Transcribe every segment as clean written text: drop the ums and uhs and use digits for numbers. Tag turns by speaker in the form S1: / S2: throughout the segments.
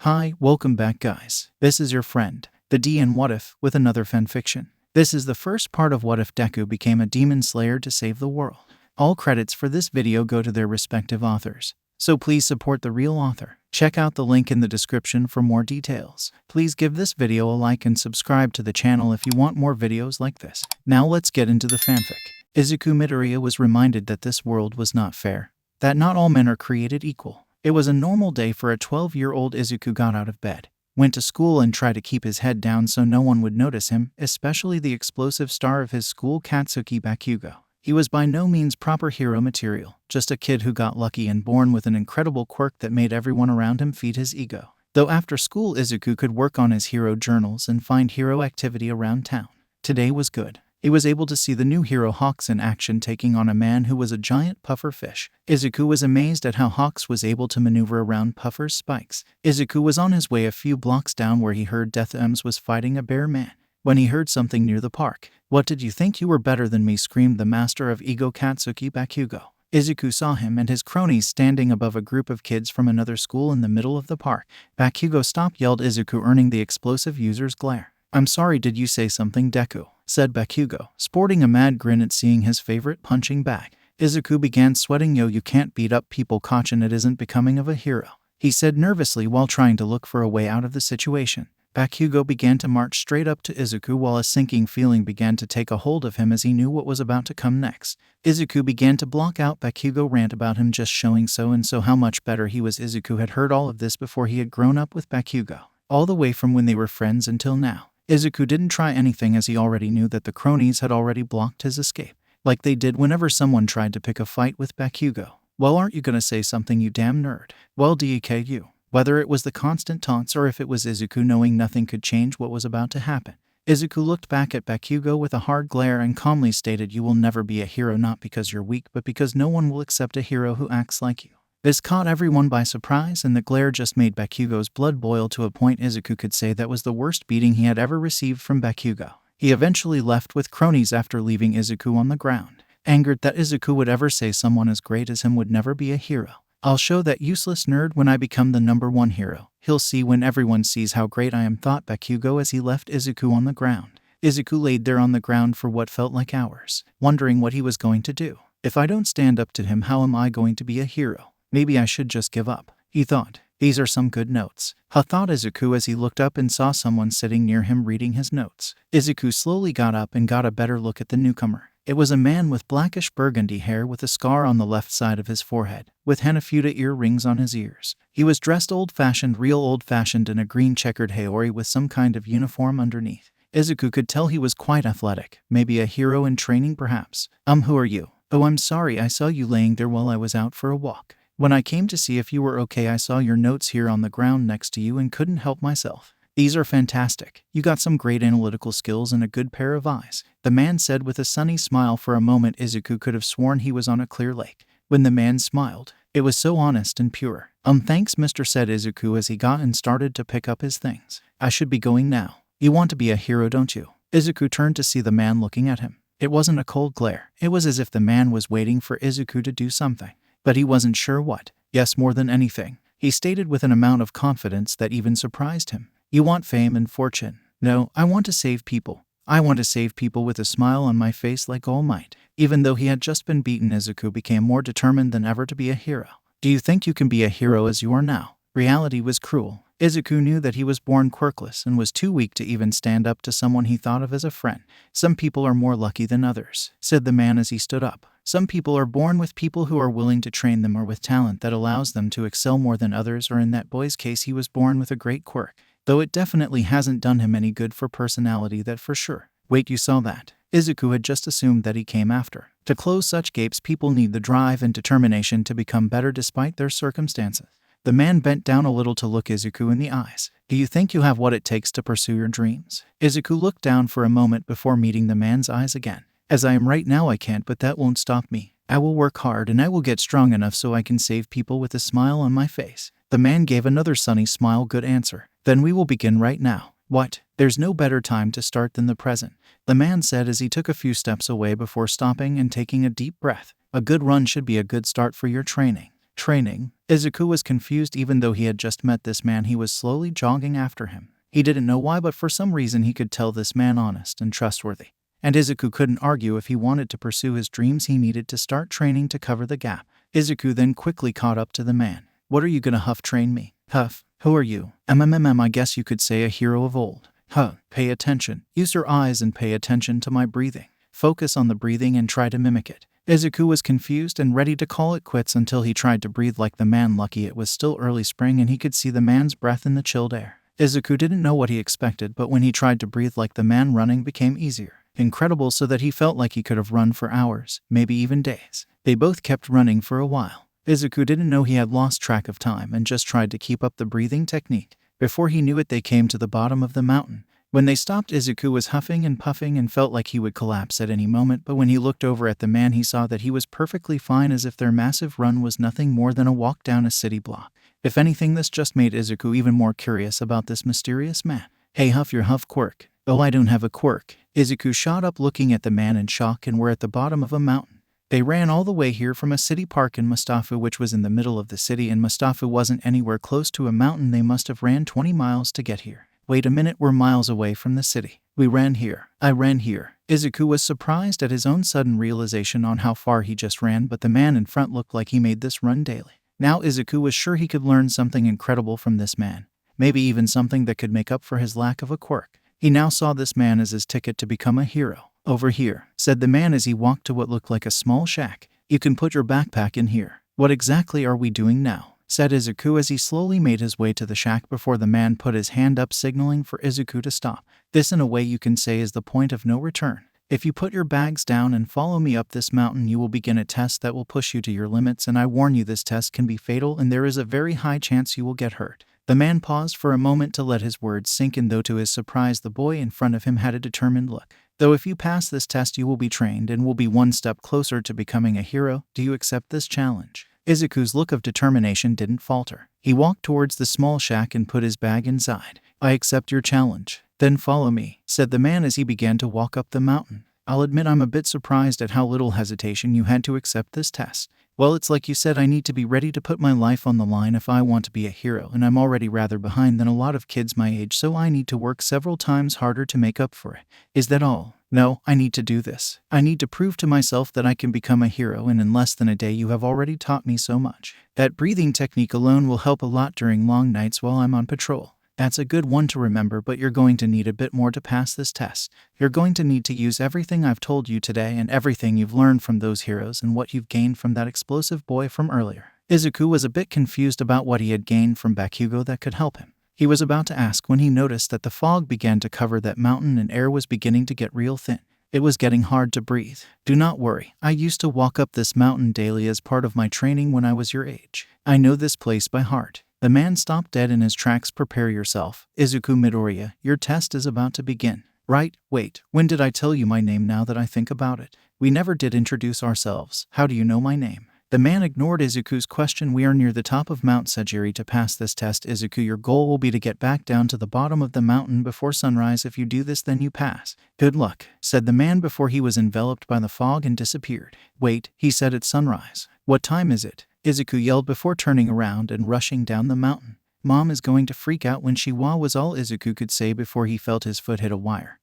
S1: Hi, welcome back guys. This is your friend, the D in WhatIf, with another fanfiction. This is the first part of What If Deku became a demon slayer to save the world. All credits for this video go to their respective authors, so please support the real author. Check out the link in the description for more details. Please give this video a like and subscribe to the channel if you want more videos like this. Now let's get into the fanfic. Izuku Midoriya was reminded that this world was not fair, that not all men are created equal. It was a normal day for a 12-year-old. Izuku got out of bed, went to school and tried to keep his head down so no one would notice him, especially the explosive star of his school, Katsuki Bakugo. He was by no means proper hero material, just a kid who got lucky and born with an incredible quirk that made everyone around him feed his ego. Though after school Izuku could work on his hero journals and find hero activity around town. Today was good. He was able to see the new hero Hawks in action taking on a man who was a giant puffer fish. Izuku was amazed at how Hawks was able to maneuver around Puffer's spikes. Izuku was on his way a few blocks down where he heard Death Ems was fighting a bear man, when he heard something near the park. "What did you think? You were better than me," screamed the master of ego, Katsuki Bakugo. Izuku saw him and his cronies standing above a group of kids from another school in the middle of the park. "Bakugo, stop!" yelled Izuku, earning the explosive user's glare. "I'm sorry, did you say something, Deku?" said Bakugo, sporting a mad grin at seeing his favorite punching bag. Izuku began sweating. "Yo, you can't beat up people, Kachin. It isn't becoming of a hero," he said nervously while trying to look for a way out of the situation. Bakugo began to march straight up to Izuku while a sinking feeling began to take a hold of him as he knew what was about to come next. Izuku began to block out Bakugo rant about him just showing so and so how much better he was. Izuku had heard all of this before he had grown up with Bakugo, all the way from when they were friends until now. Izuku didn't try anything as he already knew that the cronies had already blocked his escape, like they did whenever someone tried to pick a fight with Bakugo. "Well, aren't you gonna say something, you damn nerd?" "Well, DKU." Whether it was the constant taunts or if it was Izuku knowing nothing could change what was about to happen, Izuku looked back at Bakugo with a hard glare and calmly stated, "You will never be a hero, not because you're weak, but because no one will accept a hero who acts like you." This caught everyone by surprise, and the glare just made Bakugo's blood boil to a point Izuku could say that was the worst beating he had ever received from Bakugo. He eventually left with cronies after leaving Izuku on the ground, angered that Izuku would ever say someone as great as him would never be a hero. "I'll show that useless nerd when I become the #1 hero. He'll see when everyone sees how great I am," thought Bakugo as he left Izuku on the ground. Izuku laid there on the ground for what felt like hours, wondering what he was going to do. "If I don't stand up to him, how am I going to be a hero? Maybe I should just give up," he thought. "These are some good notes," thought Izuku as he looked up and saw someone sitting near him reading his notes. Izuku slowly got up and got a better look at the newcomer. It was a man with blackish burgundy hair with a scar on the left side of his forehead, with Hanafuda earrings on his ears. He was dressed old-fashioned, real old-fashioned, in a green checkered haori with some kind of uniform underneath. Izuku could tell he was quite athletic, maybe a hero in training perhaps. Who are you?" "Oh, I'm sorry, I saw you laying there while I was out for a walk. When I came to see if you were okay, I saw your notes here on the ground next to you and couldn't help myself. These are fantastic. You got some great analytical skills and a good pair of eyes," the man said with a sunny smile. For a moment Izuku could have sworn he was on a clear lake. When the man smiled, it was so honest and pure. Thanks, mister," said Izuku as he got and started to pick up his things. "I should be going now. You want to be a hero, don't you?" Izuku turned to see the man looking at him. It wasn't a cold glare. It was as if the man was waiting for Izuku to do something, but he wasn't sure what. "Yes, more than anything," he stated with an amount of confidence that even surprised him. "You want fame and fortune?" "No, I want to save people. I want to save people," with a smile on my face like All Might. Even though he had just been beaten, Izuku became more determined than ever to be a hero. "Do you think you can be a hero as you are now?" Reality was cruel. Izuku knew that he was born quirkless and was too weak to even stand up to someone he thought of as a friend. "Some people are more lucky than others," said the man as he stood up. "Some people are born with people who are willing to train them, or with talent that allows them to excel more than others, or in that boy's case he was born with a great quirk. Though it definitely hasn't done him any good for personality, that for sure." "Wait, you saw that?" Izuku had just assumed that he came after. To close such gaps, people need the drive and determination to become better despite their circumstances. The man bent down a little to look Izuku in the eyes. "Do you think you have what it takes to pursue your dreams?" Izuku looked down for a moment before meeting the man's eyes again. "As I am right now, I can't, but that won't stop me. I will work hard and I will get strong enough so I can save people," with a smile on my face. The man gave another sunny smile. "Good answer. Then we will begin right now." "What? There's no better time to start than the present," the man said as he took a few steps away before stopping and taking a deep breath. "A good run should be a good start for your training." "Training?" Izuku was confused. Even though he had just met this man, he was slowly jogging after him. He didn't know why, but for some reason he could tell this man honest and trustworthy. And Izuku couldn't argue. If he wanted to pursue his dreams, he needed to start training to cover the gap. Izuku then quickly caught up to the man. What are you gonna huff train me? Huff. Who are you? I guess you could say a hero of old. Huh. Pay attention. Use your eyes and pay attention to my breathing. Focus on the breathing and try to mimic it. Izuku was confused and ready to call it quits until he tried to breathe like the man. Lucky it was still early spring and he could see the man's breath in the chilled air. Izuku didn't know what he expected, but when he tried to breathe like the man, running became easier. Incredible, so that he felt like he could have run for hours, maybe even days. They both kept running for a while. Izuku didn't know he had lost track of time and just tried to keep up the breathing technique. Before he knew it, they came to the bottom of the mountain. When they stopped, Izuku was huffing and puffing and felt like he would collapse at any moment, but when he looked over at the man, he saw that he was perfectly fine, as if their massive run was nothing more than a walk down a city block. If anything, this just made Izuku even more curious about this mysterious man. Hey, huff your huff quirk. Oh, I don't have a quirk. Izuku shot up, looking at the man in shock, and were at the bottom of a mountain. They ran all the way here from a city park in Mustafa, which was in the middle of the city, and Mustafa wasn't anywhere close to a mountain. They must have ran 20 miles to get here. Wait a minute, we're miles away from the city. We ran here. I ran here. Izuku was surprised at his own sudden realization on how far he just ran, but the man in front looked like he made this run daily. Now Izuku was sure he could learn something incredible from this man, maybe even something that could make up for his lack of a quirk. He now saw this man as his ticket to become a hero. Over here, said the man as he walked to what looked like a small shack. You can put your backpack in here. What exactly are we doing now? Said Izuku as he slowly made his way to the shack before the man put his hand up, signaling for Izuku to stop. This, in a way you can say, is the point of no return. If you put your bags down and follow me up this mountain, you will begin a test that will push you to your limits, and I warn you, this test can be fatal and there is a very high chance you will get hurt. The man paused for a moment to let his words sink in, though to his surprise the boy in front of him had a determined look. Though if you pass this test you will be trained and will be one step closer to becoming a hero. Do you accept this challenge? Izuku's look of determination didn't falter. He walked towards the small shack and put his bag inside. I accept your challenge. Then follow me, said the man as he began to walk up the mountain. I'll admit I'm a bit surprised at how little hesitation you had to accept this test. Well, it's like you said, I need to be ready to put my life on the line if I want to be a hero, and I'm already rather behind than a lot of kids my age, so I need to work several times harder to make up for it. Is that all? No, I need to do this. I need to prove to myself that I can become a hero, and in less than a day you have already taught me so much. That breathing technique alone will help a lot during long nights while I'm on patrol. That's a good one to remember, but you're going to need a bit more to pass this test. You're going to need to use everything I've told you today and everything you've learned from those heroes and what you've gained from that explosive boy from earlier. Izuku was a bit confused about what he had gained from Bakugo that could help him. He was about to ask when he noticed that the fog began to cover that mountain and air was beginning to get real thin. It was getting hard to breathe. Do not worry, I used to walk up this mountain daily as part of my training when I was your age. I know this place by heart. The man stopped dead in his tracks. Prepare yourself. Izuku Midoriya, your test is about to begin. Right? Wait, when did I tell you my name now that I think about it? We never did introduce ourselves. How do you know my name? The man ignored Izuku's question. We are near the top of Mount Sajiri. To pass this test, Izuku, your goal will be to get back down to the bottom of the mountain before sunrise. If you do this, then you pass. Good luck, said the man before he was enveloped by the fog and disappeared. Wait, he said it's sunrise. What time is it? Izuku yelled before turning around and rushing down the mountain. Mom is going to freak out when she was all Izuku could say before he felt his foot hit a wire.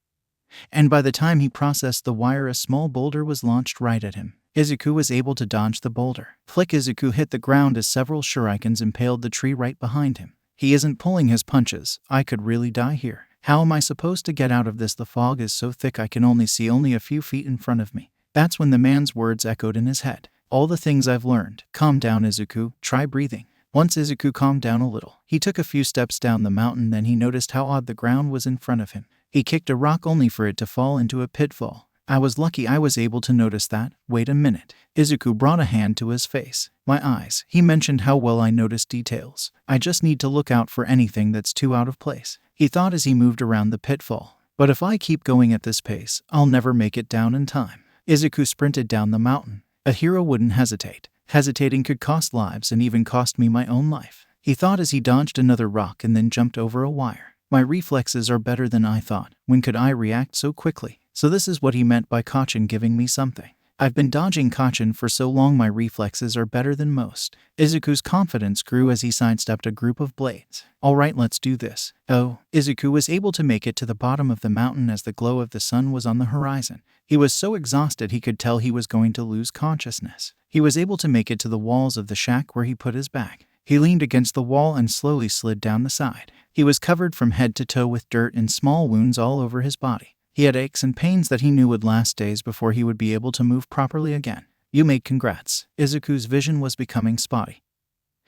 S1: And by the time he processed the wire, a small boulder was launched right at him. Izuku was able to dodge the boulder. Flick! Izuku hit the ground as several shurikens impaled the tree right behind him. He isn't pulling his punches. I could really die here. How am I supposed to get out of this? The fog is so thick I can only see a few feet in front of me. That's when the man's words echoed in his head. All the things I've learned. Calm down, Izuku. Try breathing. Once Izuku calmed down a little, he took a few steps down the mountain. Then he noticed how odd the ground was in front of him. He kicked a rock only for it to fall into a pitfall. I was lucky I was able to notice that. Wait a minute. Izuku brought a hand to his face. My eyes. He mentioned how well I noticed details. I just need to look out for anything that's too out of place, he thought as he moved around the pitfall. But if I keep going at this pace, I'll never make it down in time. Izuku sprinted down the mountain. A hero wouldn't hesitate. Hesitating could cost lives and even cost me my own life, he thought as he dodged another rock and then jumped over a wire. My reflexes are better than I thought. When could I react so quickly? So this is what he meant by Kachin giving me something. I've been dodging Kachin for so long my reflexes are better than most. Izuku's confidence grew as he sidestepped a group of blades. Alright, let's do this. Oh, Izuku was able to make it to the bottom of the mountain as the glow of the sun was on the horizon. He was so exhausted he could tell he was going to lose consciousness. He was able to make it to the walls of the shack where he put his bag. He leaned against the wall and slowly slid down the side. He was covered from head to toe with dirt and small wounds all over his body. He had aches and pains that he knew would last days before he would be able to move properly again. You made congrats. Izuku's vision was becoming spotty.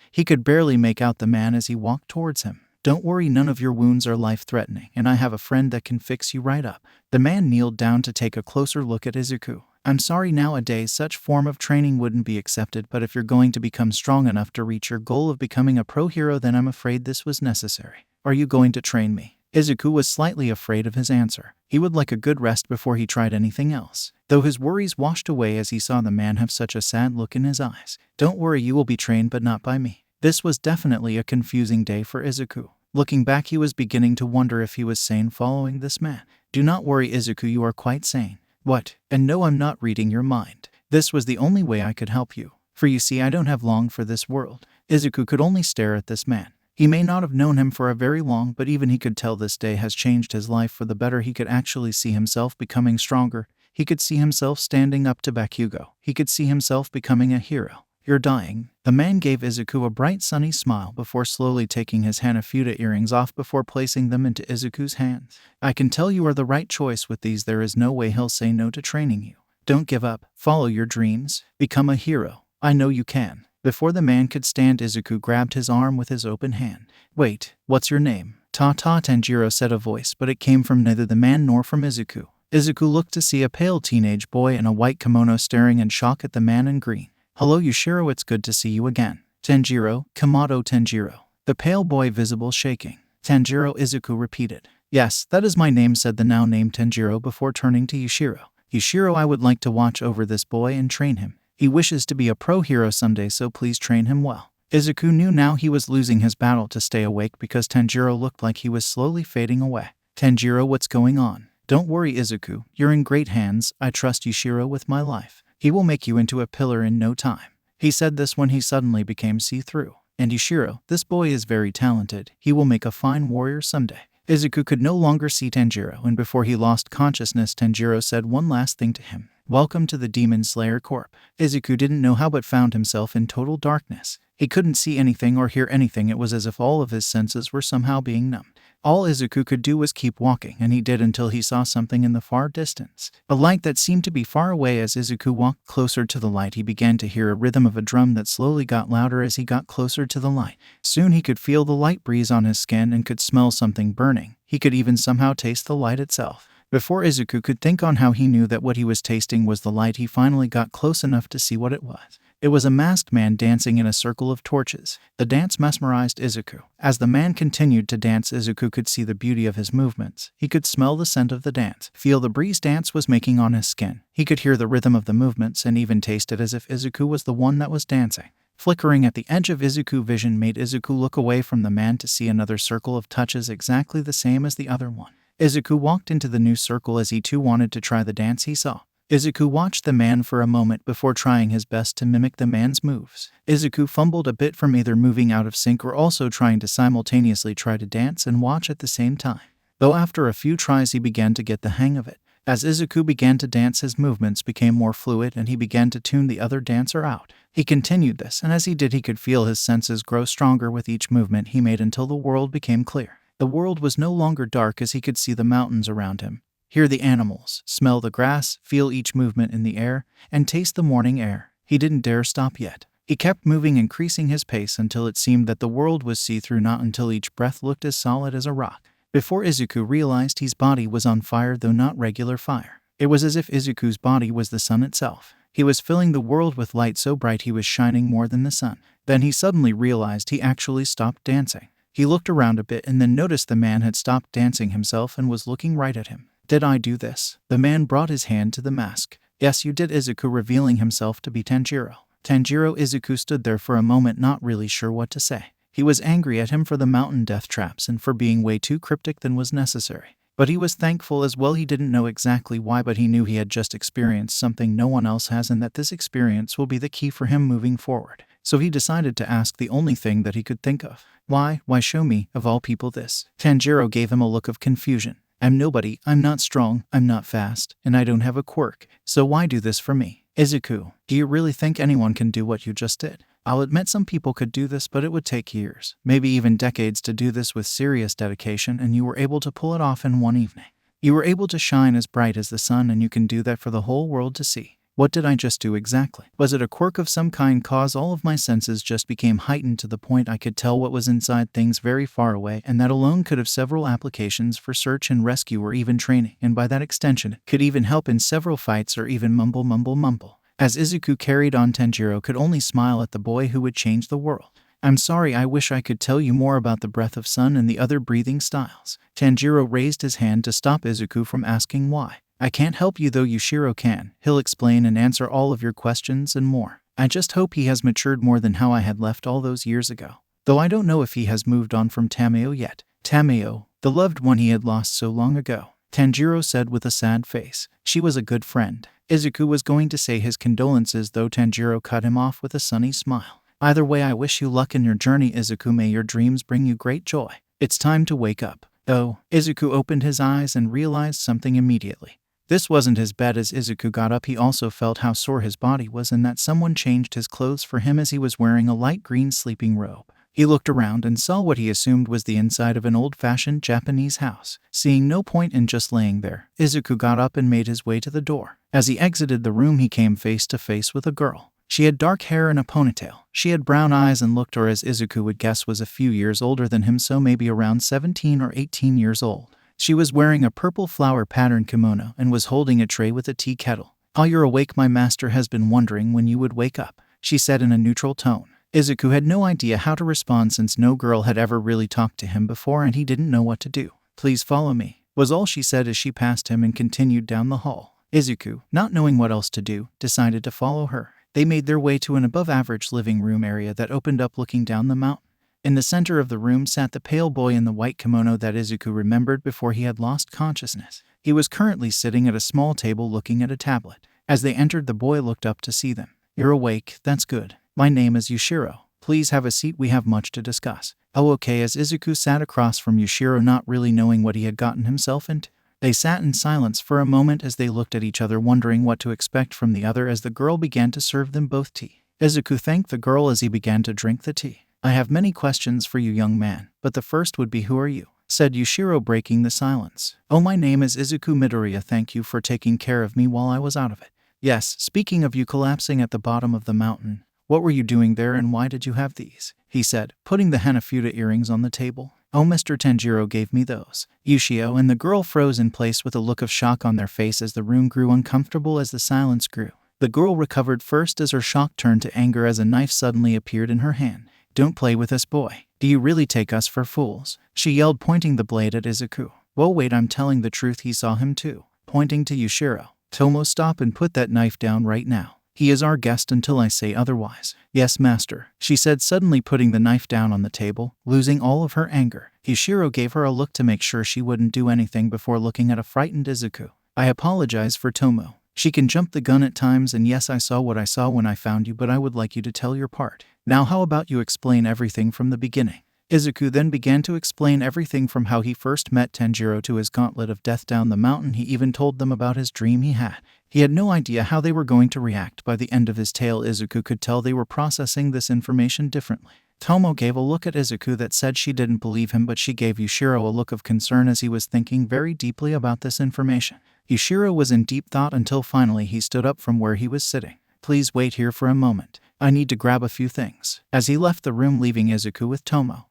S1: He could barely make out the man as he walked towards him. Don't worry, none of your wounds are life-threatening, and I have a friend that can fix you right up. The man kneeled down to take a closer look at Izuku. I'm sorry, nowadays such form of training wouldn't be accepted, but if you're going to become strong enough to reach your goal of becoming a pro hero, then I'm afraid this was necessary. Are you going to train me? Izuku was slightly afraid of his answer. He would like a good rest before he tried anything else, though his worries washed away as he saw the man have such a sad look in his eyes. Don't worry, you will be trained, but not by me. This was definitely a confusing day for Izuku. Looking back, he was beginning to wonder if he was sane following this man. Do not worry, Izuku, you are quite sane. What? And no, I'm not reading your mind. This was the only way I could help you. For you see, I don't have long for this world. Izuku could only stare at this man. He may not have known him for a very long, but even he could tell this day has changed his life for the better. He could actually see himself becoming stronger. He could see himself standing up to Bakugo. He could see himself becoming a hero. You're dying. The man gave Izuku a bright sunny smile before slowly taking his Hanafuda earrings off before placing them into Izuku's hands. I can tell you are the right choice with these. There is no way he'll say no to training you. Don't give up. Follow your dreams. Become a hero. I know you can. Before the man could stand, Izuku grabbed his arm with his open hand. Wait, what's your name? Ta-ta, Tanjiro said a voice, but it came from neither the man nor from Izuku. Izuku looked to see a pale teenage boy in a white kimono staring in shock at the man in green. Hello Yushiro, it's good to see you again. Tanjiro, Kamado Tanjiro. The pale boy visible shaking. Tanjiro, Izuku repeated. Yes, that is my name, said the now named Tanjiro before turning to Yushiro. Yushiro, I would like to watch over this boy and train him. He wishes to be a pro hero someday, so please train him well. Izuku knew now he was losing his battle to stay awake because Tanjiro looked like he was slowly fading away. Tanjiro, what's going on? Don't worry, Izuku. You're in great hands. I trust Yushiro with my life. He will make you into a pillar in no time. He said this when he suddenly became see-through. And Yushiro, this boy is very talented. He will make a fine warrior someday. Izuku could no longer see Tanjiro, and before he lost consciousness, Tanjiro said one last thing to him. Welcome to the Demon Slayer Corp. Izuku didn't know how but found himself in total darkness. He couldn't see anything or hear anything. It was as if all of his senses were somehow being numbed. All Izuku could do was keep walking, and he did until he saw something in the far distance. A light that seemed to be far away. As Izuku walked closer to the light, he began to hear a rhythm of a drum that slowly got louder as he got closer to the light. Soon he could feel the light breeze on his skin and could smell something burning. He could even somehow taste the light itself. Before Izuku could think on how he knew that what he was tasting was the light, he finally got close enough to see what it was. It was a masked man dancing in a circle of torches. The dance mesmerized Izuku. As the man continued to dance, Izuku could see the beauty of his movements. He could smell the scent of the dance, feel the breeze dance was making on his skin. He could hear the rhythm of the movements and even taste it as if Izuku was the one that was dancing. Flickering at the edge of Izuku's vision made Izuku look away from the man to see another circle of touches exactly the same as the other one. Izuku walked into the new circle as he too wanted to try the dance he saw. Izuku watched the man for a moment before trying his best to mimic the man's moves. Izuku fumbled a bit from either moving out of sync or also trying to simultaneously try to dance and watch at the same time. Though after a few tries he began to get the hang of it. As Izuku began to dance, his movements became more fluid and he began to tune the other dancer out. He continued this, and as he did he could feel his senses grow stronger with each movement he made until the world became clear. The world was no longer dark as he could see the mountains around him, hear the animals, smell the grass, feel each movement in the air, and taste the morning air. He didn't dare stop yet. He kept moving, increasing his pace until it seemed that the world was see-through, not until each breath looked as solid as a rock. Before Izuku realized his body was on fire, though not regular fire. It was as if Izuku's body was the sun itself. He was filling the world with light so bright he was shining more than the sun. Then he suddenly realized he actually stopped dancing. He looked around a bit and then noticed the man had stopped dancing himself and was looking right at him. Did I do this? The man brought his hand to the mask. Yes, you did, Izuku, revealing himself to be Tanjiro. Tanjiro. Izuku stood there for a moment, not really sure what to say. He was angry at him for the mountain death traps and for being way too cryptic than was necessary. But he was thankful as well. He didn't know exactly why, but he knew he had just experienced something no one else has, and that this experience will be the key for him moving forward. So he decided to ask the only thing that he could think of. Why show me, of all people, this? Tanjiro gave him a look of confusion. I'm nobody, I'm not strong, I'm not fast, and I don't have a quirk. So why do this for me? Izuku, do you really think anyone can do what you just did? I'll admit some people could do this, but it would take years, maybe even decades to do this with serious dedication, and you were able to pull it off in one evening. You were able to shine as bright as the sun, and you can do that for the whole world to see. What did I just do exactly? Was it a quirk of some kind? Cause all of my senses just became heightened to the point I could tell what was inside things very far away, and that alone could have several applications for search and rescue or even training, and by that extension, could even help in several fights or even mumble. As Izuku carried on, Tanjiro could only smile at the boy who would change the world. I'm sorry, I wish I could tell you more about the breath of sun and the other breathing styles. Tanjiro raised his hand to stop Izuku from asking why. I can't help you though, Yushiro can. He'll explain and answer all of your questions and more. I just hope he has matured more than how I had left all those years ago. Though I don't know if he has moved on from Tameo yet. Tameo, the loved one he had lost so long ago. Tanjiro said with a sad face. She was a good friend. Izuku was going to say his condolences, though Tanjiro cut him off with a sunny smile. Either way, I wish you luck in your journey, Izuku. May your dreams bring you great joy. It's time to wake up. Oh, Izuku opened his eyes and realized something immediately. This wasn't his bed. As Izuku got up, he also felt how sore his body was and that someone changed his clothes for him as he was wearing a light green sleeping robe. He looked around and saw what he assumed was the inside of an old-fashioned Japanese house. Seeing no point in just laying there, Izuku got up and made his way to the door. As he exited the room, he came face to face with a girl. She had dark hair and a ponytail. She had brown eyes and looked, or as Izuku would guess, was a few years older than him, so maybe around 17 or 18 years old. She was wearing a purple flower pattern kimono and was holding a tray with a tea kettle. "Ah, you're awake. My master has been wondering when you would wake up," she said in a neutral tone. Izuku had no idea how to respond since no girl had ever really talked to him before, and he didn't know what to do. "Please follow me," was all she said as she passed him and continued down the hall. Izuku, not knowing what else to do, decided to follow her. They made their way to an above-average living room area that opened up looking down the mountain. In the center of the room sat the pale boy in the white kimono that Izuku remembered before he had lost consciousness. He was currently sitting at a small table looking at a tablet. As they entered, the boy looked up to see them. "You're awake, that's good. My name is Yushiro. Please have a seat, we have much to discuss." "Oh, okay." As Izuku sat across from Yushiro, not really knowing what he had gotten himself into. They sat in silence for a moment as they looked at each other, wondering what to expect from the other as the girl began to serve them both tea. Izuku thanked the girl as he began to drink the tea. "I have many questions for you, young man, but the first would be, who are you?" said Yushiro, breaking the silence. "Oh, my name is Izuku Midoriya. Thank you for taking care of me while I was out of it." "Yes, speaking of you collapsing at the bottom of the mountain, what were you doing there and why did you have these?" he said, putting the Hanafuda earrings on the table. "Oh, Mr. Tanjiro gave me those." Yushio and the girl froze in place with a look of shock on their face as the room grew uncomfortable as the silence grew. The girl recovered first as her shock turned to anger as a knife suddenly appeared in her hand. "Don't play with us, boy. Do you really take us for fools?" she yelled, pointing the blade at Izuku. "Whoa, wait, I'm telling the truth. He saw him too," pointing to Yushiro. "Tomo, stop and put that knife down right now. He is our guest until I say otherwise." "Yes, master," she said, suddenly putting the knife down on the table, losing all of her anger. Yushiro gave her a look to make sure she wouldn't do anything before looking at a frightened Izuku. "I apologize for Tomo. She can jump the gun at times, and yes, I saw what I saw when I found you, but I would like you to tell your part. Now how about you explain everything from the beginning?" Izuku then began to explain everything from how he first met Tanjiro to his gauntlet of death down the mountain. He even told them about his dream he had. He had no idea how they were going to react. By the end of his tale, Izuku could tell they were processing this information differently. Tomo gave a look at Izuku that said she didn't believe him, but she gave Yushiro a look of concern as he was thinking very deeply about this information. Yushiro was in deep thought until finally he stood up from where he was sitting. "Please wait here for a moment. I need to grab a few things." As he left the room, leaving Izuku with Tomo.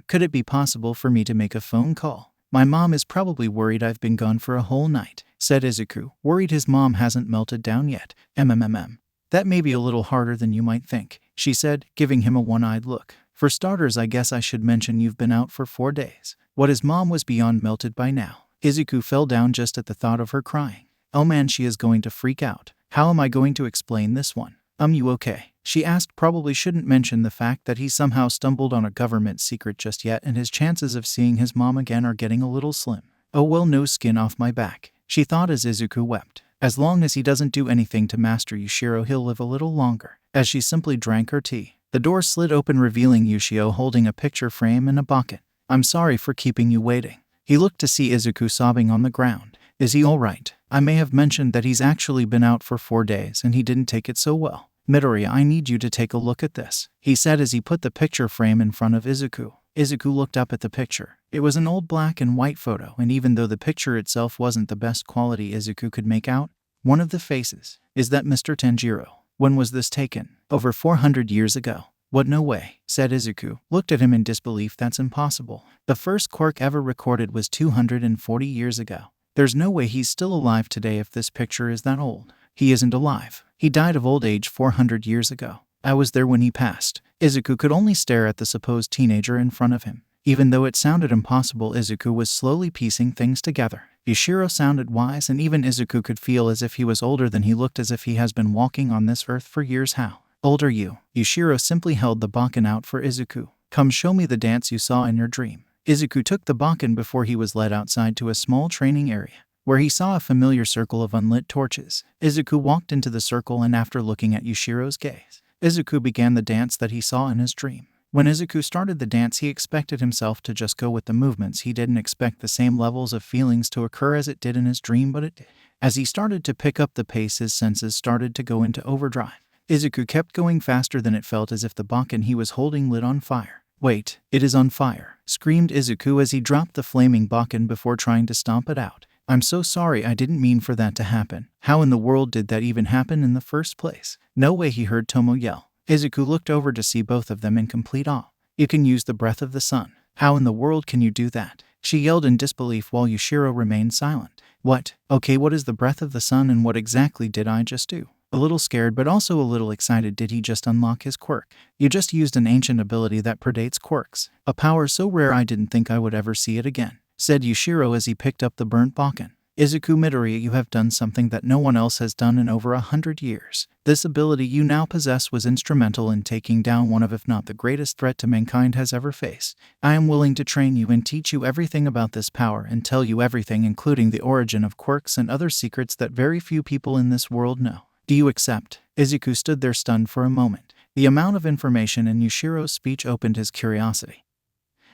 S1: Could it be possible for me to make a phone call? My mom is probably worried I've been gone for a whole night," said Izuku, worried his mom hasn't melted down yet. That may be a little harder than you might think," she said, giving him a one-eyed look. "For starters, I guess I should mention you've been out for 4 days. What, his mom was beyond melted by now. Izuku fell down just at the thought of her crying. "Oh man, she is going to freak out. How am I going to explain this one?" You okay?" she asked. Probably shouldn't mention the fact that he somehow stumbled on a government secret just yet, and his chances of seeing his mom again are getting a little slim. Oh well, no skin off my back, she thought as Izuku wept. As long as he doesn't do anything to Master Yushiro, he'll live a little longer. As she simply drank her tea, the door slid open, revealing Yushio holding a picture frame and a bucket. I'm sorry for keeping you waiting. He looked to see Izuku sobbing on the ground. Is he alright? I may have mentioned that he's actually been out for 4 days and he didn't take it so well. Midori, I need you to take a look at this, he said as he put the picture frame in front of Izuku. Izuku looked up at the picture. It was an old black and white photo, and even though the picture itself wasn't the best quality Izuku could make out, one of the faces, is that Mr. Tanjiro? When was this taken? Over 400 years ago. What, no way, said Izuku, looked at him in disbelief. That's impossible. The first quirk ever recorded was 240 years ago. There's no way he's still alive today if this picture is that old. He isn't alive. He died of old age 400 years ago. I was there when he passed. Izuku could only stare at the supposed teenager in front of him. Even though it sounded impossible, Izuku was slowly piecing things together. Yushiro sounded wise, and even Izuku could feel as if he was older than he looked, as if he has been walking on this earth for years. How old are you? Yushiro simply held the bakken out for Izuku. Come show me the dance you saw in your dream. Izuku took the bakken before he was led outside to a small training area, where he saw a familiar circle of unlit torches. Izuku walked into the circle, and after looking at Yushiro's gaze, Izuku began the dance that he saw in his dream. When Izuku started the dance, he expected himself to just go with the movements. He didn't expect the same levels of feelings to occur as it did in his dream, but it did. As he started to pick up the pace, his senses started to go into overdrive. Izuku kept going faster than it felt as if the bakken he was holding lit on fire. Wait, it is on fire, screamed Izuku as he dropped the flaming bakken before trying to stomp it out. I'm so sorry, I didn't mean for that to happen. How in the world did that even happen in the first place? No way, he heard Tomo yell. Izuku looked over to see both of them in complete awe. You can use the breath of the sun. How in the world can you do that? She yelled in disbelief while Yushiro remained silent. What? Okay, what is the breath of the sun and what exactly did I just do? A little scared but also a little excited. Did he just unlock his quirk? You just used an ancient ability that predates quirks. A power so rare I didn't think I would ever see it again, said Yushiro as he picked up the burnt bakken. Izuku, Midori, you have done something that no one else has done in over 100 years. This ability you now possess was instrumental in taking down one of, if not the greatest threat to mankind has ever faced. I am willing to train you and teach you everything about this power and tell you everything, including the origin of quirks and other secrets that very few people in this world know. Do you accept? Izuku stood there stunned for a moment. The amount of information in Yushiro's speech opened his curiosity.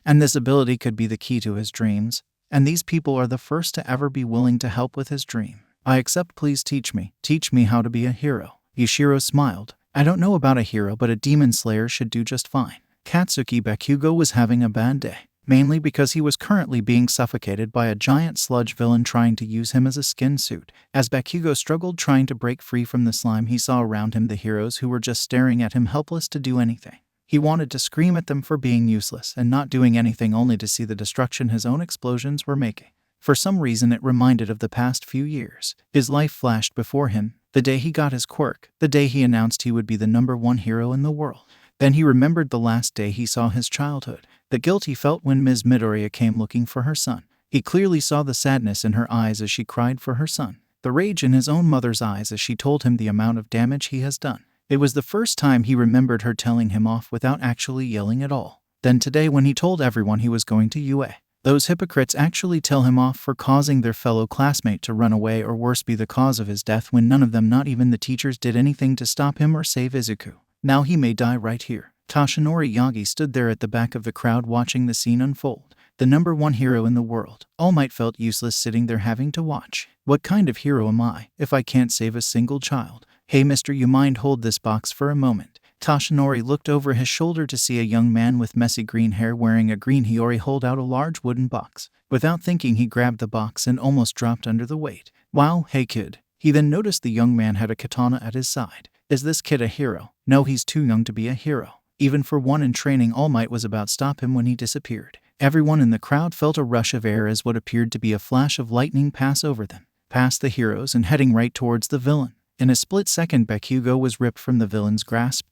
S1: And this ability could be the key to his dreams. And these people are the first to ever be willing to help with his dream. I accept. Please teach me. Teach me how to be a hero. Yushiro smiled. I don't know about a hero, but a demon slayer should do just fine. Katsuki Bakugo was having a bad day, mainly because he was currently being suffocated by a giant sludge villain trying to use him as a skin suit. As Bakugo struggled trying to break free from the slime, he saw around him the heroes who were just staring at him, helpless to do anything. He wanted to scream at them for being useless and not doing anything, only to see the destruction his own explosions were making. For some reason, it reminded of the past few years. His life flashed before him, the day he got his quirk, the day he announced he would be the #1 hero in the world. Then he remembered the last day he saw his childhood, the guilt he felt when Ms. Midoriya came looking for her son. He clearly saw the sadness in her eyes as she cried for her son, the rage in his own mother's eyes as she told him the amount of damage he has done. It was the first time he remembered her telling him off without actually yelling at all. Then today, when he told everyone he was going to UA, those hypocrites actually tell him off for causing their fellow classmate to run away, or worse, be the cause of his death, when none of them, not even the teachers, did anything to stop him or save Izuku. Now he may die right here. Toshinori Yagi stood there at the back of the crowd watching the scene unfold. The #1 hero in the world. All Might felt useless sitting there having to watch. What kind of hero am I if I can't save a single child? Hey mister, you mind hold this box for a moment? Toshinori looked over his shoulder to see a young man with messy green hair wearing a green hiyori hold out a large wooden box. Without thinking, he grabbed the box and almost dropped under the weight. Wow, hey kid. He then noticed the young man had a katana at his side. Is this kid a hero? No, he's too young to be a hero. Even for one in training, All Might was about to stop him when he disappeared. Everyone in the crowd felt a rush of air as what appeared to be a flash of lightning pass over them, past the heroes and heading right towards the villain. In a split second, Bakugo was ripped from the villain's grasp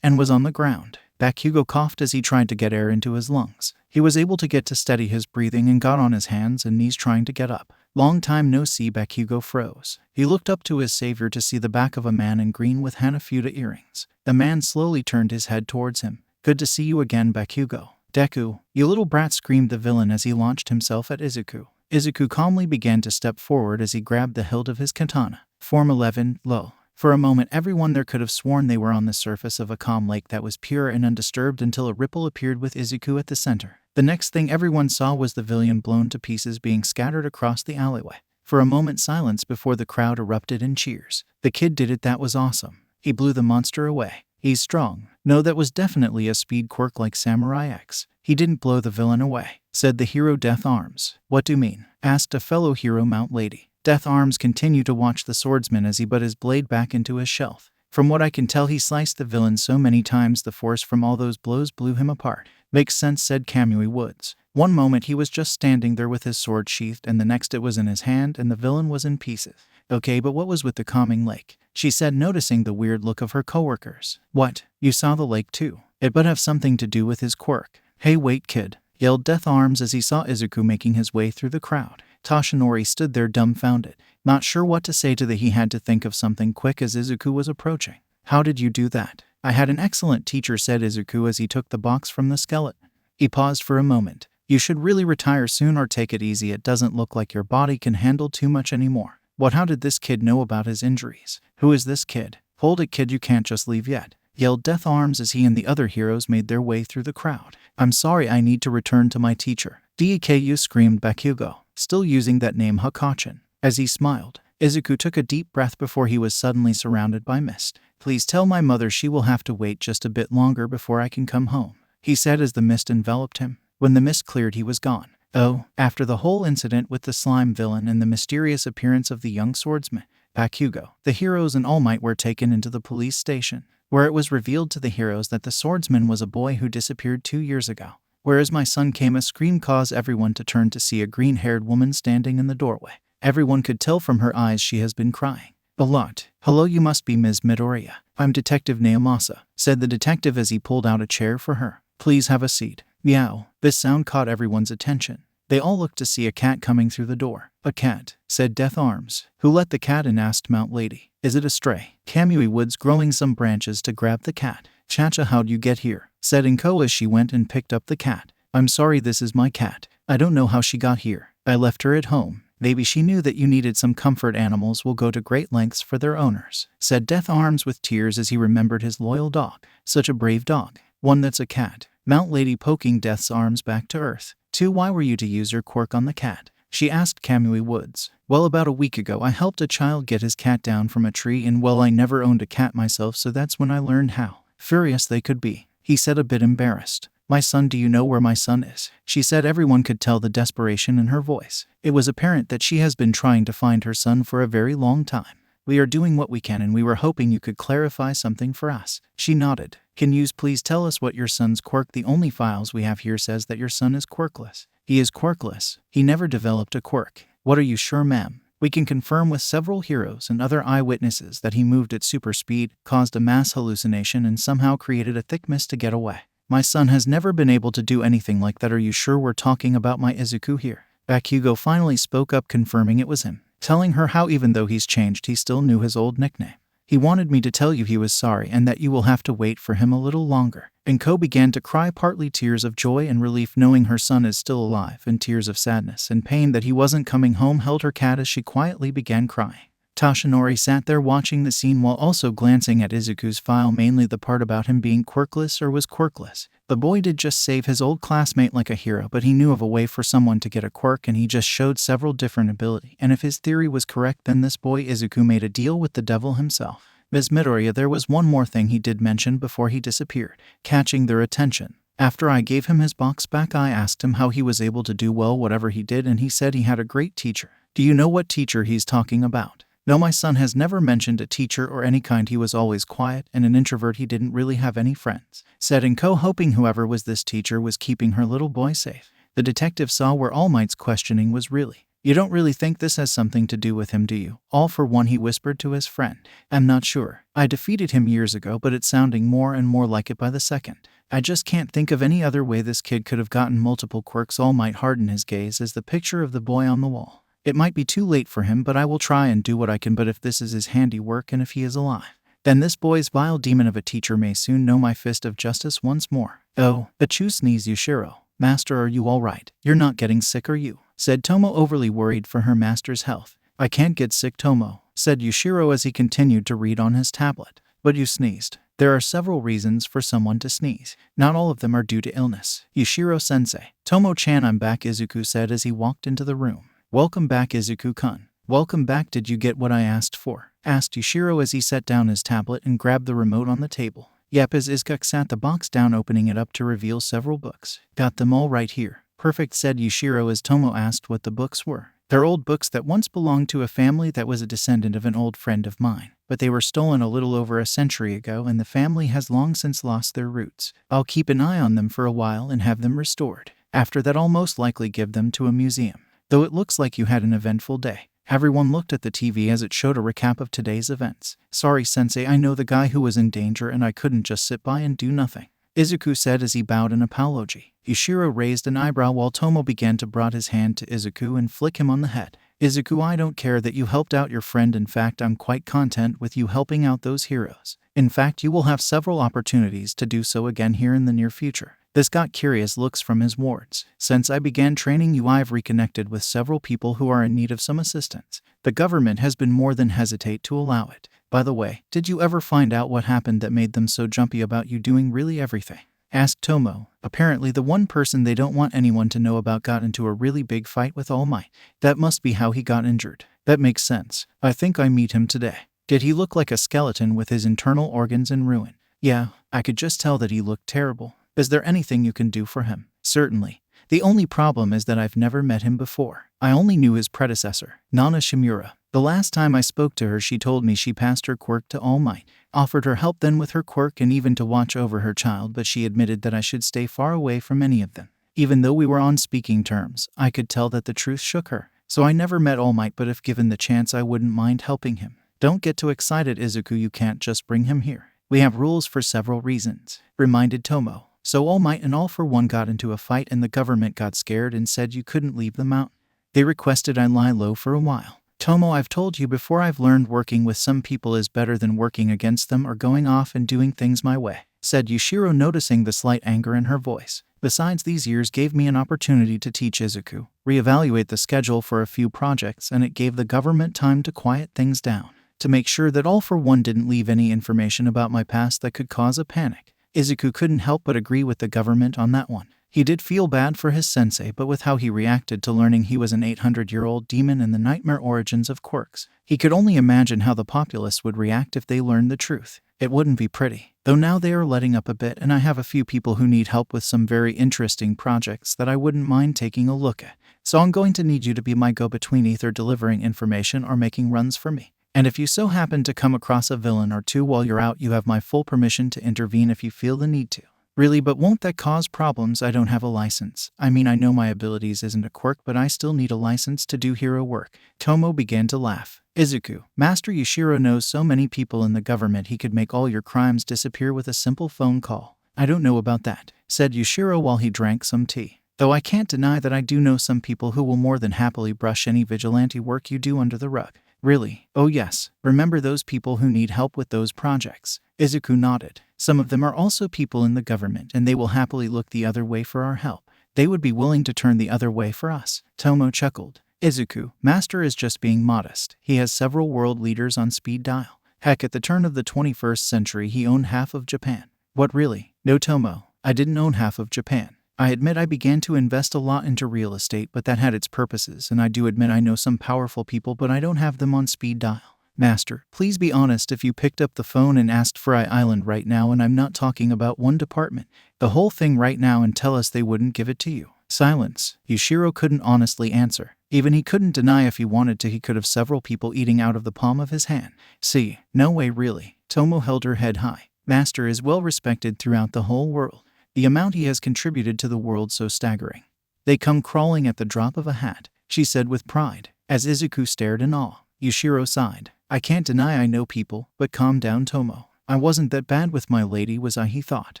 S1: and was on the ground. Bakugo coughed as he tried to get air into his lungs. He was able to get to steady his breathing and got on his hands and knees trying to get up. Long time no see, Bakugo froze. He looked up to his savior to see the back of a man in green with Hanafuda earrings. The man slowly turned his head towards him. Good to see you again, Bakugo. Deku, you little brat, screamed the villain as he launched himself at Izuku. Izuku calmly began to step forward as he grabbed the hilt of his katana. Form 11, low. For a moment everyone there could have sworn they were on the surface of a calm lake that was pure and undisturbed until a ripple appeared with Izuku at the center. The next thing everyone saw was the villain blown to pieces being scattered across the alleyway. For a moment silence before the crowd erupted in cheers. The kid did it, that was awesome. He blew the monster away. He's strong. No, that was definitely a speed quirk like Samurai X. He didn't blow the villain away, said the hero Death Arms. What do you mean? Asked a fellow hero Mount Lady. Death Arms continued to watch the swordsman as he put his blade back into his shelf. From what I can tell, he sliced the villain so many times the force from all those blows blew him apart. Makes sense, said Kamui Woods. One moment he was just standing there with his sword sheathed and the next it was in his hand and the villain was in pieces. Okay, but what was with the calming lake? She said, noticing the weird look of her coworkers. What? You saw the lake too? It would have something to do with his quirk. Hey wait kid, yelled Death Arms as he saw Izuku making his way through the crowd. Toshinori stood there dumbfounded, not sure what to say to the he had to think of something quick as Izuku was approaching. How did you do that? I had an excellent teacher, said Izuku as he took the box from the skeleton. He paused for a moment. You should really retire soon or take it easy. It doesn't look like your body can handle too much anymore. What? How did this kid know about his injuries? Who is this kid? Hold it kid, you can't just leave yet, yelled Death Arms as he and the other heroes made their way through the crowd. I'm sorry, I need to return to my teacher. Deku, screamed Bakugo, still using that name Hakachin. As he smiled, Izuku took a deep breath before he was suddenly surrounded by mist. Please tell my mother she will have to wait just a bit longer before I can come home, he said as the mist enveloped him. When the mist cleared, he was gone. Oh, after the whole incident with the slime villain and the mysterious appearance of the young swordsman, Bakugo, the heroes and All Might were taken into the police station, where it was revealed to the heroes that the swordsman was a boy who disappeared 2 years ago. Whereas my son came, a scream caused everyone to turn to see a green-haired woman standing in the doorway. Everyone could tell from her eyes she has been crying a lot. Hello, you must be Ms. Midoriya. I'm Detective Naomasa, said the detective as he pulled out a chair for her. Please have a seat. Meow. This sound caught everyone's attention. They all looked to see a cat coming through the door. A cat, said Death Arms. Who let the cat in? Asked Mount Lady. Is it a stray? Kamui Woods growing some branches to grab the cat. Chacha, how'd you get here? Said Inko as she went and picked up the cat. I'm sorry, this is my cat. I don't know how she got here. I left her at home. Maybe she knew that you needed some comfort. Animals will go to great lengths for their owners, said Death Arms with tears as he remembered his loyal dog. Such a brave dog. One that's a cat. Mount Lady poking Death's Arms back to earth. 2. Why were you to use your quirk on the cat? She asked Kamui Woods. Well, about a week ago I helped a child get his cat down from a tree and well, I never owned a cat myself, so that's when I learned how furious they could be, he said, a bit embarrassed. My son, do you know where my son is? She said. Everyone could tell the desperation in her voice. It was apparent that she has been trying to find her son for a very long time. We are doing what we can and we were hoping you could clarify something for us. She nodded. Can you please tell us what your son's quirk? The only files we have here says that your son is quirkless. He is quirkless. He never developed a quirk. What, are you sure, ma'am? We can confirm with several heroes and other eyewitnesses that he moved at super speed, caused a mass hallucination, and somehow created a thick mist to get away. My son has never been able to do anything like that. Are you sure we're talking about my Izuku here? Bakugo finally spoke up, confirming it was him, telling her how even though he's changed, he still knew his old nickname. He wanted me to tell you he was sorry and that you will have to wait for him a little longer. Inko began to cry, partly tears of joy and relief knowing her son is still alive, and tears of sadness and pain that he wasn't coming home held her cat as she quietly began crying. Toshinori sat there watching the scene while also glancing at Izuku's file, mainly the part about him being quirkless or was quirkless. The boy did just save his old classmate like a hero, but he knew of a way for someone to get a quirk and he just showed several different ability. And if his theory was correct, then this boy Izuku made a deal with the devil himself. Ms. Midoriya, there was one more thing he did mention before he disappeared, catching their attention. After I gave him his box back, I asked him how he was able to do well whatever he did, and he said he had a great teacher. Do you know what teacher he's talking about? No, my son has never mentioned a teacher or any kind. He was always quiet and an introvert. He didn't really have any friends, said Inko, hoping whoever was this teacher was keeping her little boy safe. The detective saw where All Might's questioning was really. You don't really think this has something to do with him, do you? All for one, he whispered to his friend. I'm not sure. I defeated him years ago, but it's sounding more and more like it by the second. I just can't think of any other way this kid could have gotten multiple quirks. All Might hardened his gaze as the picture of the boy on the wall. It might be too late for him, but I will try and do what I can. But if this is his handiwork and if he is alive, then this boy's vile demon of a teacher may soon know my fist of justice once more. Oh, achoo, sneeze Yushiro. "Master, are you all right? You're not getting sick, are you?" said Tomo, overly worried for her master's health. "I can't get sick, Tomo," said Yushiro as he continued to read on his tablet. "But you sneezed." "There are several reasons for someone to sneeze. Not all of them are due to illness." "Yushiro-sensei." "Tomo-chan, I'm back," Izuku said as he walked into the room. "Welcome back, Izuku-kun." "Welcome back. Did you get what I asked for?" asked Yushiro as he set down his tablet and grabbed the remote on the table. "Yep," as Izuku sat the box down, opening it up to reveal several books. "Got them all right here." "Perfect," said Yushiro as Tomo asked what the books were. "They're old books that once belonged to a family that was a descendant of an old friend of mine, but they were stolen a little over a century ago and the family has long since lost their roots. I'll keep an eye on them for a while and have them restored. After that, I'll most likely give them to a museum. Though it looks like you had an eventful day." Everyone looked at the TV as it showed a recap of today's events. "Sorry, Sensei, I know the guy who was in danger and I couldn't just sit by and do nothing," Izuku said as he bowed in apology. Yushiro raised an eyebrow while Tomo began to prod his hand to Izuku and flick him on the head. "Izuku, I don't care that you helped out your friend. In fact, I'm quite content with you helping out those heroes. In fact, you will have several opportunities to do so again here in the near future." This got curious looks from his wards. "Since I began training you, I've reconnected with several people who are in need of some assistance. The government has been more than hesitant to allow it. By the way, did you ever find out what happened that made them so jumpy about you doing really everything?" asked Tomo. "Apparently the one person they don't want anyone to know about got into a really big fight with All Might. That must be how he got injured." "That makes sense. I think I meet him today." "Did he look like a skeleton with his internal organs in ruin?" "Yeah, I could just tell that he looked terrible." "Is there anything you can do for him?" "Certainly. The only problem is that I've never met him before. I only knew his predecessor, Nana Shimura. The last time I spoke to her, she told me she passed her quirk to All Might, offered her help then with her quirk and even to watch over her child, but she admitted that I should stay far away from any of them. Even though we were on speaking terms, I could tell that the truth shook her. So I never met All Might, but if given the chance, I wouldn't mind helping him." "Don't get too excited, Izuku. You can't just bring him here. We have rules for several reasons," reminded Tomo. "So All Might and All for One got into a fight and the government got scared and said you couldn't leave the mountain. They requested I lie low for a while. Tomo, I've told you before, I've learned working with some people is better than working against them or going off and doing things my way," said Yushiro, noticing the slight anger in her voice. "Besides, these years gave me an opportunity to teach Izuku, reevaluate the schedule for a few projects, and it gave the government time to quiet things down, to make sure that All for One didn't leave any information about my past that could cause a panic." Izuku couldn't help but agree with the government on that one. He did feel bad for his sensei, but with how he reacted to learning he was an 800-year-old demon and the nightmare origins of quirks, he could only imagine how the populace would react if they learned the truth. It wouldn't be pretty. Though now they are letting up a bit and I have a few people who need help with some very interesting projects that I wouldn't mind taking a look at. So I'm going to need you to be my go-between, either delivering information or making runs for me. And if you so happen to come across a villain or two while you're out, you have my full permission to intervene if you feel the need to." "Really, but won't that cause problems? I don't have a license. I mean, I know my abilities isn't a quirk, but I still need a license to do hero work." Tomo began to laugh. "Izuku, Master Yushiro knows so many people in the government he could make all your crimes disappear with a simple phone call." "I don't know about that," said Yushiro while he drank some tea. "Though I can't deny that I do know some people who will more than happily brush any vigilante work you do under the rug." "Really?" "Oh yes. Remember those people who need help with those projects?" Izuku nodded. "Some of them are also people in the government, and they will happily look the other way for our help. They would be willing to turn the other way for us." Tomo chuckled. "Izuku, Master is just being modest. He has several world leaders on speed dial. Heck, at the turn of the 21st century he owned half of Japan." "What, really?" "No, Tomo. I didn't own half of Japan. I admit I began to invest a lot into real estate, but that had its purposes, and I do admit I know some powerful people, but I don't have them on speed dial." "Master, please be honest. If you picked up the phone and asked for Island right now, and I'm not talking about one department, the whole thing right now, and tell us they wouldn't give it to you?" Silence. Yushiro couldn't honestly answer. Even he couldn't deny if he wanted to he could have several people eating out of the palm of his hand. "See, no way really." Tomo held her head high. "Master is well respected throughout the whole world. The amount he has contributed to the world so staggering. They come crawling at the drop of a hat," she said with pride, as Izuku stared in awe. Yushiro sighed. "I can't deny I know people, but calm down, Tomo. I wasn't that bad with my lady, was I?" he thought.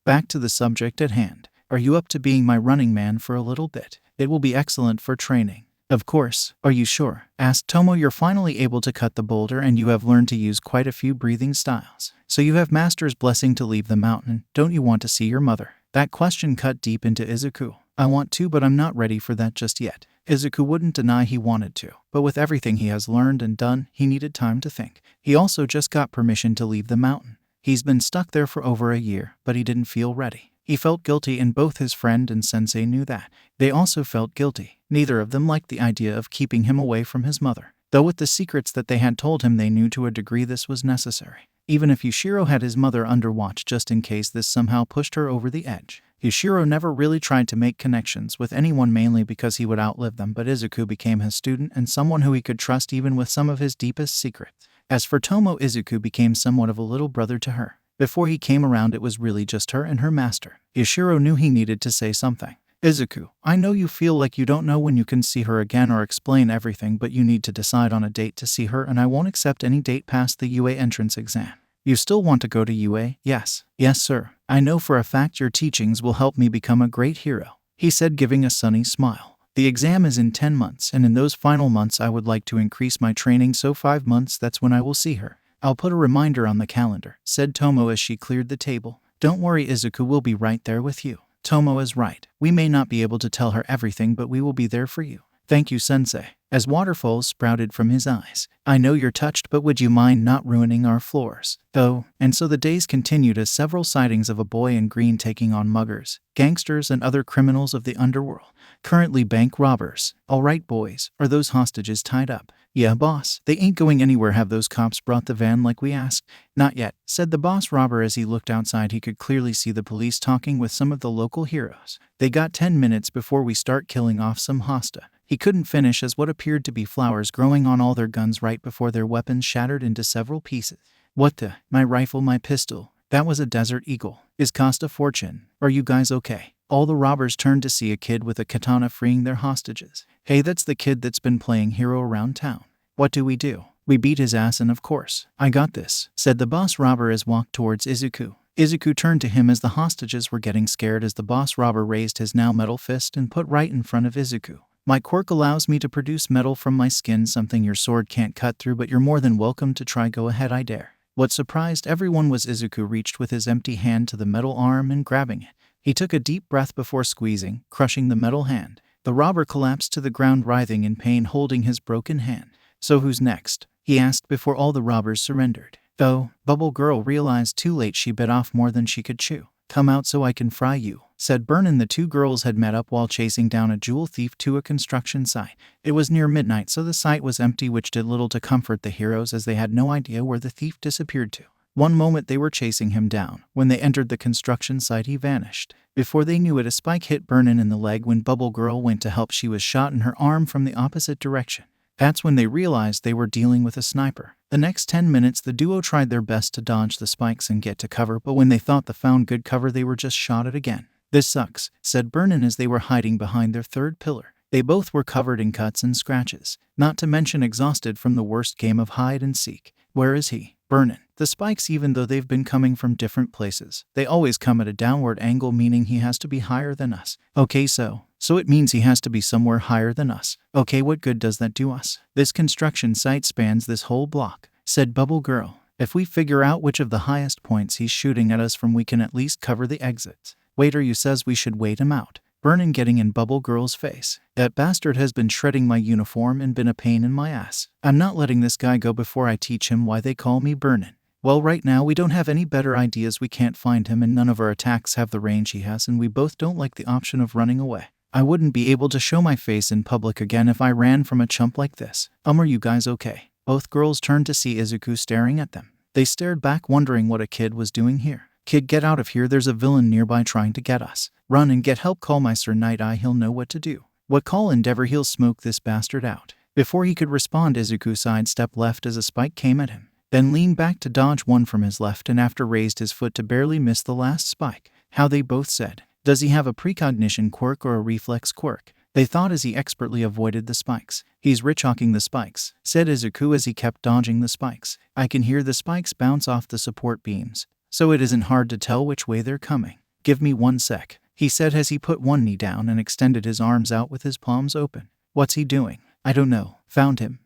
S1: Back to the subject at hand. "Are you up to being my running man for a little bit? It will be excellent for training." "Of course. Are you sure?" asked Tomo. "You're finally able to cut the boulder and you have learned to use quite a few breathing styles. So you have Master's blessing to leave the mountain. Don't you want to see your mother?" That question cut deep into Izuku. I want to, but I'm not ready for that just yet. Izuku wouldn't deny he wanted to, but with everything he has learned and done, he needed time to think. He also just got permission to leave the mountain. He's been stuck there for over a year, but he didn't feel ready. He felt guilty, and both his friend and sensei knew that. They also felt guilty. Neither of them liked the idea of keeping him away from his mother, though with the secrets that they had told him, they knew to a degree this was necessary. Even if Yushiro had his mother under watch just in case this somehow pushed her over the edge. Yushiro never really tried to make connections with anyone, mainly because he would outlive them, but Izuku became his student and someone who he could trust even with some of his deepest secrets. As for Tomo, Izuku became somewhat of a little brother to her. Before he came around, it was really just her and her master. Yushiro knew he needed to say something. Izuku, I know you feel like you don't know when you can see her again or explain everything, but you need to decide on a date to see her, and I won't accept any date past the UA entrance exam. You still want to go to UA? Yes. Yes, sir. I know for a fact your teachings will help me become a great hero, he said, giving a sunny smile. The exam is in 10 months, and in those final months I would like to increase my training, so 5 months, that's when I will see her. I'll put a reminder on the calendar, said Tomo as she cleared the table. Don't worry, Izuku will be right there with you. Tomo is right. We may not be able to tell her everything, but we will be there for you. Thank you, sensei. As waterfalls sprouted from his eyes. I know you're touched, but would you mind not ruining our floors? Though, and so the days continued as several sightings of a boy in green taking on muggers, gangsters, and other criminals of the underworld. Currently bank robbers. All right, boys, are those hostages tied up? Yeah, boss. They ain't going anywhere. Have those cops brought the van like we asked? Not yet, said the boss robber as he looked outside. He could clearly see the police talking with some of the local heroes. They got 10 minutes before we start killing off some hosta. He couldn't finish as what appeared to be flowers growing on all their guns right before their weapons shattered into several pieces. What the? My rifle, my pistol. That was a Desert Eagle. Is cost a fortune. Are you guys okay? All the robbers turned to see a kid with a katana freeing their hostages. Hey, that's the kid that's been playing hero around town. What do? We beat his ass, and of course, I got this, said the boss robber as walked towards Izuku. Izuku turned to him as the hostages were getting scared as the boss robber raised his now metal fist and put right in front of Izuku. My quirk allows me to produce metal from my skin, something your sword can't cut through, but you're more than welcome to try. Go ahead, I dare. What surprised everyone was Izuku reached with his empty hand to the metal arm and grabbing it. He took a deep breath before squeezing, crushing the metal hand. The robber collapsed to the ground, writhing in pain, holding his broken hand. So who's next? He asked before all the robbers surrendered. Though, Bubble Girl realized too late she bit off more than she could chew. Come out so I can fry you, said Burnin. The two girls had met up while chasing down a jewel thief to a construction site. It was near midnight, so the site was empty, which did little to comfort the heroes as they had no idea where the thief disappeared to. One moment they were chasing him down. When they entered the construction site, he vanished. Before they knew it, a spike hit Burnin in the leg. When Bubble Girl went to help, she was shot in her arm from the opposite direction. That's when they realized they were dealing with a sniper. The next 10 minutes, the duo tried their best to dodge the spikes and get to cover, but when they thought they found good cover, they were just shot at again. This sucks, said Burnin as they were hiding behind their third pillar. They both were covered in cuts and scratches, not to mention exhausted from the worst game of hide and seek. Where is he? Burnin. The spikes, even though they've been coming from different places, they always come at a downward angle, meaning he has to be higher than us. Okay, so it means he has to be somewhere higher than us. Okay, what good does that do us? This construction site spans this whole block, said Bubble Girl. If we figure out which of the highest points he's shooting at us from, we can at least cover the exits. Waiter, you says we should wait him out. Burnin getting in Bubble Girl's face. That bastard has been shredding my uniform and been a pain in my ass. I'm not letting this guy go before I teach him why they call me Burnin. Well, right now we don't have any better ideas. We can't find him, and none of our attacks have the range he has, and we both don't like the option of running away. I wouldn't be able to show my face in public again if I ran from a chump like this. Are you guys okay? Both girls turned to see Izuku staring at them. They stared back, wondering what a kid was doing here. Kid, get out of here. There's a villain nearby trying to get us. Run and get help. Call my Sir Night Eye. He'll know what to do. What call? Endeavor. He'll smoke this bastard out. Before he could respond, Izuku sidestepped left as a spike came at him, then leaned back to dodge one from his left, and after raised his foot to barely miss the last spike. How they both said. Does he have a precognition quirk or a reflex quirk? They thought as he expertly avoided the spikes. He's rich-hawking the spikes, said Izuku as he kept dodging the spikes. I can hear the spikes bounce off the support beams, so it isn't hard to tell which way they're coming. Give me 1 sec, he said as he put one knee down and extended his arms out with his palms open. What's he doing? I don't know. Found him.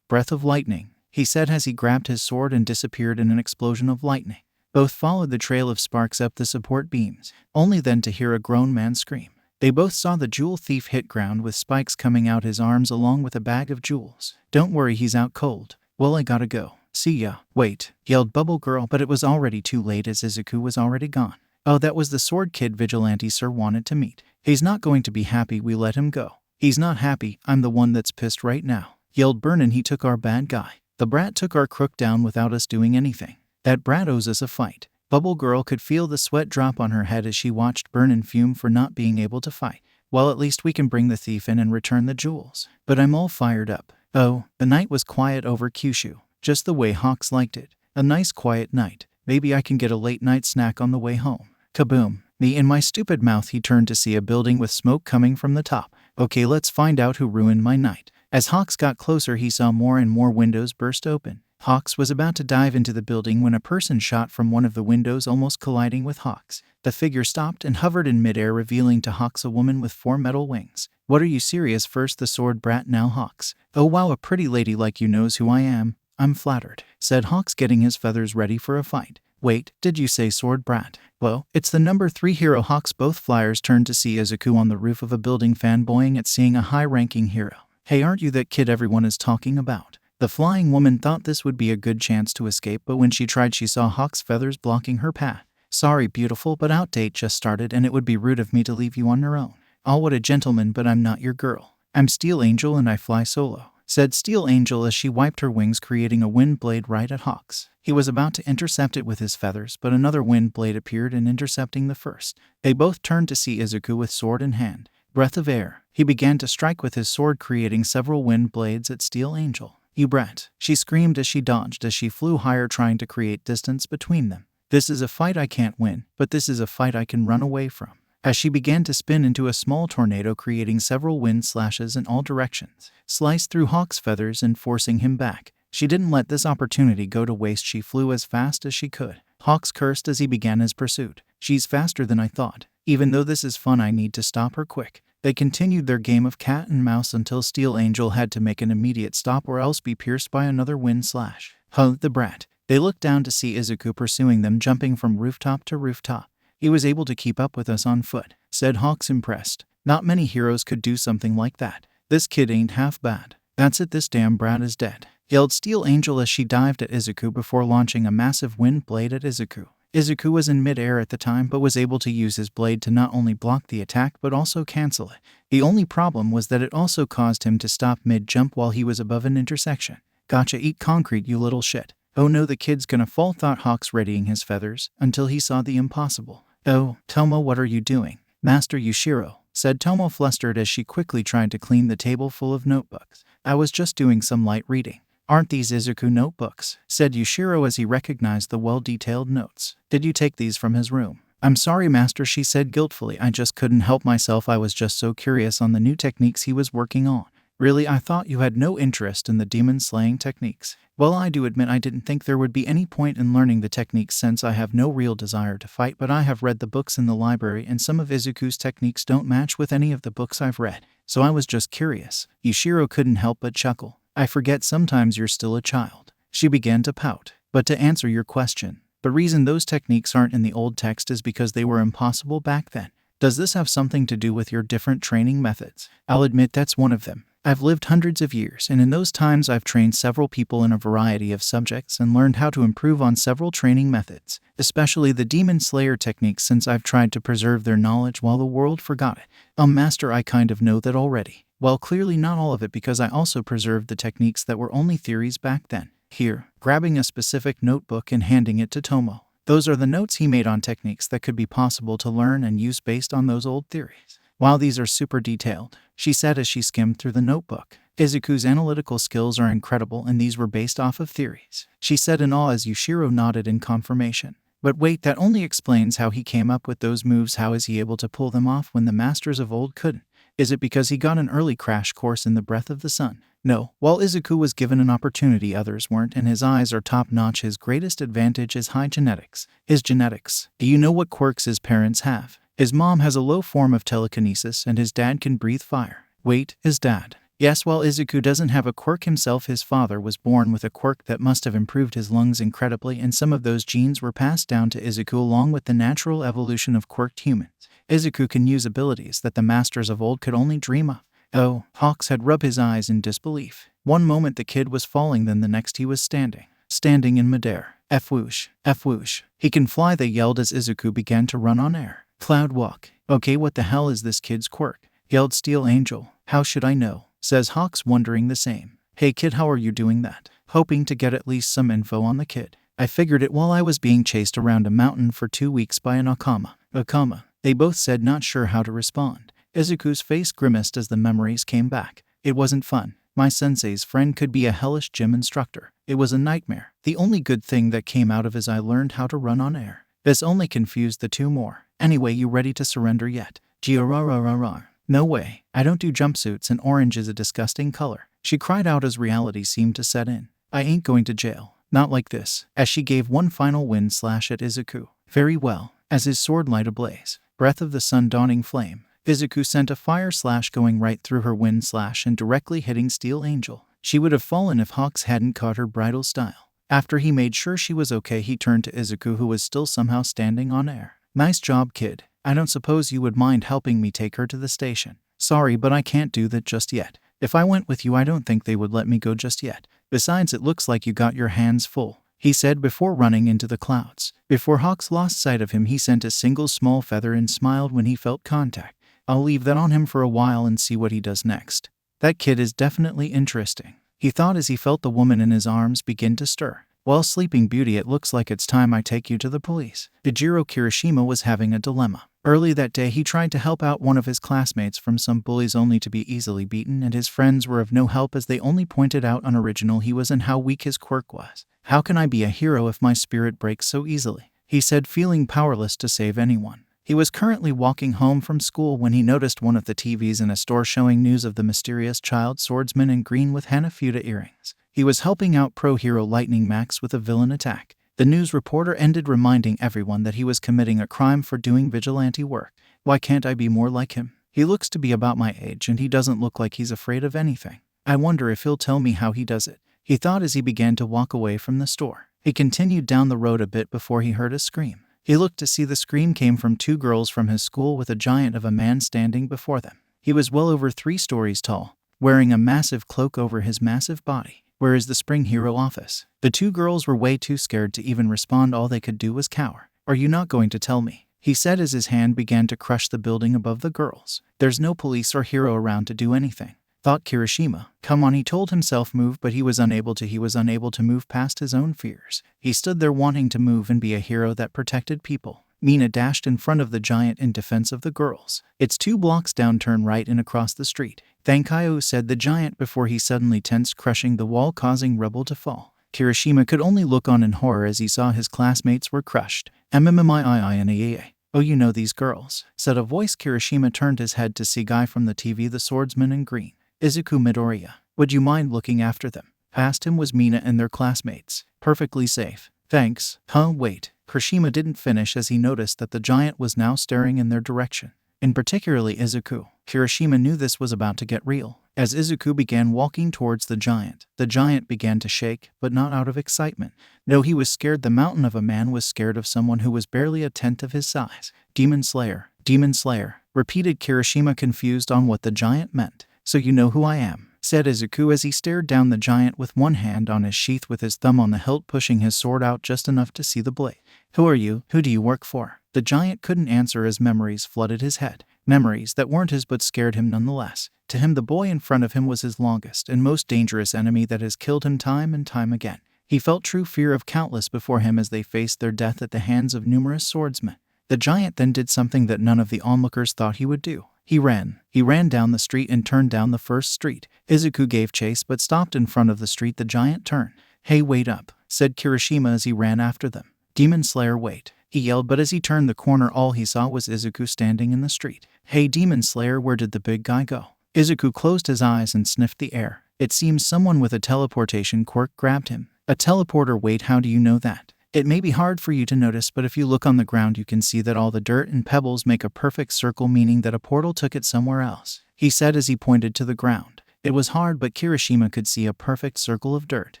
S1: Breath of lightning, he said as he grabbed his sword and disappeared in an explosion of lightning. Both followed the trail of sparks up the support beams, only then to hear a grown man scream. They both saw the jewel thief hit ground with spikes coming out his arms along with a bag of jewels. Don't worry, he's out cold. Well, I gotta go. See ya. Wait, yelled Bubble Girl, but it was already too late as Izuku was already gone. Oh, that was the sword kid vigilante Sir wanted to meet. He's not going to be happy we let him go. He's not happy, I'm the one that's pissed right now, yelled Burnin. He took our bad guy. The brat took our crook down without us doing anything. That brat owes us a fight. Bubble Girl could feel the sweat drop on her head as she watched Burnin fume for not being able to fight. Well, at least we can bring the thief in and return the jewels. But I'm all fired up. Oh, the night was quiet over Kyushu, just the way Hawks liked it. A nice quiet night. Maybe I can get a late night snack on the way home. Kaboom. Me in my stupid mouth. He turned to see a building with smoke coming from the top. Okay, let's find out who ruined my night. As Hawks got closer, he saw more and more windows burst open. Hawks was about to dive into the building when a person shot from one of the windows, almost colliding with Hawks. The figure stopped and hovered in midair, revealing to Hawks a woman with 4 metal wings. What, are you serious? First the sword brat, now Hawks. Oh wow, a pretty lady like you knows who I am. I'm flattered, said Hawks, getting his feathers ready for a fight. Wait, did you say sword brat? Well, it's the number 3 hero Hawks. Both flyers turned to see Izuku on the roof of a building, fanboying at seeing a high-ranking hero. Hey, aren't you that kid everyone is talking about? The flying woman thought this would be a good chance to escape, but when she tried, she saw Hawk's feathers blocking her path. Sorry, beautiful, but outdate just started and it would be rude of me to leave you on your own. Oh, what a gentleman, but I'm not your girl. I'm Steel Angel and I fly solo, said Steel Angel as she wiped her wings, creating a wind blade right at Hawks. He was about to intercept it with his feathers, but another wind blade appeared and intercepting the first. They both turned to see Izuku with sword in hand. Breath of air. He began to strike with his sword, creating several wind blades at Steel Angel. You brat, she screamed as she dodged as she flew higher, trying to create distance between them. This is a fight I can't win, but this is a fight I can run away from. As she began to spin into a small tornado, creating several wind slashes in all directions, sliced through Hawk's feathers and forcing him back. She didn't let this opportunity go to waste. She flew as fast as she could. Hawks cursed as he began his pursuit. She's faster than I thought. Even though this is fun, I need to stop her quick. They continued their game of cat and mouse until Steel Angel had to make an immediate stop or else be pierced by another wind slash. Huh, the brat. They looked down to see Izuku pursuing them, jumping from rooftop to rooftop. He was able to keep up with us on foot, said Hawks, impressed. Not many heroes could do something like that. This kid ain't half bad. That's it, this damn brat is dead, yelled Steel Angel as she dived at Izuku before launching a massive wind blade at Izuku. Izuku was in mid-air at the time, but was able to use his blade to not only block the attack but also cancel it. The only problem was that it also caused him to stop mid-jump while he was above an intersection. Gotcha, eat concrete, you little shit. Oh no, the kid's gonna fall, thought Hawks, readying his feathers, until he saw the impossible. Oh, Tomo, what are you doing? Master Yushiro, said Tomo, flustered as she quickly tried to clean the table full of notebooks. I was just doing some light reading. Aren't these Izuku notebooks? Said Yushiro as he recognized the well-detailed notes. Did you take these from his room? I'm sorry, Master, she said guiltfully. I just couldn't help myself. I was just so curious on the new techniques he was working on. Really, I thought you had no interest in the demon-slaying techniques. Well, I do admit I didn't think there would be any point in learning the techniques since I have no real desire to fight, but I have read the books in the library and some of Izuku's techniques don't match with any of the books I've read. So I was just curious. Yushiro couldn't help but chuckle. I forget sometimes you're still a child. She began to pout. But to answer your question, the reason those techniques aren't in the old text is because they were impossible back then. Does this have something to do with your different training methods? I'll admit that's one of them. I've lived hundreds of years, and in those times I've trained several people in a variety of subjects and learned how to improve on several training methods, especially the Demon Slayer techniques, since I've tried to preserve their knowledge while the world forgot it. Master, I kind of know that already. Well, clearly not all of it, because I also preserved the techniques that were only theories back then. Here, grabbing a specific notebook and handing it to Tomo. Those are the notes he made on techniques that could be possible to learn and use based on those old theories. Wow, these are super detailed, she said as she skimmed through the notebook. Izuku's analytical skills are incredible, and these were based off of theories, she said in awe as Yushiro nodded in confirmation. But wait, that only explains how he came up with those moves. How is he able to pull them off when the masters of old couldn't? Is it because he got an early crash course in the breath of the sun? No, while Izuku was given an opportunity, others weren't, and his eyes are top-notch. His greatest advantage is high genetics. His genetics. Do you know what quirks his parents have? His mom has a low form of telekinesis, and his dad can breathe fire. Wait, his dad? Yes, while Izuku doesn't have a quirk himself, his father was born with a quirk that must have improved his lungs incredibly, and some of those genes were passed down to Izuku along with the natural evolution of quirked humans. Izuku can use abilities that the masters of old could only dream of. Oh, Hawks had rubbed his eyes in disbelief. One moment the kid was falling, then the next he was standing in midair. F-whoosh, F-whoosh. He can fly, they yelled as Izuku began to run on air. Cloud walk. Okay, what the hell is this kid's quirk? Yelled Steel Angel. How should I know? Says Hawks, wondering the same. Hey kid, how are you doing that? Hoping to get at least some info on the kid. I figured it while I was being chased around a mountain for 2 weeks by an Akama. Akama. They both said, not sure how to respond. Izuku's face grimaced as the memories came back. It wasn't fun. My sensei's friend could be a hellish gym instructor. It was a nightmare. The only good thing that came out of is I learned how to run on air. This only confused the two more. Anyway, you ready to surrender yet? Giorararara. No way. I don't do jumpsuits, and orange is a disgusting color. She cried out as reality seemed to set in. I ain't going to jail. Not like this. As she gave one final wind slash at Izuku. Very well. As his sword light ablaze. Breath of the sun dawning flame. Izuku sent a fire slash going right through her wind slash and directly hitting Steel Angel. She would have fallen if Hawks hadn't caught her bridal style. After he made sure she was okay, he turned to Izuku, who was still somehow standing on air. Nice job, kid. I don't suppose you would mind helping me take her to the station. Sorry, but I can't do that just yet. If I went with you, I don't think they would let me go just yet. Besides, it looks like you got your hands full, he said before running into the clouds. Before Hawks lost sight of him, he sent a single small feather and smiled when he felt contact. I'll leave that on him for a while and see what he does next. That kid is definitely interesting, he thought as he felt the woman in his arms begin to stir. Well, Sleeping Beauty, it looks like it's time I take you to the police. Ijiro Kirishima was having a dilemma. Early that day, he tried to help out one of his classmates from some bullies only to be easily beaten, and his friends were of no help as they only pointed out unoriginal he was and how weak his quirk was. How can I be a hero if my spirit breaks so easily? He said, feeling powerless to save anyone. He was currently walking home from school when he noticed one of the TVs in a store showing news of the mysterious child swordsman in green with Hanafuda earrings. He was helping out pro hero Lightning Max with a villain attack. The news reporter ended reminding everyone that he was committing a crime for doing vigilante work. Why can't I be more like him? He looks to be about my age and he doesn't look like he's afraid of anything. I wonder if he'll tell me how he does it, he thought as he began to walk away from the store. He continued down the road a bit before he heard a scream. He looked to see the scream came from 2 girls from his school with a giant of a man standing before them. He was well over 3 stories tall, wearing a massive cloak over his massive body. Where is the Spring Hero office? The 2 girls were way too scared to even respond. All they could do was cower. Are you not going to tell me? He said as his hand began to crush the building above the girls. There's no police or hero around to do anything, thought Kirishima. Come on, he told himself, move, but he was unable to. He was unable to move past his own fears. He stood there wanting to move and be a hero that protected people. Mina dashed in front of the giant in defense of the girls. It's 2 blocks down, turn right and across the street. Thank you, said the giant before he suddenly tensed, crushing the wall, causing rubble to fall. Kirishima could only look on in horror as he saw his classmates were crushed. MMMIIINAA. Oh, you know these girls, said a voice. Kirishima turned his head to see guy from the TV, the swordsman in green. Izuku Midoriya. Would you mind looking after them? Past him was Mina and their classmates. Perfectly safe. Thanks. Wait. Kirishima didn't finish as he noticed that the giant was now staring in their direction. In particularly Izuku. Kirishima knew this was about to get real. As Izuku began walking towards the giant began to shake, but not out of excitement. No, he was scared. The mountain of a man was scared of someone who was barely a tenth of his size. Demon Slayer, repeated Kirishima, confused on what the giant meant. So you know who I am, said Izuku as he stared down the giant with one hand on his sheath with his thumb on the hilt, pushing his sword out just enough to see the blade. Who are you? Who do you work for? The giant couldn't answer as memories flooded his head. Memories that weren't his but scared him nonetheless. To him, the boy in front of him was his longest and most dangerous enemy that has killed him time and time again. He felt true fear of countless before him as they faced their death at the hands of numerous swordsmen. The giant then did something that none of the onlookers thought he would do. He ran down the street and turned down the first street. Izuku gave chase but stopped in front of the street the giant turned. Hey, wait up, said Kirishima as he ran after them. Demon Slayer, wait, he yelled, but as he turned the corner all he saw was Izuku standing in the street. Hey Demon Slayer, where did the big guy go? Izuku closed his eyes and sniffed the air. It seems someone with a teleportation quirk grabbed him. A teleporter? Wait, how do you know that? It may be hard for you to notice, but if you look on the ground you can see that all the dirt and pebbles make a perfect circle, meaning that a portal took it somewhere else, he said as he pointed to the ground. It was hard, but Kirishima could see a perfect circle of dirt.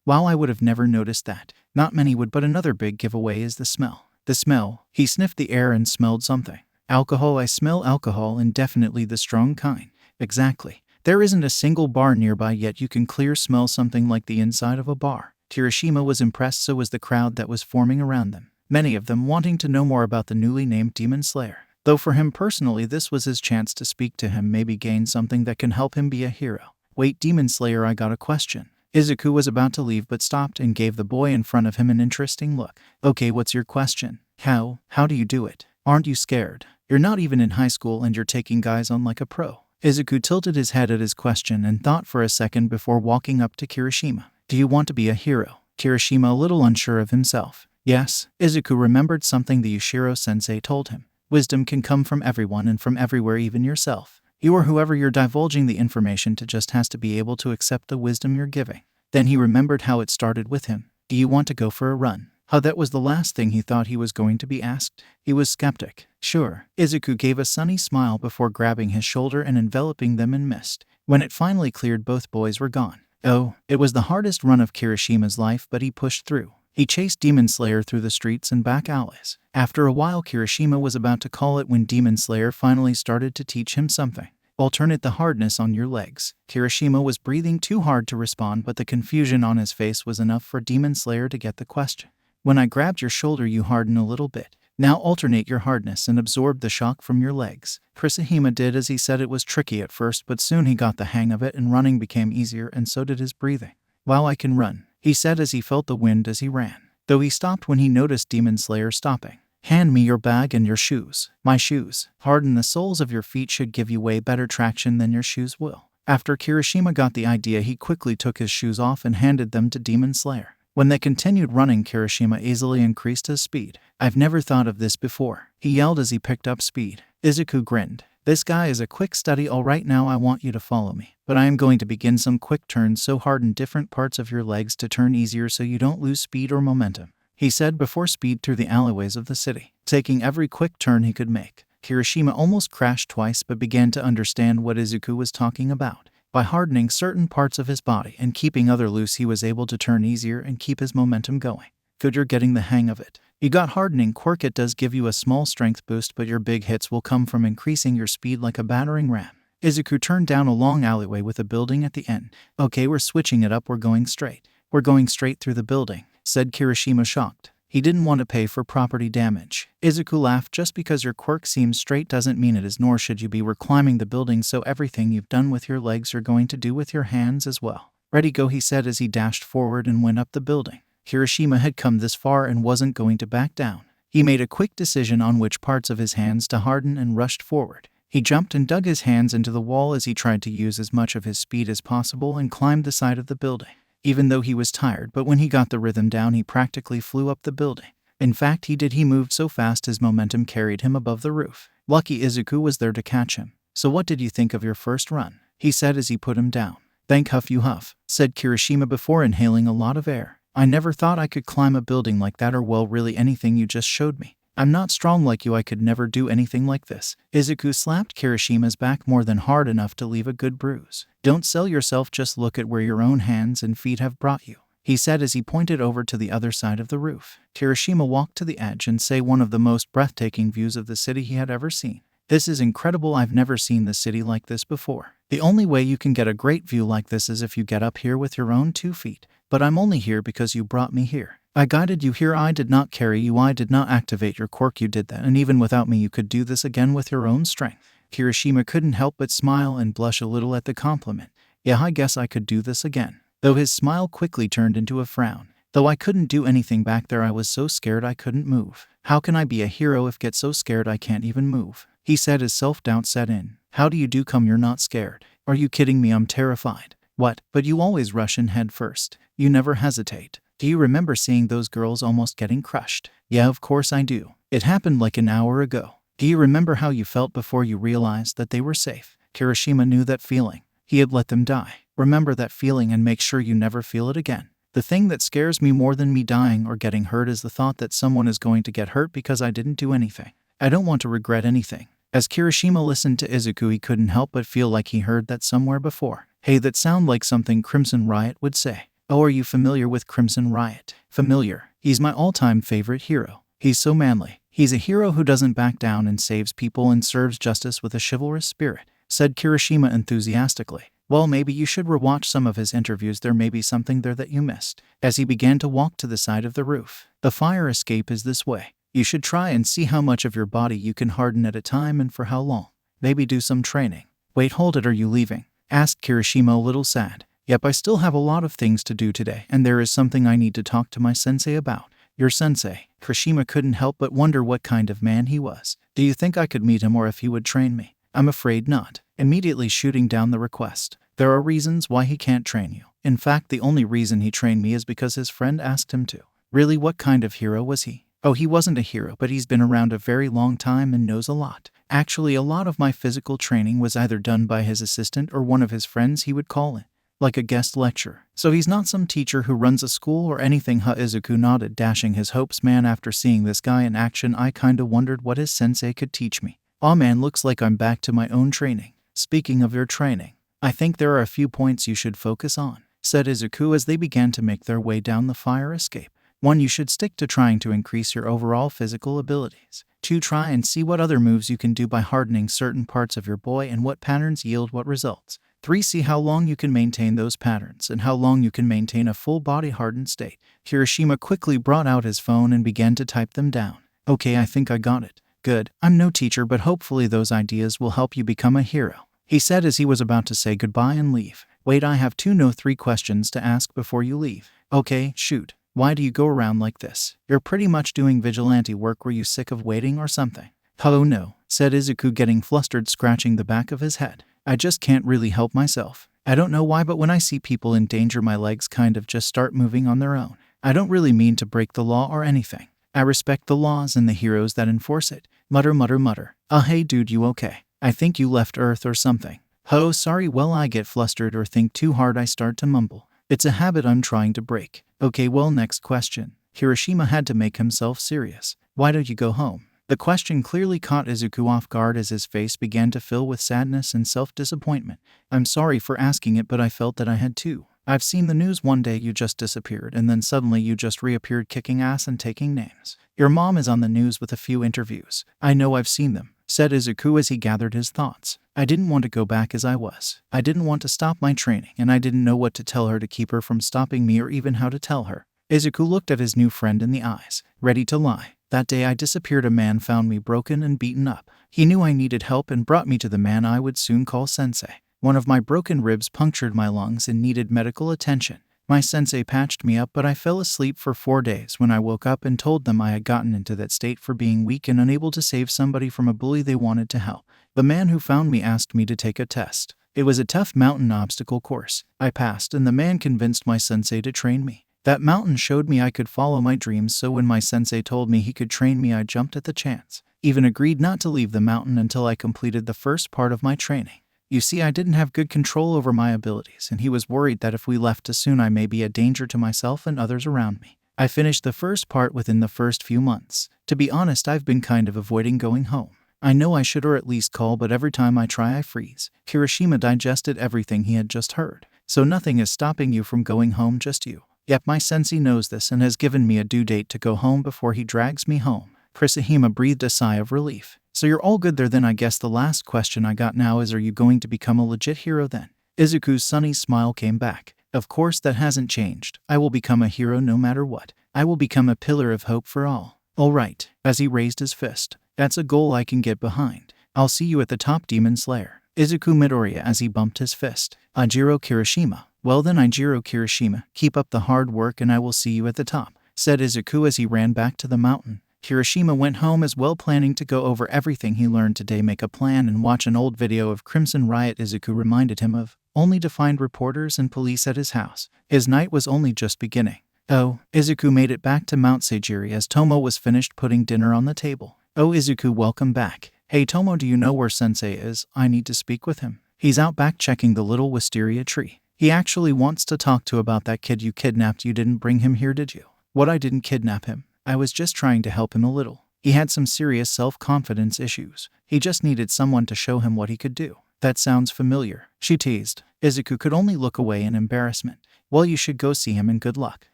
S1: Wow, I would have never noticed that. Not many would, but another big giveaway is the smell. The smell. He sniffed the air and smelled something. Alcohol. I smell alcohol, and definitely the strong kind. Exactly. There isn't a single bar nearby, yet you can clear smell something like the inside of a bar. Kirishima was impressed, so was the crowd that was forming around them, many of them wanting to know more about the newly named Demon Slayer. Though for him personally, this was his chance to speak to him, maybe gain something that can help him be a hero. Wait, Demon Slayer, I got a question. Izuku was about to leave but stopped and gave the boy in front of him an interesting look. Okay, what's your question? How do you do it? Aren't you scared? You're not even in high school and you're taking guys on like a pro. Izuku tilted his head at his question and thought for a second before walking up to Kirishima. Do you want to be a hero? Kirishima, a little unsure of himself. Yes. Izuku remembered something the Yushiro-sensei told him. Wisdom can come from everyone and from everywhere, even yourself. You or whoever you're divulging the information to just has to be able to accept the wisdom you're giving. Then he remembered how it started with him. Do you want to go for a run? How that was the last thing he thought he was going to be asked. He was skeptic. Sure. Izuku gave a sunny smile before grabbing his shoulder and enveloping them in mist. When it finally cleared, both boys were gone. Oh, it was the hardest run of Kirishima's life, but he pushed through. He chased Demon Slayer through the streets and back alleys. After a while, Kirishima was about to call it when Demon Slayer finally started to teach him something. Alternate the hardness on your legs. Kirishima was breathing too hard to respond, but the confusion on his face was enough for Demon Slayer to get the question. When I grabbed your shoulder, you harden a little bit. Now alternate your hardness and absorb the shock from your legs. Kirishima did as he said. It was tricky at first, but soon he got the hang of it and running became easier, and so did his breathing. Wow, I can run, he said as he felt the wind as he ran. Though he stopped when he noticed Demon Slayer stopping. Hand me your bag and your shoes. My shoes. Harden the soles of your feet should give you way better traction than your shoes will. After Kirishima got the idea, he quickly took his shoes off and handed them to Demon Slayer. When they continued running, Kirishima easily increased his speed. I've never thought of this before, he yelled as he picked up speed. Izuku grinned. This guy is a quick study. All right, now I want you to follow me. But I am going to begin some quick turns, so harden different parts of your legs to turn easier so you don't lose speed or momentum, he said before speed through the alleyways of the city, taking every quick turn he could make. Kirishima almost crashed twice but began to understand what Izuku was talking about. By hardening certain parts of his body and keeping other loose, he was able to turn easier and keep his momentum going. Good, you're getting the hang of it. You got hardening quirk. It does give you a small strength boost, but your big hits will come from increasing your speed like a battering ram. Izuku turned down a long alleyway with a building at the end. Okay, we're switching it up. We're going straight. We're going straight through the building, said Kirishima, shocked. He didn't want to pay for property damage. Izuku laughed. Just because your quirk seems straight doesn't mean it is, nor should you be. We're climbing the building, so everything you've done with your legs you're going to do with your hands as well. Ready, go, he said as he dashed forward and went up the building. Kirishima had come this far and wasn't going to back down. He made a quick decision on which parts of his hands to harden and rushed forward. He jumped and dug his hands into the wall as he tried to use as much of his speed as possible and climbed the side of the building. Even though he was tired, but when he got the rhythm down, he practically flew up the building. In fact, he did. He moved so fast his momentum carried him above the roof. Lucky Izuku was there to catch him. So what did you think of your first run? He said as he put him down. Thank huff you huff, said Kirishima before inhaling a lot of air. I never thought I could climb a building like that, or well, really anything you just showed me. I'm not strong like you. I could never do anything like this. Izuku slapped Kirishima's back more than hard enough to leave a good bruise. Don't sell yourself, just look at where your own hands and feet have brought you, he said as he pointed over to the other side of the roof. Kirishima walked to the edge and saw one of the most breathtaking views of the city he had ever seen. This is incredible. I've never seen the city like this before. The only way you can get a great view like this is if you get up here with your own 2 feet. But I'm only here because you brought me here. I guided you here. I did not carry you. I did not activate your quirk. You did that, and even without me you could do this again with your own strength. Kirishima couldn't help but smile and blush a little at the compliment. Yeah, I guess I could do this again. Though his smile quickly turned into a frown. Though I couldn't do anything back there, I was so scared I couldn't move. How can I be a hero if I get so scared I can't even move? He said as self-doubt set in. How do you do? Come, you're not scared. Are you kidding me? I'm terrified. What? But you always rush in head first. You never hesitate. Do you remember seeing those girls almost getting crushed? Yeah, of course I do. It happened like an hour ago. Do you remember how you felt before you realized that they were safe? Kirishima knew that feeling. He had let them die. Remember that feeling and make sure you never feel it again. The thing that scares me more than me dying or getting hurt is the thought that someone is going to get hurt because I didn't do anything. I don't want to regret anything. As Kirishima listened to Izuku, he couldn't help but feel like he heard that somewhere before. Hey, that sound like something Crimson Riot would say. Oh, are you familiar with Crimson Riot? Familiar. He's my all-time favorite hero. He's so manly. He's a hero who doesn't back down and saves people and serves justice with a chivalrous spirit, said Kirishima enthusiastically. Well, maybe you should rewatch some of his interviews. There may be something there that you missed. As he began to walk to the side of the roof. The fire escape is this way. You should try and see how much of your body you can harden at a time and for how long. Maybe do some training. Wait, hold it, are you leaving? Asked Kirishima a little sad. Yep, I still have a lot of things to do today, and there is something I need to talk to my sensei about. Your sensei? Kirishima couldn't help but wonder what kind of man he was. Do you think I could meet him or if he would train me? I'm afraid not. Immediately shooting down the request. There are reasons why he can't train you. In fact, the only reason he trained me is because his friend asked him to. Really, what kind of hero was he? Oh, he wasn't a hero, but he's been around a very long time and knows a lot. Actually, a lot of my physical training was either done by his assistant or one of his friends he would call in, like a guest lecturer. So he's not some teacher who runs a school or anything. Izuku nodded, dashing his hopes. Man, after seeing this guy in action, I kinda wondered what his sensei could teach me. Aw man, looks like I'm back to my own training. Speaking of your training, I think there are a few points you should focus on, said Izuku as they began to make their way down the fire escape. 1. You should stick to trying to increase your overall physical abilities. 2. Try and see what other moves you can do by hardening certain parts of your body and what patterns yield what results. 3. See how long you can maintain those patterns and how long you can maintain a full body hardened state. Kirishima quickly brought out his phone and began to type them down. Okay, I think I got it. Good. I'm no teacher, but hopefully those ideas will help you become a hero, he said as he was about to say goodbye and leave. Wait, I have 3 questions to ask before you leave. Okay, shoot. Why do you go around like this? You're pretty much doing vigilante work. Were you sick of waiting or something? Oh no, said Izuku, getting flustered, scratching the back of his head. I just can't really help myself. I don't know why, but when I see people in danger, my legs kind of just start moving on their own. I don't really mean to break the law or anything. I respect the laws and the heroes that enforce it. Mutter, mutter, mutter. Hey dude, you okay? I think you left Earth or something. Oh, sorry. Well, I get flustered or think too hard. I start to mumble. It's a habit I'm trying to break. Okay, well, next question. Kirishima had to make himself serious. Why don't you go home? The question clearly caught Izuku off guard as his face began to fill with sadness and self-disappointment. I'm sorry for asking it, but I felt that I had to. I've seen the news. One day you just disappeared, and then suddenly you just reappeared kicking ass and taking names. Your mom is on the news with a few interviews. I know, I've seen them, said Izuku as he gathered his thoughts. I didn't want to go back as I was. I didn't want to stop my training, and I didn't know what to tell her to keep her from stopping me or even how to tell her. Izuku looked at his new friend in the eyes, ready to lie. That day I disappeared. A man found me broken and beaten up. He knew I needed help and brought me to the man I would soon call sensei. One of my broken ribs punctured my lungs and needed medical attention. My sensei patched me up, but I fell asleep for 4 days when I woke up and told them I had gotten into that state for being weak and unable to save somebody from a bully they wanted to help. The man who found me asked me to take a test. It was a tough mountain obstacle course. I passed, and the man convinced my sensei to train me. That mountain showed me I could follow my dreams, so when my sensei told me he could train me, I jumped at the chance. Even agreed not to leave the mountain until I completed the first part of my training. You see, I didn't have good control over my abilities, and he was worried that if we left too soon I may be a danger to myself and others around me. I finished the first part within the first few months. To be honest, I've been kind of avoiding going home. I know I should, or at least call, but every time I try I freeze. Kirishima digested everything he had just heard. So nothing is stopping you from going home, just you. Yep, my sensei knows this and has given me a due date to go home before he drags me home. Kirishima breathed a sigh of relief. So you're all good there then. I guess the last question I got now is, are you going to become a legit hero then? Izuku's sunny smile came back. Of course, that hasn't changed. I will become a hero no matter what. I will become a pillar of hope for all. All right, as he raised his fist. That's a goal I can get behind. I'll see you at the top, Demon Slayer. Izuku Midoriya as he bumped his fist. Ijiro Kirishima. Well then, Ijiro Kirishima, keep up the hard work and I will see you at the top, said Izuku as he ran back to the mountain. Kirishima went home as well, planning to go over everything he learned today, make a plan, and watch an old video of Crimson Riot Izuku reminded him of, only to find reporters and police at his house. His night was only just beginning. Oh, Izuku made it back to Mount Seijiri as Tomo was finished putting dinner on the table. Oh Izuku, welcome back. Hey Tomo, do you know where Sensei is? I need to speak with him. He's out back checking the little wisteria tree. He actually wants to talk to about that kid you kidnapped. You didn't bring him here, did you? What, I didn't kidnap him. I was just trying to help him a little. He had some serious self-confidence issues. He just needed someone to show him what he could do. That sounds familiar, she teased. Izuku could only look away in embarrassment. Well, you should go see him and good luck.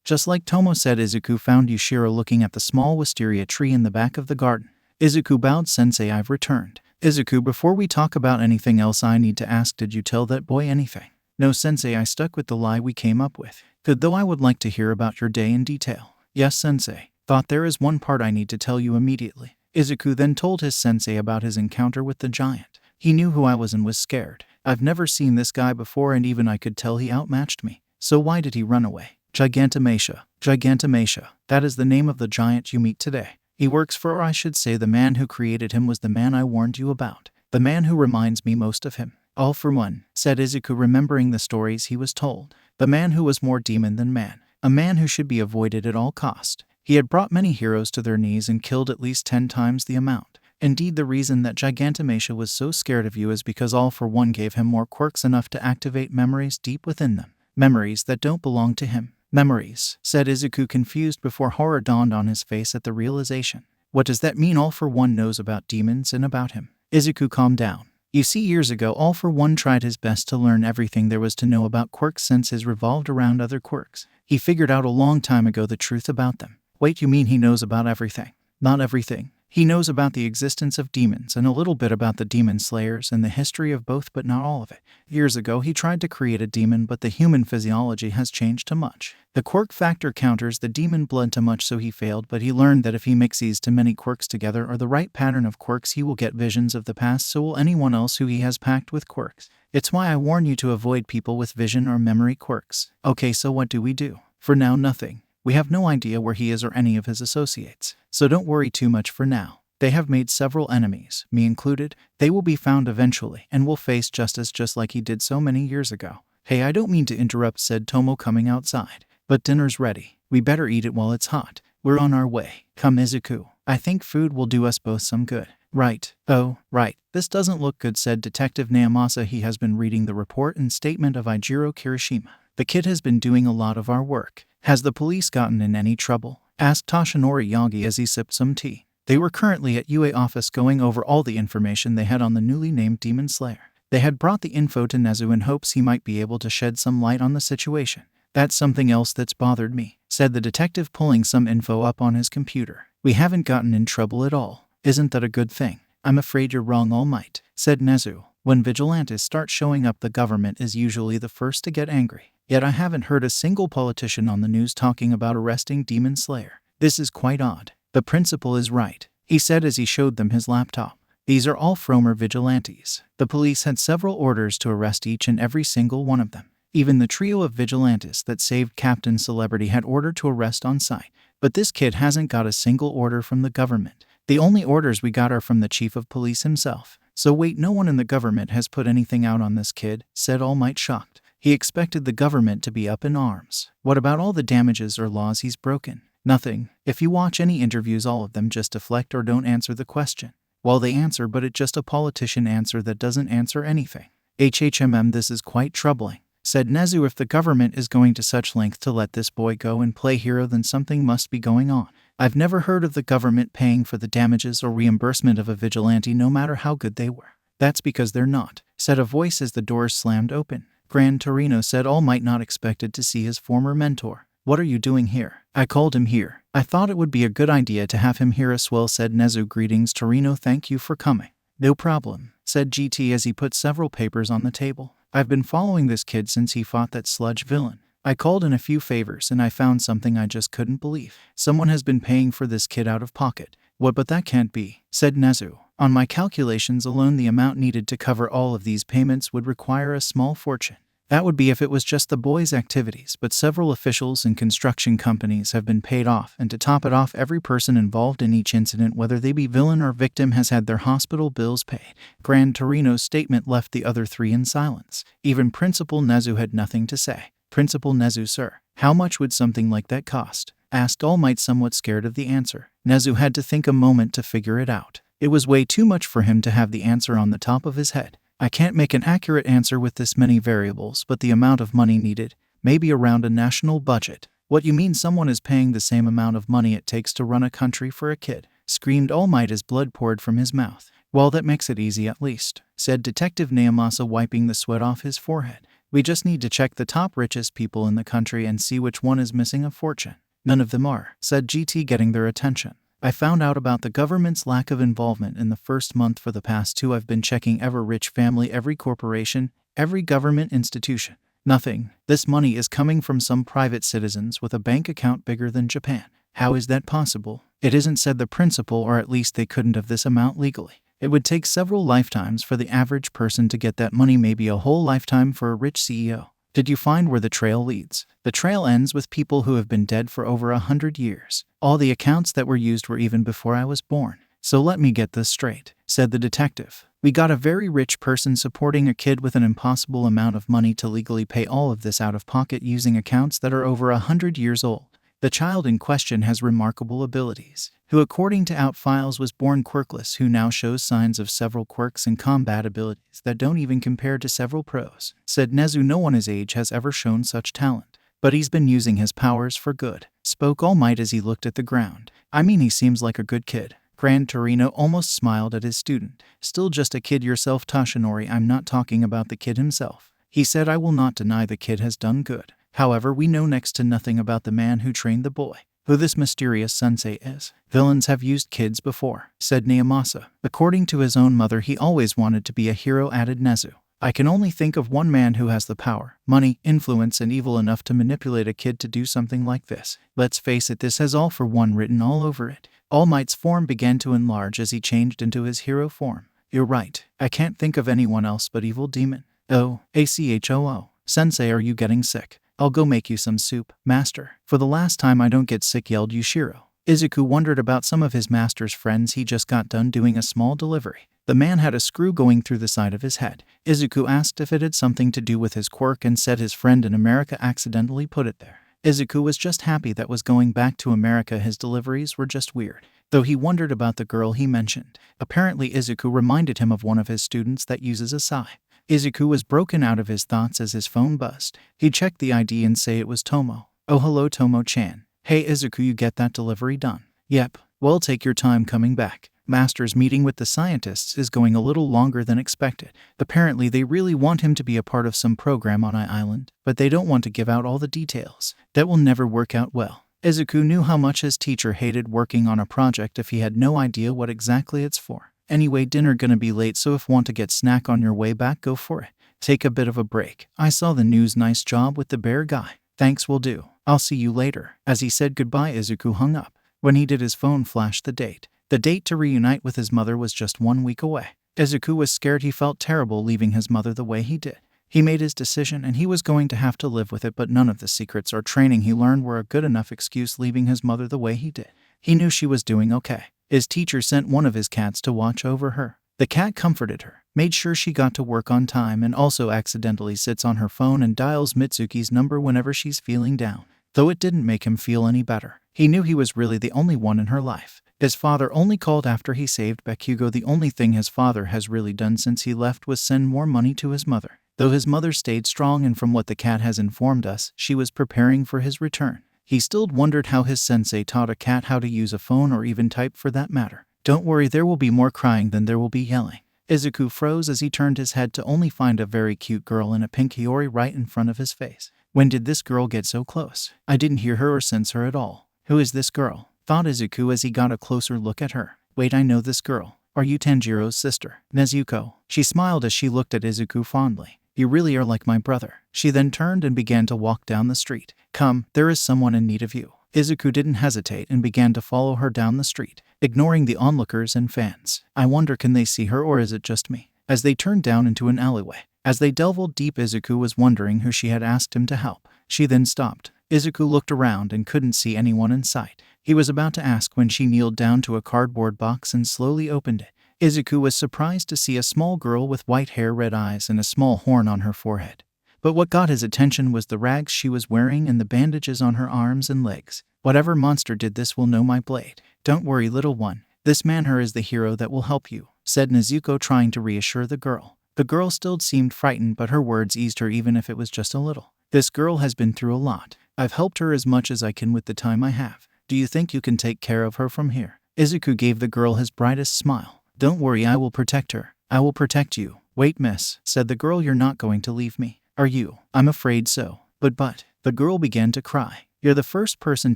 S1: Just like Tomo said, Izuku found Yushiro looking at the small wisteria tree in the back of the garden. Izuku bowed. Sensei, I've returned. Izuku, before we talk about anything else, I need to ask, did you tell that boy anything? No, Sensei, I stuck with the lie we came up with. Good, though I would like to hear about your day in detail. Yes, Sensei. Thought there is one part I need to tell you immediately. Izuku then told his sensei about his encounter with the giant. He knew who I was and was scared. I've never seen this guy before, and even I could tell he outmatched me. So why did he run away? Gigantomachia. Gigantomachia. That is the name of the giant you meet today. He works for, or I should say the man who created him was the man I warned you about. The man who reminds me most of him. All for one, said Izuku, remembering the stories he was told. The man who was more demon than man. A man who should be avoided at all cost. He had brought many heroes to their knees and killed at least 10 times the amount. Indeed, the reason that Gigantomachia was so scared of you is because All for One gave him more quirks enough to activate memories deep within them. Memories that don't belong to him. Memories, said Izuku, confused before horror dawned on his face at the realization. What does that mean? All for One knows about demons and about him. Izuku, calm down. You see, years ago, All for One tried his best to learn everything there was to know about quirks, since his revolved around other quirks. He figured out a long time ago the truth about them. Wait, you mean he knows about everything? Not everything. He knows about the existence of demons and a little bit about the demon slayers and the history of both, but not all of it. Years ago, he tried to create a demon, but the human physiology has changed too much. The quirk factor counters the demon blood too much, so he failed, but he learned that if he mixes too many quirks together or the right pattern of quirks, he will get visions of the past, so will anyone else who he has packed with quirks. It's why I warn you to avoid people with vision or memory quirks. Okay, so what do we do? For now, nothing. We have no idea where he is or any of his associates. So don't worry too much for now. They have made several enemies, me included. They will be found eventually and will face justice just like he did so many years ago. Hey, I don't mean to interrupt, said Tomo, coming outside. But dinner's ready. We better eat it while it's hot. We're on our way. Come, Izuku. I think food will do us both some good. Right. Oh, right. This doesn't look good, said Detective Naomasa. He has been reading the report and statement of Ijiro Kirishima. The kid has been doing a lot of our work. Has the police gotten in any trouble? Asked Toshinori Yagi as he sipped some tea. They were currently at UA office going over all the information they had on the newly named Demon Slayer. They had brought the info to Nezu in hopes he might be able to shed some light on the situation. That's something else that's bothered me, said the detective, pulling some info up on his computer. We haven't gotten in trouble at all. Isn't that a good thing? I'm afraid you're wrong, All Might, said Nezu. When vigilantes start showing up, the government is usually the first to get angry. Yet I haven't heard a single politician on the news talking about arresting Demon Slayer. This is quite odd. The principal is right, he said as he showed them his laptop. These are all former vigilantes. The police had several orders to arrest each and every single one of them. Even the trio of vigilantes that saved Captain Celebrity had ordered to arrest on site. But this kid hasn't got a single order from the government. The only orders we got are from the chief of police himself. So wait, no one in the government has put anything out on this kid, said All Might, shocked. He expected the government to be up in arms. What about all the damages or laws he's broken? Nothing. If you watch any interviews, all of them just deflect or don't answer the question. Well, they answer, but it's just a politician answer that doesn't answer anything. This is quite troubling, said Nezu. If the government is going to such length to let this boy go and play hero, then something must be going on. I've never heard of the government paying for the damages or reimbursement of a vigilante, no matter how good they were. That's because they're not, said a voice as the doors slammed open. Grand Torino, said All Might, not expected to see his former mentor. What are you doing here? I called him here. I thought it would be a good idea to have him here as well, said Nezu. Greetings, Torino. Thank you for coming. No problem, said GT as he put several papers on the table. I've been following this kid since he fought that sludge villain. I called in a few favors and I found something I just couldn't believe. Someone has been paying for this kid out of pocket. What? But that can't be, said Nezu. On my calculations alone, the amount needed to cover all of these payments would require a small fortune. That would be if it was just the boy's activities, but several officials and construction companies have been paid off, and to top it off, every person involved in each incident, whether they be villain or victim, has had their hospital bills paid. Grand Torino's statement left the other three in silence. Even Principal Nezu had nothing to say. Principal Nezu, sir, how much would something like that cost? Asked All Might, somewhat scared of the answer. Nezu had to think a moment to figure it out. It was way too much for him to have the answer on the top of his head. I can't make an accurate answer with this many variables, but the amount of money needed, maybe around a national budget. What, you mean someone is paying the same amount of money it takes to run a country for a kid? Screamed All Might as blood poured from his mouth. Well, that makes it easy at least, said Detective Naomasa, wiping the sweat off his forehead. We just need to check the top richest people in the country and see which one is missing a fortune. None of them are, said GT, getting their attention. I found out about the government's lack of involvement in the first month. For the past 2 I've been checking every rich family, every corporation, every government institution. Nothing. This money is coming from some private citizens with a bank account bigger than Japan. How is that possible? It isn't, said the principal, or at least they couldn't have this amount legally. It would take several lifetimes for the average person to get that money, maybe a whole lifetime for a rich CEO. Did you find where the trail leads? The trail ends with people who have been dead for over 100 years. All the accounts that were used were even before I was born. So let me get this straight, said the detective. We got a very rich person supporting a kid with an impossible amount of money to legally pay all of this out of pocket using accounts that are over 100 years old. The child in question has remarkable abilities, who according to out files was born quirkless, who now shows signs of several quirks and combat abilities that don't even compare to several pros, said Nezu. No one his age has ever shown such talent, but he's been using his powers for good, spoke All Might as he looked at the ground. I mean, he seems like a good kid. Gran Torino almost smiled at his student. Still just a kid yourself, Toshinori. I'm not talking about the kid himself. He said, I will not deny the kid has done good. However, we know next to nothing about the man who trained the boy, who this mysterious sensei is. Villains have used kids before, said Naomasa. According to his own mother, he always wanted to be a hero, added Nezu. I can only think of one man who has the power, money, influence, and evil enough to manipulate a kid to do something like this. Let's face it, this has All for One written all over it. All Might's form began to enlarge as he changed into his hero form. You're right. I can't think of anyone else but Evil Demon. Oh, ACHOO. Sensei, are you getting sick? I'll go make you some soup, master. For the last time, I don't get sick, yelled Yushiro. Izuku wondered about some of his master's friends. He just got done doing a small delivery. The man had a screw going through the side of his head. Izuku asked if it had something to do with his quirk and said his friend in America accidentally put it there. Izuku was just happy that was going back to America. His deliveries were just weird, though he wondered about the girl he mentioned. Apparently Izuku reminded him of one of his students that uses a sigh. Izuku was broken out of his thoughts as his phone buzzed. He checked the ID and say it was Tomo. Oh, hello Tomo-chan. Hey Izuku, you get that delivery done? Yep. Well, take your time coming back. Master's meeting with the scientists is going a little longer than expected. Apparently they really want him to be a part of some program on Island, but they don't want to give out all the details. That will never work out well. Izuku knew how much his teacher hated working on a project if he had no idea what exactly it's for. Anyway, dinner gonna be late, so if want to get snack on your way back, go for it. Take a bit of a break. I saw the news. Nice job with the bear guy. Thanks, will do. I'll see you later. As he said goodbye, Izuku hung up. When he did, his phone flashed the date. The date to reunite with his mother was just 1 week away. Izuku was scared. He felt terrible leaving his mother the way he did. He made his decision and he was going to have to live with it, but none of the secrets or training he learned were a good enough excuse leaving his mother the way he did. He knew she was doing okay. His teacher sent one of his cats to watch over her. The cat comforted her, made sure she got to work on time, and also accidentally sits on her phone and dials Mitsuki's number whenever she's feeling down. Though it didn't make him feel any better. He knew he was really the only one in her life. His father only called after he saved Bakugo. The only thing his father has really done since he left was send more money to his mother. Though his mother stayed strong, and from what the cat has informed us, she was preparing for his return. He still wondered how his sensei taught a cat how to use a phone, or even type for that matter. Don't worry, there will be more crying than there will be yelling. Izuku froze as he turned his head to only find a very cute girl in a pink Hiyori right in front of his face. When did this girl get so close? I didn't hear her or sense her at all. Who is this girl? Thought Izuku as he got a closer look at her. Wait, I know this girl. Are you Tanjiro's sister, Nezuko? She smiled as she looked at Izuku fondly. You really are like my brother. She then turned and began to walk down the street. Come, there is someone in need of you. Izuku didn't hesitate and began to follow her down the street, ignoring the onlookers and fans. I wonder, can they see her, or is it just me? As they turned down into an alleyway. As they delved deep, Izuku was wondering who she had asked him to help. She then stopped. Izuku looked around and couldn't see anyone in sight. He was about to ask when she kneeled down to a cardboard box and slowly opened it. Izuku was surprised to see a small girl with white hair, red eyes, and a small horn on her forehead. But what got his attention was the rags she was wearing and the bandages on her arms and legs. Whatever monster did this will know my blade. Don't worry, little one. This man here is the hero that will help you, said Nezuko, trying to reassure the girl. The girl still seemed frightened, but her words eased her, even if it was just a little. This girl has been through a lot. I've helped her as much as I can with the time I have. Do you think you can take care of her from here? Izuku gave the girl his brightest smile. Don't worry, I will protect her. I will protect you. Wait, miss, said the girl, you're not going to leave me, are you? I'm afraid so. But, the girl began to cry. You're the first person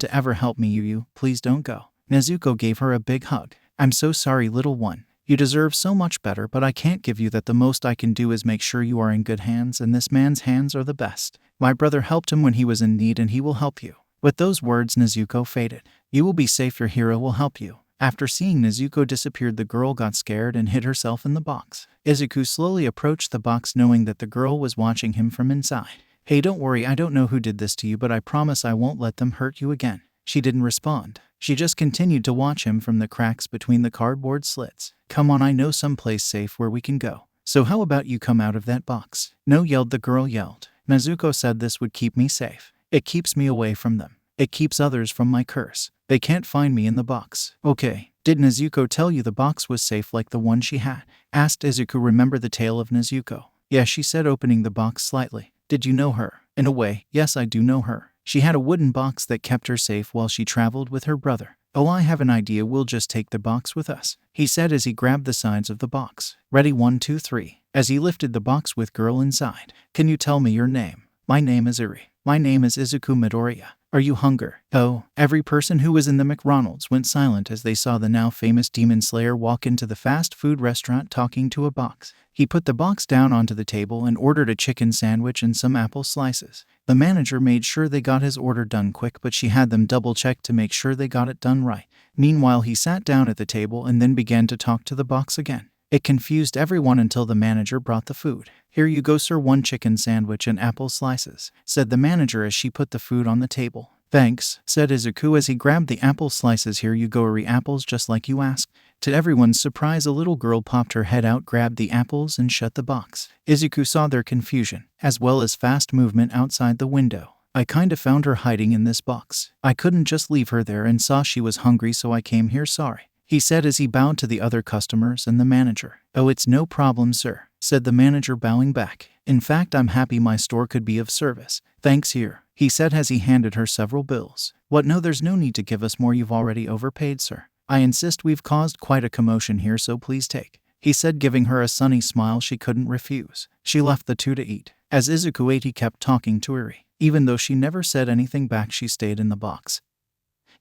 S1: to ever help me, you, please don't go. Nezuko gave her a big hug. I'm so sorry, little one. You deserve so much better, but I can't give you that. The most I can do is make sure you are in good hands, and this man's hands are the best. My brother helped him when he was in need, and he will help you. With those words, Nezuko faded. You will be safe, your hero will help you. After seeing Nezuko disappeared, the girl got scared and hid herself in the box. Izuku slowly approached the box, knowing that the girl was watching him from inside. Hey, don't worry, I don't know who did this to you, but I promise I won't let them hurt you again. She didn't respond. She just continued to watch him from the cracks between the cardboard slits. Come on, I know some place safe where we can go. So how about you come out of that box? No, yelled the girl. Nezuko said this would keep me safe. It keeps me away from them. It keeps others from my curse. They can't find me in the box. Okay. Did Nezuko tell you the box was safe like the one she had? Asked Izuku. Remember the tale of Nezuko? Yeah, she said, opening the box slightly. Did you know her? In a way, yes, I do know her. She had a wooden box that kept her safe while she traveled with her brother. Oh, I have an idea, we'll just take the box with us, he said as he grabbed the sides of the box. Ready, 1, 2, 3. As he lifted the box with girl inside. Can you tell me your name? My name is Iri. My name is Izuku Midoriya. Are you hungry? Oh, every person who was in the McDonald's went silent as they saw the now famous Demon Slayer walk into the fast food restaurant talking to a box. He put the box down onto the table and ordered a chicken sandwich and some apple slices. The manager made sure they got his order done quick, but she had them double-check to make sure they got it done right. Meanwhile, he sat down at the table and then began to talk to the box again. It confused everyone until the manager brought the food. Here you go, sir, 1 chicken sandwich and apple slices, said the manager as she put the food on the table. Thanks, said Izuku as he grabbed the apple slices. Here you go, Iri, apples just like you asked. To everyone's surprise, a little girl popped her head out, grabbed the apples, and shut the box. Izuku saw their confusion, as well as fast movement outside the window. I kinda found her hiding in this box. I couldn't just leave her there and saw she was hungry, so I came here, sorry, he said as he bowed to the other customers and the manager. Oh, it's no problem, sir, said the manager, bowing back. In fact, I'm happy my store could be of service. Thanks, here, he said as he handed her several bills. What? No, there's no need to give us more. You've already overpaid, sir. I insist, we've caused quite a commotion here, so please take, he said, giving her a sunny smile she couldn't refuse. She left the two to eat. As Izuku ate, he kept talking to Iri. Even though she never said anything back, she stayed in the box.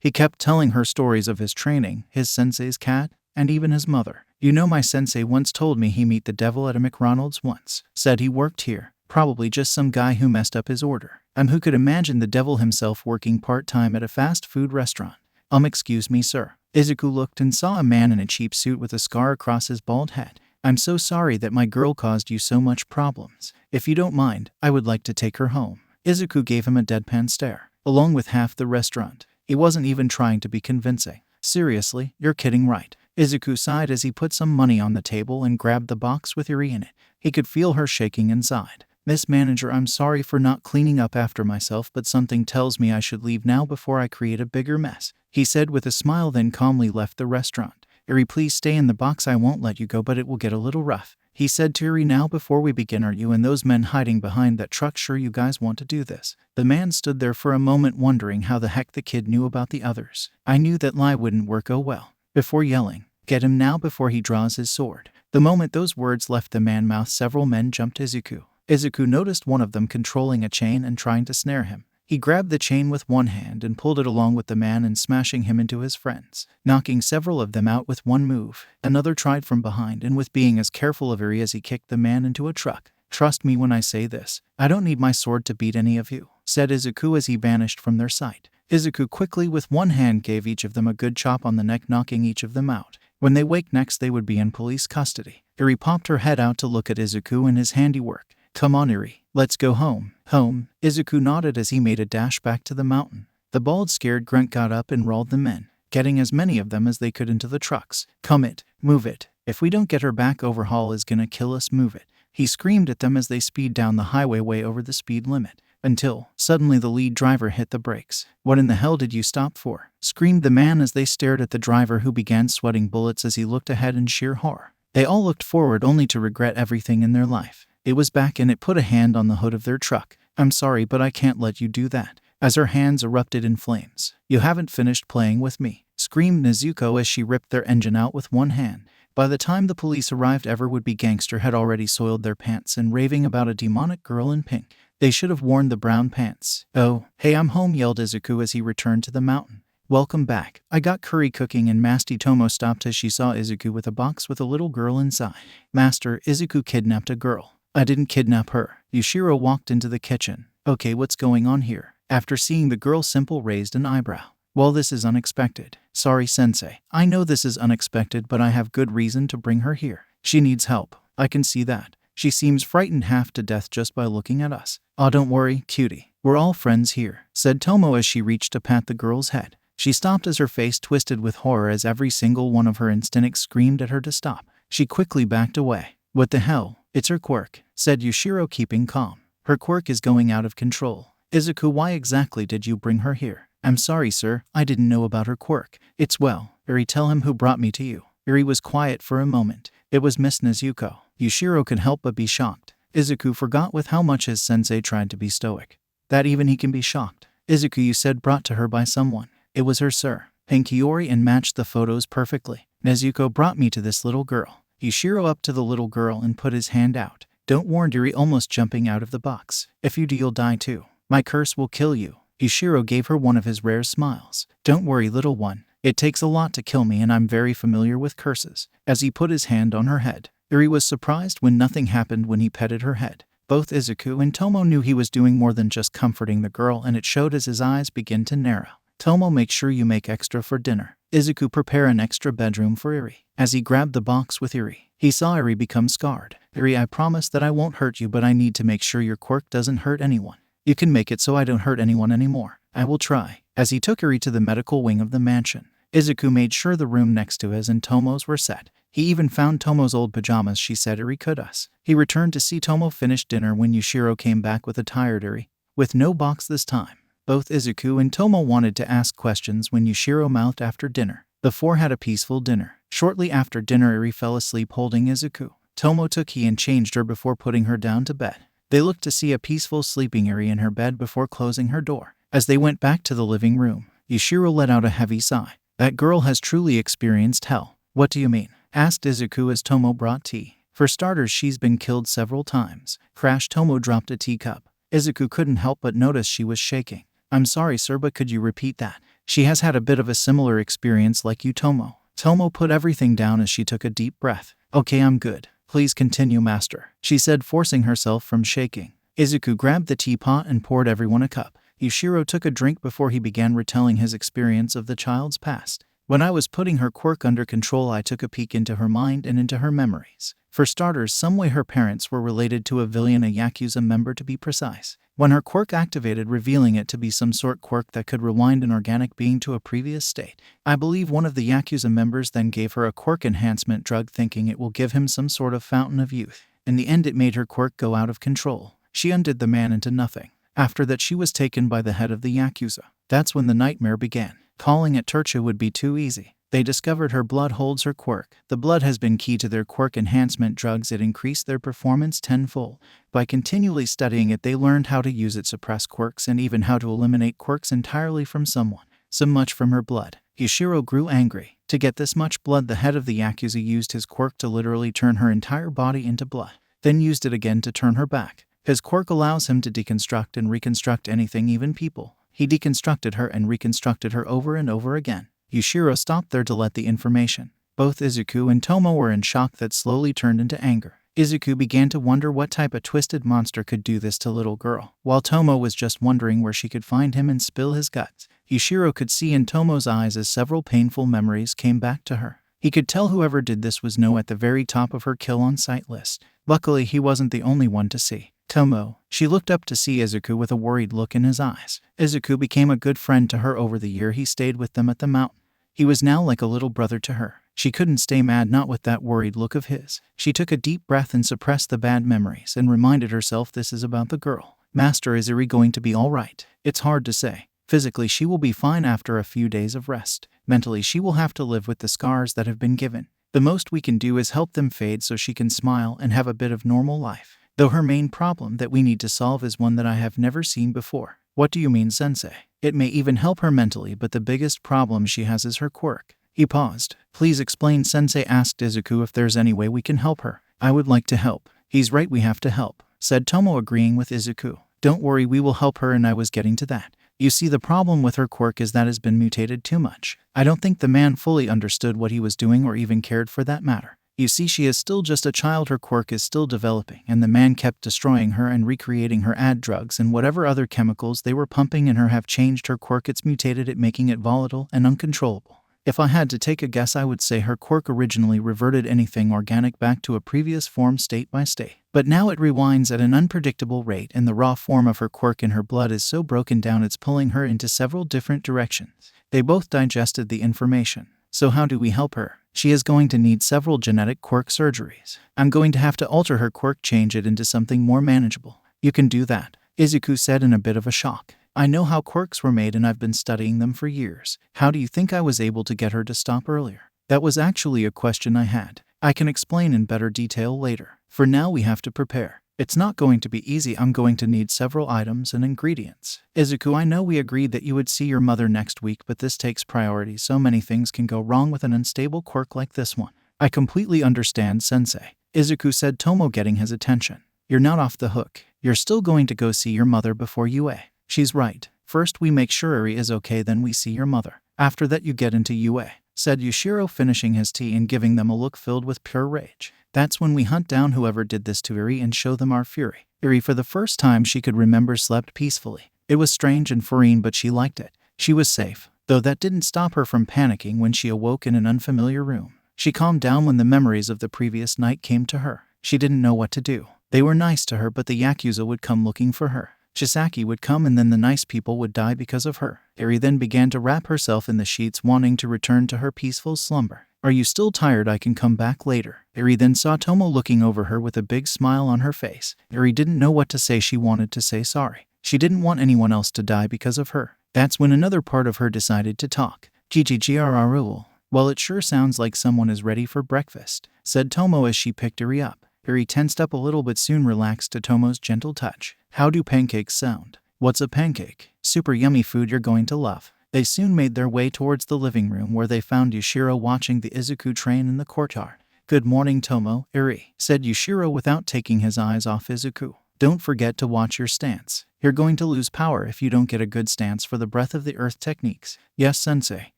S1: He kept telling her stories of his training, his sensei's cat, and even his mother. You know, my sensei once told me he met the devil at a McDonald's once. Said he worked here. Probably just some guy who messed up his order. Who could imagine the devil himself working part-time at a fast food restaurant? Excuse me, sir. Izuku looked and saw a man in a cheap suit with a scar across his bald head. I'm so sorry that my girl caused you so much problems. If you don't mind, I would like to take her home. Izuku gave him a deadpan stare, along with half the restaurant. He wasn't even trying to be convincing. Seriously, you're kidding, right? Izuku sighed as he put some money on the table and grabbed the box with Iri in it. He could feel her shaking inside. Miss Manager, I'm sorry for not cleaning up after myself, but something tells me I should leave now before I create a bigger mess, he said with a smile, then calmly left the restaurant. Iri, please stay in the box. I won't let you go, but it will get a little rough, he said to Iri. Now before we begin, are you and those men hiding behind that truck sure you guys want to do this? The man stood there for a moment, wondering how the heck the kid knew about the others. I knew that lie wouldn't work. Oh well. Before yelling, get him now before he draws his sword. The moment those words left the man's mouth, several men jumped Izuku. Izuku noticed one of them controlling a chain and trying to snare him. He grabbed the chain with one hand and pulled it along with the man and smashing him into his friends, knocking several of them out with one move. Another tried from behind and with being as careful of Iri as he kicked the man into a truck. Trust me when I say this, I don't need my sword to beat any of you, said Izuku as he vanished from their sight. Izuku quickly with one hand gave each of them a good chop on the neck, knocking each of them out. When they wake next, they would be in police custody. Iri popped her head out to look at Izuku and his handiwork. Come on, Iri, let's go home. Home? Izuku nodded as he made a dash back to the mountain. The bald, scared grunt got up and rolled them in, getting as many of them as they could into the trucks. Come it, move it. If we don't get her back, Overhaul is gonna kill us. Move it, he screamed at them as they speed down the highway way over the speed limit. Until, suddenly the lead driver hit the brakes. What in the hell did you stop for? Screamed the man as they stared at the driver, who began sweating bullets as he looked ahead in sheer horror. They all looked forward only to regret everything in their life. It was back and it put a hand on the hood of their truck. I'm sorry, but I can't let you do that. As her hands erupted in flames. You haven't finished playing with me, screamed Nezuko as she ripped their engine out with one hand. By the time the police arrived, every would-be gangster had already soiled their pants and raving about a demonic girl in pink. They should have worn the brown pants. "Oh, hey, I'm home," yelled Izuku as he returned to the mountain. "Welcome back. I got curry cooking," and Master Tomo stopped as she saw Izuku with a box with a little girl inside. "Master, Izuku kidnapped a girl." "I didn't kidnap her." Yushiro walked into the kitchen. "Okay, what's going on here?" After seeing the girl, Simple raised an eyebrow. "Well, this is unexpected." "Sorry, Sensei. I know this is unexpected, but I have good reason to bring her here. She needs help." "I can see that. She seems frightened half to death just by looking at us." "Aw, don't worry, cutie. We're all friends here," said Tomo as she reached to pat the girl's head. She stopped as her face twisted with horror as every single one of her instincts screamed at her to stop. She quickly backed away. "What the hell? It's her quirk," said Yushiro, keeping calm. "Her quirk is going out of control." "Izuku, why exactly did you bring her here?" "I'm sorry, sir. I didn't know about her quirk." "It's well. Eri, tell him who brought me to you." Eri was quiet for a moment. "It was Miss Nezuko." Yushiro could help but be shocked. Izuku forgot with how much his sensei tried to be stoic. That even he can be shocked. "Izuku, you said brought to her by someone." "It was her, sir. Pinkiori, and matched the photos perfectly. Nezuko brought me to this little girl." Yushiro up to the little girl and put his hand out. "Don't," warned Eri, almost jumping out of the box. "If you do, you'll die too. My curse will kill you." Yushiro gave her one of his rare smiles. "Don't worry, little one. It takes a lot to kill me, and I'm very familiar with curses." As he put his hand on her head, Eri was surprised when nothing happened when he petted her head. Both Izuku and Tomo knew he was doing more than just comforting the girl, and it showed as his eyes began to narrow. "Tomo, make sure you make extra for dinner." Izuku, prepare an extra bedroom for Eri. As he grabbed the box with Eri, he saw Eri become scarred. "Eri, I promise that I won't hurt you, but I need to make sure your quirk doesn't hurt anyone. You can make it so I don't hurt anyone anymore." "I will try." As he took Eri to the medical wing of the mansion, Izuku made sure the room next to his and Tomo's were set. He even found Tomo's old pajamas. She said Eri could us. He returned to see Tomo finish dinner when Yushiro came back with a tired Eri, with no box this time. Both Izuku and Tomo wanted to ask questions when Yushiro mouthed after dinner. The four had a peaceful dinner. Shortly after dinner, Eri fell asleep holding Izuku. Tomo took he and changed her before putting her down to bed. They looked to see a peaceful sleeping Eri in her bed before closing her door. As they went back to the living room, Yushiro let out a heavy sigh. "That girl has truly experienced hell." "What do you mean?" asked Izuku as Tomo brought tea. "For starters, she's been killed several times." Crash. Tomo dropped a teacup. Izuku couldn't help but notice she was shaking. "I'm sorry, sir, but could you repeat that?" "She has had a bit of a similar experience like you, Tomo." Tomo put everything down as she took a deep breath. "Okay, I'm good. Please continue, master," she said, forcing herself from shaking. Izuku grabbed the teapot and poured everyone a cup. Yushiro took a drink before he began retelling his experience of the child's past. "When I was putting her quirk under control, I took a peek into her mind and into her memories. For starters, some way her parents were related to a villain, a Yakuza member to be precise. When her quirk activated, revealing it to be some sort quirk that could rewind an organic being to a previous state. I believe one of the Yakuza members then gave her a quirk enhancement drug, thinking it will give him some sort of fountain of youth. In the end, it made her quirk go out of control. She undid the man into nothing. After that, she was taken by the head of the Yakuza. That's when the nightmare began. Calling it torture would be too easy. They discovered her blood holds her quirk. The blood has been key to their quirk enhancement drugs. It increased their performance tenfold. By continually studying it, they learned how to use it, suppress quirks, and even how to eliminate quirks entirely from someone. So much from her blood." Yushiro grew angry. To get this much blood, the head of the Yakuza used his quirk to literally turn her entire body into blood, then used it again to turn her back. His quirk allows him to deconstruct and reconstruct anything, even people. He deconstructed her and reconstructed her over and over again. Yushiro stopped there to let the information. Both Izuku and Tomo were in shock that slowly turned into anger. Izuku began to wonder what type of twisted monster could do this to little girl, while Tomo was just wondering where she could find him and spill his guts. Yushiro could see in Tomo's eyes as several painful memories came back to her. He could tell whoever did this was at the very top of her kill-on-sight list. Luckily, he wasn't the only one to see. "Tomo." She looked up to see Izuku with a worried look in his eyes. Izuku became a good friend to her over the year he stayed with them at the mountain. He was now like a little brother to her. She couldn't stay mad, not with that worried look of his. She took a deep breath and suppressed the bad memories and reminded herself this is about the girl. "Master, is Eri going to be all right?" "It's hard to say. Physically, she will be fine after a few days of rest. Mentally, she will have to live with the scars that have been given. The most we can do is help them fade so she can smile and have a bit of normal life. Though her main problem that we need to solve is one that I have never seen before." "What do you mean, sensei?" "It may even help her mentally, but the biggest problem she has is her quirk. He paused. Please explain, Sensei asked Izuku if there's any way we can help her. I would like to help. He's right, we have to help, said Tomo, agreeing with Izuku. Don't worry, we will help her, and I was getting to that. You see, the problem with her quirk is that has been mutated too much. I don't think the man fully understood what he was doing or even cared for that matter. You see, she is still just a child, her quirk is still developing, and the man kept destroying her and recreating her. Add drugs and whatever other chemicals they were pumping in her have changed her quirk. It's mutated it, making it volatile and uncontrollable. If I had to take a guess, I would say her quirk originally reverted anything organic back to a previous form state by state. But now it rewinds at an unpredictable rate, and the raw form of her quirk in her blood is so broken down it's pulling her into several different directions. They both digested the information. So how do we help her? She is going to need several genetic quirk surgeries. I'm going to have to alter her quirk, change it into something more manageable. You can do that, Izuku said in a bit of a shock. I know how quirks were made and I've been studying them for years. How do you think I was able to get her to stop earlier? That was actually a question I had. I can explain in better detail later. For now we have to prepare. It's not going to be easy. I'm going to need several items and ingredients. Izuku, I know we agreed that you would see your mother next week, but this takes priority. So many things can go wrong with an unstable quirk like this one. I completely understand, Sensei, Izuku said, Tomo getting his attention. You're not off the hook. You're still going to go see your mother before UA. She's right. First we make sure Eri is okay, then we see your mother. After that you get into UA, said Yushiro, finishing his tea and giving them a look filled with pure rage. That's when we hunt down whoever did this to Eri and show them our fury. Eri, for the first time she could remember, slept peacefully. It was strange and foreign, but she liked it. She was safe, though that didn't stop her from panicking when she awoke in an unfamiliar room. She calmed down when the memories of the previous night came to her. She didn't know what to do. They were nice to her, but the Yakuza would come looking for her. Chisaki would come, and then the nice people would die because of her. Eri then began to wrap herself in the sheets, wanting to return to her peaceful slumber. Are you still tired? I can come back later. Eri then saw Tomo looking over her with a big smile on her face. Eri didn't know what to say. She wanted to say sorry. She didn't want anyone else to die because of her. That's when another part of her decided to talk. GGGRRUL. Well, it sure sounds like someone is ready for breakfast, said Tomo as she picked Eri up. Eri tensed up a little but soon relaxed to Tomo's gentle touch. How do pancakes sound? What's a pancake? Super yummy food you're going to love. They soon made their way towards the living room, where they found Yushiro watching the Izuku train in the courtyard. Good morning, Tomo, Eri, said Yushiro without taking his eyes off Izuku. Don't forget to watch your stance. You're going to lose power if you don't get a good stance for the breath of the earth techniques. Yes, Sensei.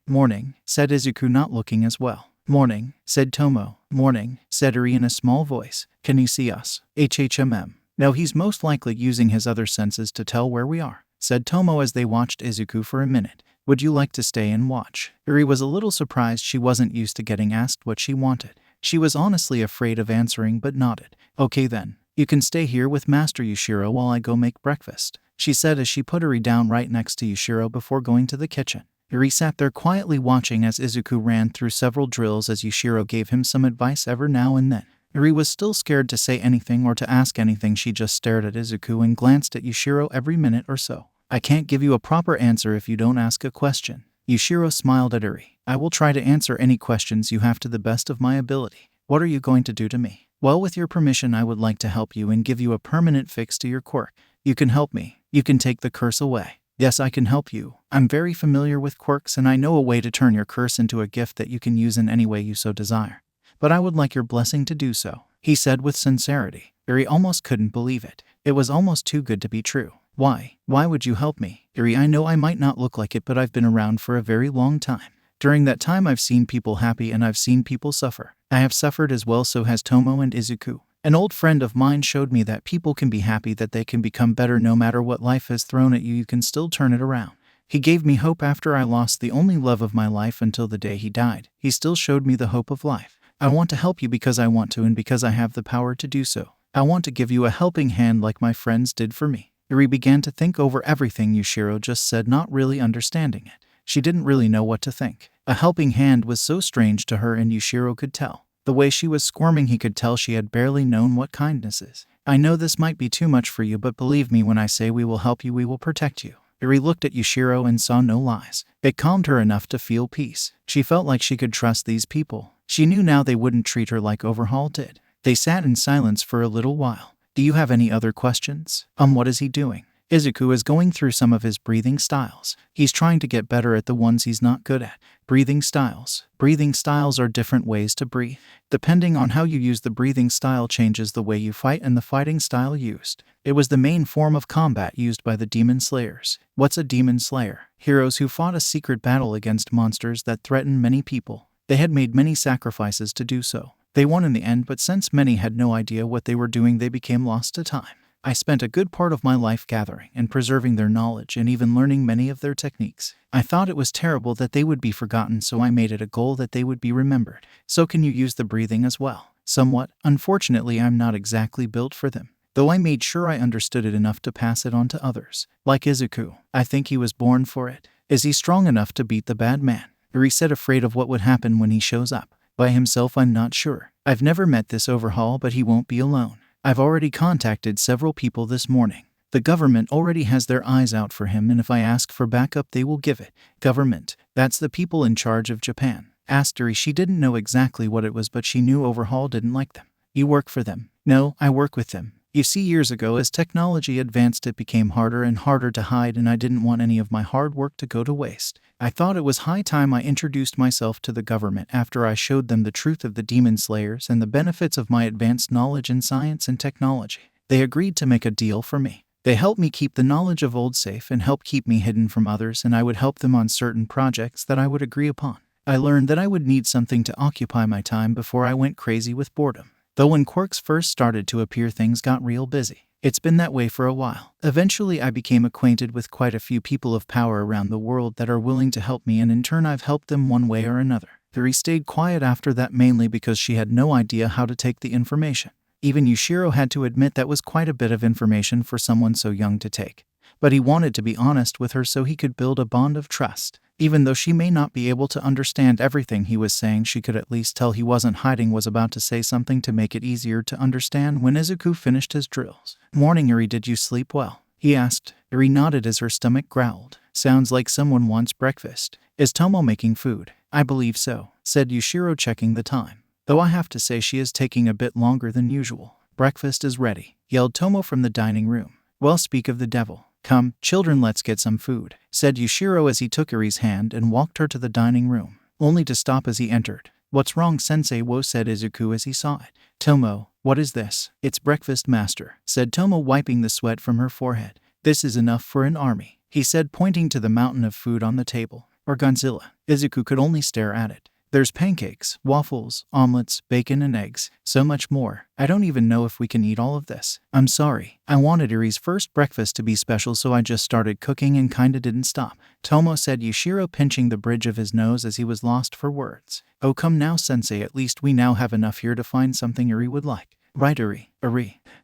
S1: Morning, said Izuku, not looking as well. Morning, said Tomo. Morning, said Eri in a small voice. Can you see us? HHMM. No, he's most likely using his other senses to tell where we are, said Tomo as they watched Izuku for a minute. Would you like to stay and watch? Eri was a little surprised. She wasn't used to getting asked what she wanted. She was honestly afraid of answering, but nodded. Okay then. You can stay here with Master Yushiro while I go make breakfast, she said as she put Eri down right next to Yushiro before going to the kitchen. Eri sat there quietly watching as Izuku ran through several drills as Yushiro gave him some advice every now and then. Eri was still scared to say anything or to ask anything. She just stared at Izuku and glanced at Yushiro every minute or so. I can't give you a proper answer if you don't ask a question. Yushiro smiled at Eri. I will try to answer any questions you have to the best of my ability. What are you going to do to me? Well, with your permission, I would like to help you and give you a permanent fix to your quirk. You can help me. You can take the curse away. Yes, I can help you. I'm very familiar with quirks, and I know a way to turn your curse into a gift that you can use in any way you so desire. But I would like your blessing to do so, he said with sincerity. Eri almost couldn't believe it. It was almost too good to be true. Why? Why would you help me? Eri, I know I might not look like it, but I've been around for a very long time. During that time, I've seen people happy and I've seen people suffer. I have suffered as well, so has Tomo and Izuku. An old friend of mine showed me that people can be happy, that they can become better no matter what life has thrown at you. You can still turn it around. He gave me hope after I lost the only love of my life until the day he died. He still showed me the hope of life. I want to help you because I want to and because I have the power to do so. I want to give you a helping hand like my friends did for me. Eri began to think over everything Yushiro just said, not really understanding it. She didn't really know what to think. A helping hand was so strange to her, and Yushiro could tell. The way she was squirming, he could tell she had barely known what kindness is. I know this might be too much for you, but believe me when I say we will help you, we will protect you. Eri looked at Yushiro and saw no lies. It calmed her enough to feel peace. She felt like she could trust these people. She knew now they wouldn't treat her like Overhaul did. They sat in silence for a little while. Do you have any other questions? What is he doing? Izuku is going through some of his breathing styles. He's trying to get better at the ones he's not good at. Breathing styles. Breathing styles are different ways to breathe. Depending on how you use the breathing style changes the way you fight and the fighting style used. It was the main form of combat used by the Demon Slayers. What's a Demon Slayer? Heroes who fought a secret battle against monsters that threatened many people. They had made many sacrifices to do so. They won in the end, but since many had no idea what they were doing, they became lost to time. I spent a good part of my life gathering and preserving their knowledge and even learning many of their techniques. I thought it was terrible that they would be forgotten, so I made it a goal that they would be remembered. So can you use the breathing as well? Somewhat. Unfortunately, I'm not exactly built for them, though I made sure I understood it enough to pass it on to others. Like Izuku, I think he was born for it. Is he strong enough to beat the bad man? Or he said afraid of what would happen when he shows up? By himself, I'm not sure. I've never met this overhaul, but he won't be alone. I've already contacted several people this morning. The government already has their eyes out for him, and if I ask for backup, they will give it. Government. That's the people in charge of Japan. Asked her. She didn't know exactly what it was, but she knew Overhaul didn't like them. You work for them? No, I work with them. You see, years ago, as technology advanced, it became harder and harder to hide, and I didn't want any of my hard work to go to waste. I thought it was high time I introduced myself to the government after I showed them the truth of the Demon Slayers and the benefits of my advanced knowledge in science and technology. They agreed to make a deal for me. They helped me keep the knowledge of old safe and help keep me hidden from others, and I would help them on certain projects that I would agree upon. I learned that I would need something to occupy my time before I went crazy with boredom. Though when quirks first started to appear, things got real busy. It's been that way for a while. Eventually, I became acquainted with quite a few people of power around the world that are willing to help me, and in turn I've helped them one way or another. Yuri stayed quiet after that, mainly because she had no idea how to take the information. Even Yushiro had to admit that was quite a bit of information for someone so young to take. But he wanted to be honest with her so he could build a bond of trust. Even though she may not be able to understand everything he was saying, she could at least tell he wasn't hiding, was about to say something to make it easier to understand when Izuku finished his drills. Morning, Yuri, did you sleep well? He asked. Yuri nodded as her stomach growled. Sounds like someone wants breakfast. Is Tomo making food? I believe so, said Yushiro, checking the time. Though I have to say she is taking a bit longer than usual. Breakfast is ready, yelled Tomo from the dining room. Well, speak of the devil. Come, children, let's get some food, said Yushiro as he took Yuri's hand and walked her to the dining room, only to stop as he entered. What's wrong, Sensei Wo, said Izuku as he saw it. Tomo, what is this? It's breakfast, master, said Tomo, wiping the sweat from her forehead. This is enough for an army, he said, pointing to the mountain of food on the table. Or Godzilla. Izuku could only stare at it. There's pancakes, waffles, omelets, bacon and eggs, so much more. I don't even know if we can eat all of this. I'm sorry. I wanted Yuri's first breakfast to be special, so I just started cooking and kinda didn't stop, Tomo said, Yushiro pinching the bridge of his nose as he was lost for words. Oh, come now, Sensei, at least we now have enough here to find something Yuri would like. Right, Yuri.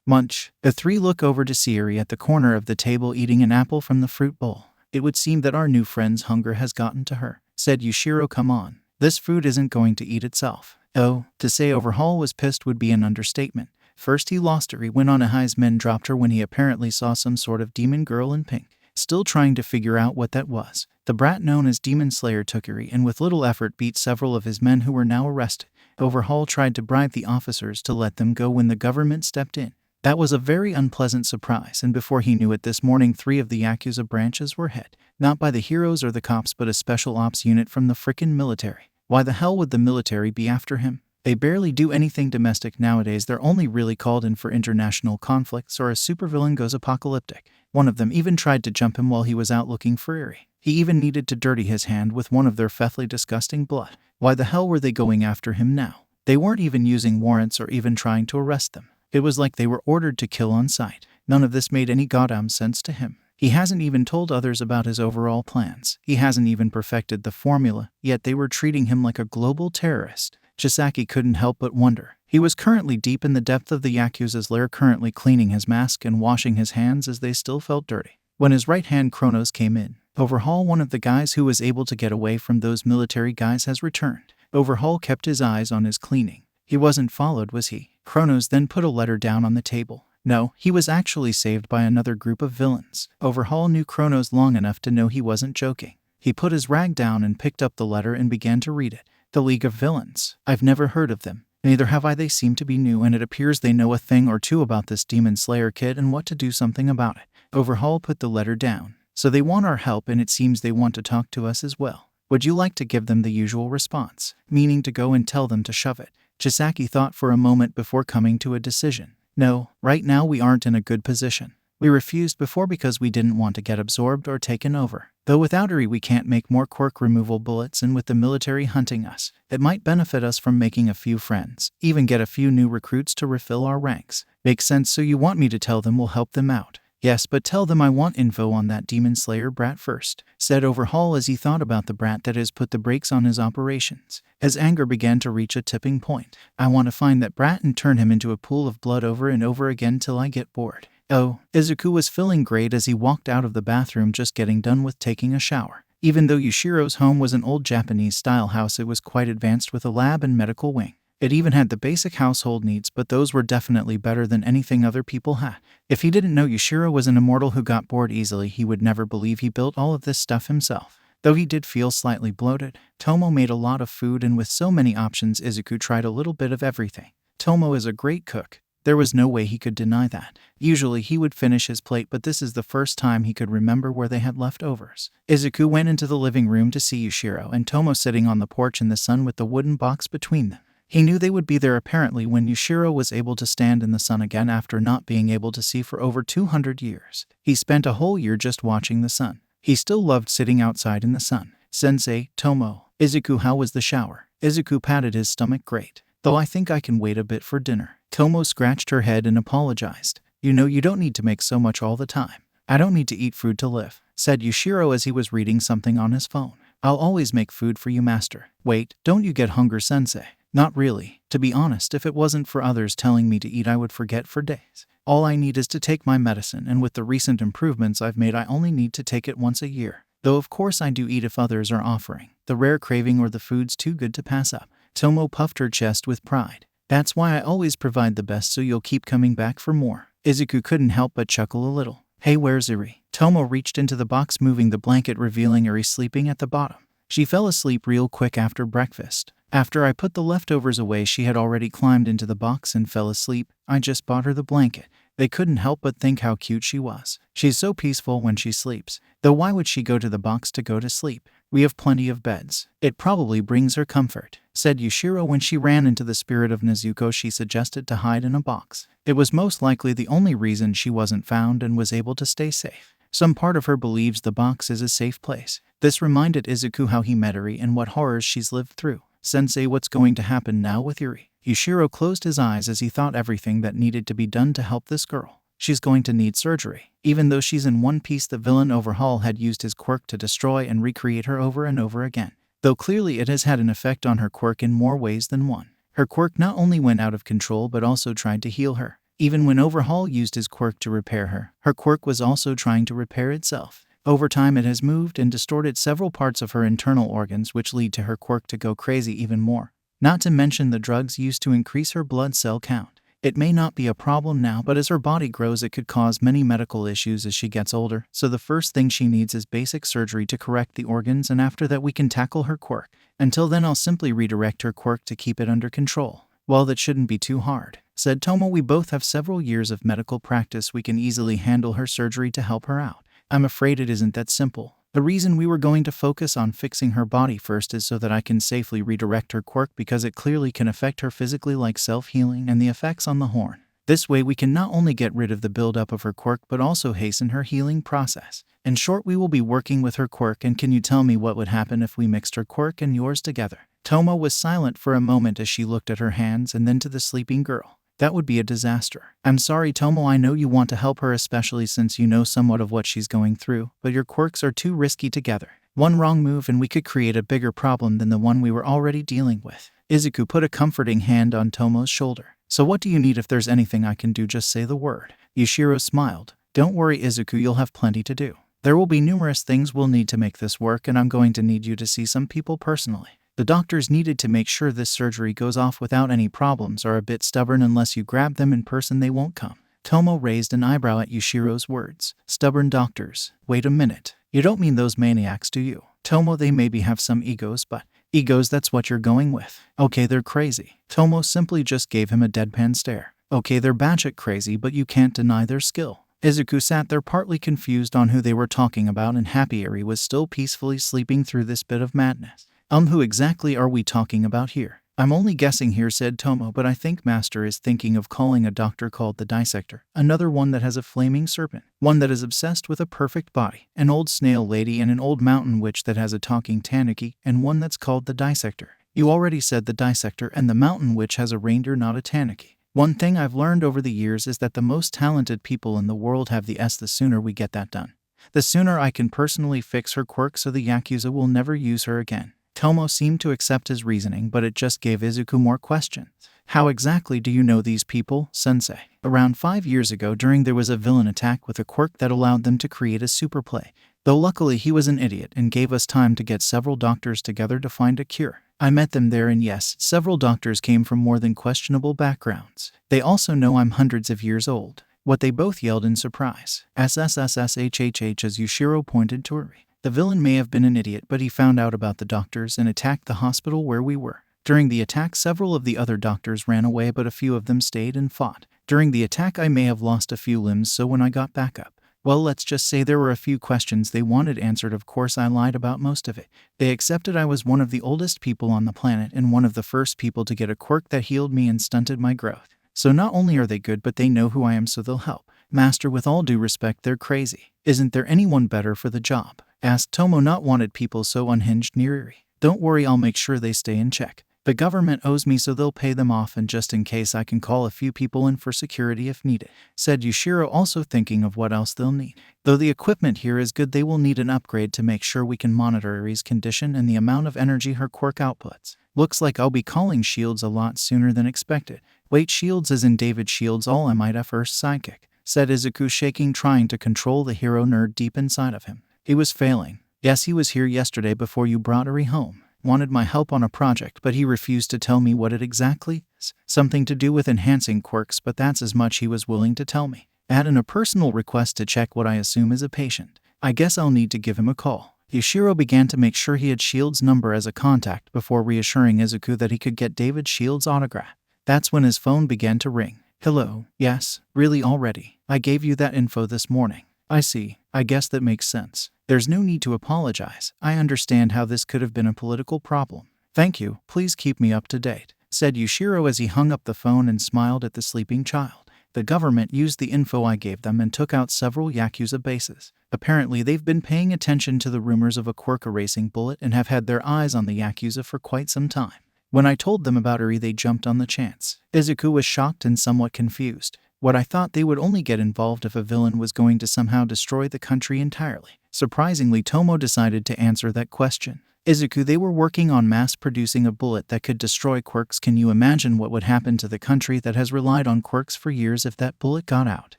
S1: Munch. The three look over to see Yuri at the corner of the table eating an apple from the fruit bowl. It would seem that our new friend's hunger has gotten to her, said Yushiro. Come on. This food isn't going to eat itself. Oh, to say Overhaul was pissed would be an understatement. First he lost her, he went on a high, men dropped her when he apparently saw some sort of demon girl in pink. Still trying to figure out what that was. The brat known as Demon Slayer took Yuri and with little effort beat several of his men who were now arrested. Overhaul tried to bribe the officers to let them go when the government stepped in. That was a very unpleasant surprise, and before he knew it this morning 3 of the Yakuza branches were hit. Not by the heroes or the cops, but a special ops unit from the frickin' military. Why the hell would the military be after him? They barely do anything domestic nowadays. They're only really called in for international conflicts or a supervillain goes apocalyptic. One of them even tried to jump him while he was out looking for Yuri. He even needed to dirty his hand with one of their fethly disgusting blood. Why the hell were they going after him now? They weren't even using warrants or even trying to arrest them. It was like they were ordered to kill on sight. None of this made any goddamn sense to him. He hasn't even told others about his overall plans. He hasn't even perfected the formula, yet they were treating him like a global terrorist. Chisaki couldn't help but wonder. He was currently deep in the depth of the Yakuza's lair, currently cleaning his mask and washing his hands as they still felt dirty. When his right hand Kronos came in, Overhaul, one of the guys who was able to get away from those military guys, has returned. Overhaul kept his eyes on his cleaning. He wasn't followed, was he? Kronos then put a letter down on the table. No, he was actually saved by another group of villains. Overhaul knew Kronos long enough to know he wasn't joking. He put his rag down and picked up the letter and began to read it. The League of Villains. I've never heard of them. Neither have I. They seem to be new, and it appears they know a thing or two about this Demon Slayer kid and what to do something about it. Overhaul put the letter down. So they want our help and it seems they want to talk to us as well. Would you like to give them the usual response, meaning to go and tell them to shove it? Chisaki thought for a moment before coming to a decision. No, right now we aren't in a good position. We refused before because we didn't want to get absorbed or taken over. Though without Eri we can't make more quirk removal bullets, and with the military hunting us, it might benefit us from making a few friends, even get a few new recruits to refill our ranks. Makes sense, so you want me to tell them we'll help them out? Yes, but tell them I want info on that Demon Slayer brat first, said Overhaul as he thought about the brat that has put the brakes on his operations. His anger began to reach a tipping point. I want to find that brat and turn him into a pool of blood over and over again till I get bored. Oh, Izuku was feeling great as he walked out of the bathroom, just getting done with taking a shower. Even though Yushiro's home was an old Japanese-style house, it was quite advanced with a lab and medical wing. It even had the basic household needs, but those were definitely better than anything other people had. If he didn't know Yushiro was an immortal who got bored easily, he would never believe he built all of this stuff himself. Though he did feel slightly bloated, Tomo made a lot of food, and with so many options, Izuku tried a little bit of everything. Tomo is a great cook. There was no way he could deny that. Usually he would finish his plate, but this is the first time he could remember where they had leftovers. Izuku went into the living room to see Yushiro and Tomo sitting on the porch in the sun with the wooden box between them. He knew they would be there apparently when Yushiro was able to stand in the sun again after not being able to see for over 200 years. He spent a whole year just watching the sun. He still loved sitting outside in the sun. Sensei, Tomo, Izuku, how was the shower? Izuku patted his stomach. Great. Though I think I can wait a bit for dinner. Tomo scratched her head and apologized. You know, you don't need to make so much all the time. I don't need to eat food to live, said Yushiro as he was reading something on his phone. I'll always make food for you, master. Wait, don't you get hunger, sensei? Not really. To be honest, if it wasn't for others telling me to eat, I would forget for days. All I need is to take my medicine, and with the recent improvements I've made, I only need to take it once a year. Though of course I do eat if others are offering. The rare craving or the food's too good to pass up. Tomo puffed her chest with pride. That's why I always provide the best, so you'll keep coming back for more. Izuku couldn't help but chuckle a little. Hey, where's Eri? Tomo reached into the box, moving the blanket, revealing Eri sleeping at the bottom. She fell asleep real quick after breakfast. After I put the leftovers away, she had already climbed into the box and fell asleep. I just bought her the blanket. They couldn't help but think how cute she was. She's so peaceful when she sleeps. Though why would she go to the box to go to sleep? We have plenty of beds. It probably brings her comfort, said Yushiro when she ran into the spirit of Nezuko. She suggested to hide in a box. It was most likely the only reason she wasn't found and was able to stay safe. Some part of her believes the box is a safe place. This reminded Izuku how he met Eri and what horrors she's lived through. Sensei, what's going to happen now with Eri? Yushiro closed his eyes as he thought everything that needed to be done to help this girl. She's going to need surgery. Even though she's in one piece, the villain Overhaul had used his quirk to destroy and recreate her over and over again. Though clearly it has had an effect on her quirk in more ways than one. Her quirk not only went out of control but also tried to heal her. Even when Overhaul used his quirk to repair her, her quirk was also trying to repair itself. Over time it has moved and distorted several parts of her internal organs, which lead to her quirk to go crazy even more. Not to mention the drugs used to increase her blood cell count. It may not be a problem now, but as her body grows it could cause many medical issues as she gets older, so the first thing she needs is basic surgery to correct the organs, and after that we can tackle her quirk. Until then I'll simply redirect her quirk to keep it under control. Well, that shouldn't be too hard, said Tomo. We both have several years of medical practice. We can easily handle her surgery to help her out. I'm afraid it isn't that simple. The reason we were going to focus on fixing her body first is so that I can safely redirect her quirk, because it clearly can affect her physically, like self-healing and the effects on the horn. This way we can not only get rid of the buildup of her quirk but also hasten her healing process. In short, we will be working with her quirk. And can you tell me what would happen if we mixed her quirk and yours together? Tomo was silent for a moment as she looked at her hands and then to the sleeping girl. That would be a disaster. I'm sorry, Tomo, I know you want to help her, especially since you know somewhat of what she's going through, but your quirks are too risky together. One wrong move and we could create a bigger problem than the one we were already dealing with. Izuku put a comforting hand on Tomo's shoulder. So what do you need? If there's anything I can do, just say the word. Yushiro smiled. Don't worry, Izuku, you'll have plenty to do. There will be numerous things we'll need to make this work, and I'm going to need you to see some people personally. The doctors needed to make sure this surgery goes off without any problems are a bit stubborn. Unless you grab them in person, they won't come. Tomo raised an eyebrow at Yushiro's words. Stubborn doctors. Wait a minute. You don't mean those maniacs, do you? Tomo, they maybe have some egos, but egos, that's what you're going with. Okay, they're crazy. Tomo simply just gave him a deadpan stare. Okay, they're batshit crazy, but you can't deny their skill. Izuku sat there partly confused on who they were talking about, and happy Eri was still peacefully sleeping through this bit of madness. Who exactly are we talking about here? I'm only guessing here, said Tomo, but I think Master is thinking of calling a doctor called the Dissector, another one that has a flaming serpent, one that is obsessed with a perfect body, an old snail lady, and an old mountain witch that has a talking tanuki, and one that's called the Dissector. You already said the Dissector, and the mountain witch has a reindeer, not a tanuki. One thing I've learned over the years is that the most talented people in the world have the S. The sooner we get that done, the sooner I can personally fix her quirk so the Yakuza will never use her again. Tomo seemed to accept his reasoning, but it just gave Izuku more questions. How exactly do you know these people, sensei? Around 5 years ago, there was a villain attack with a quirk that allowed them to create a super play. Though luckily he was an idiot and gave us time to get several doctors together to find a cure. I met them there, and yes, several doctors came from more than questionable backgrounds. They also know I'm hundreds of years old. What they both yelled in surprise. SSSSHHH as Yushiro pointed to Eri. The villain may have been an idiot, but he found out about the doctors and attacked the hospital where we were. During the attack, several of the other doctors ran away, but a few of them stayed and fought. During the attack, I may have lost a few limbs, so when I got back up, well, let's just say there were a few questions they wanted answered. Of course, I lied about most of it. They accepted I was one of the oldest people on the planet and one of the first people to get a quirk that healed me and stunted my growth. So not only are they good, but they know who I am, so they'll help. Master, with all due respect, they're crazy. Isn't there anyone better for the job? Asked Tomo, not wanted people so unhinged near Eri. Don't worry, I'll make sure they stay in check. The government owes me, so they'll pay them off, and just in case I can call a few people in for security if needed, said Yushiro, also thinking of what else they'll need. Though the equipment here is good, they will need an upgrade to make sure we can monitor Eri's condition and the amount of energy her quirk outputs. Looks like I'll be calling Shields a lot sooner than expected. Wait, Shields as in David Shields, all I might have first sidekick, said Izuku, shaking, trying to control the hero nerd deep inside of him. He was failing. Yes, he was here yesterday before you brought Eri home. Wanted my help on a project, but he refused to tell me what it exactly is. Something to do with enhancing quirks, but that's as much he was willing to tell me. Add in a personal request to check what I assume is a patient. I guess I'll need to give him a call. Yushiro began to make sure he had Shields' number as a contact before reassuring Izuku that he could get David Shields' autograph. That's when his phone began to ring. Hello, yes, really already. I gave you that info this morning. I see. I guess that makes sense. There's no need to apologize. I understand how this could have been a political problem. Thank you. Please keep me up to date, said Yushiro as he hung up the phone and smiled at the sleeping child. The government used the info I gave them and took out several Yakuza bases. Apparently, they've been paying attention to the rumors of a quirk erasing bullet and have had their eyes on the Yakuza for quite some time. When I told them about Eri, they jumped on the chance. Izuku was shocked and somewhat confused. What I thought they would only get involved if a villain was going to somehow destroy the country entirely. Surprisingly, Tomo decided to answer that question. Izuku, they were working on mass-producing a bullet that could destroy quirks. Can you imagine what would happen to the country that has relied on quirks for years if that bullet got out?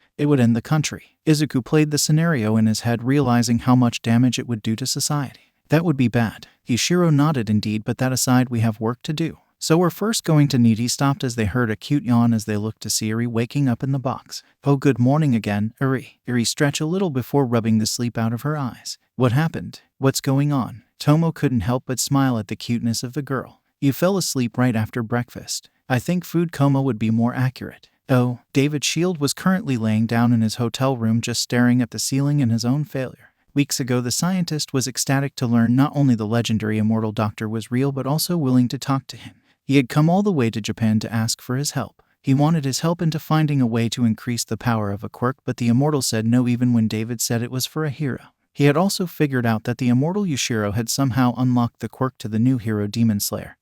S1: It would end the country. Izuku played the scenario in his head, realizing how much damage it would do to society. That would be bad. Yushiro nodded. Indeed, but that aside, we have work to do. So we're first going to need. He stopped as they heard a cute yawn as they looked to see Eri waking up in the box. Oh, good morning again, Eri. Eri stretched a little before rubbing the sleep out of her eyes. What happened? What's going on? Tomo couldn't help but smile at the cuteness of the girl. You fell asleep right after breakfast. I think food coma would be more accurate. Oh, David Shield was currently laying down in his hotel room, just staring at the ceiling and his own failure. Weeks ago, the scientist was ecstatic to learn not only the legendary immortal doctor was real, but also willing to talk to him. He had come all the way to Japan to ask for his help. He wanted his help into finding a way to increase the power of a quirk, but the immortal said no even when David said it was for a hero. He had also figured out that the immortal Yushiro had somehow unlocked the quirk to the new hero Demon Slayer.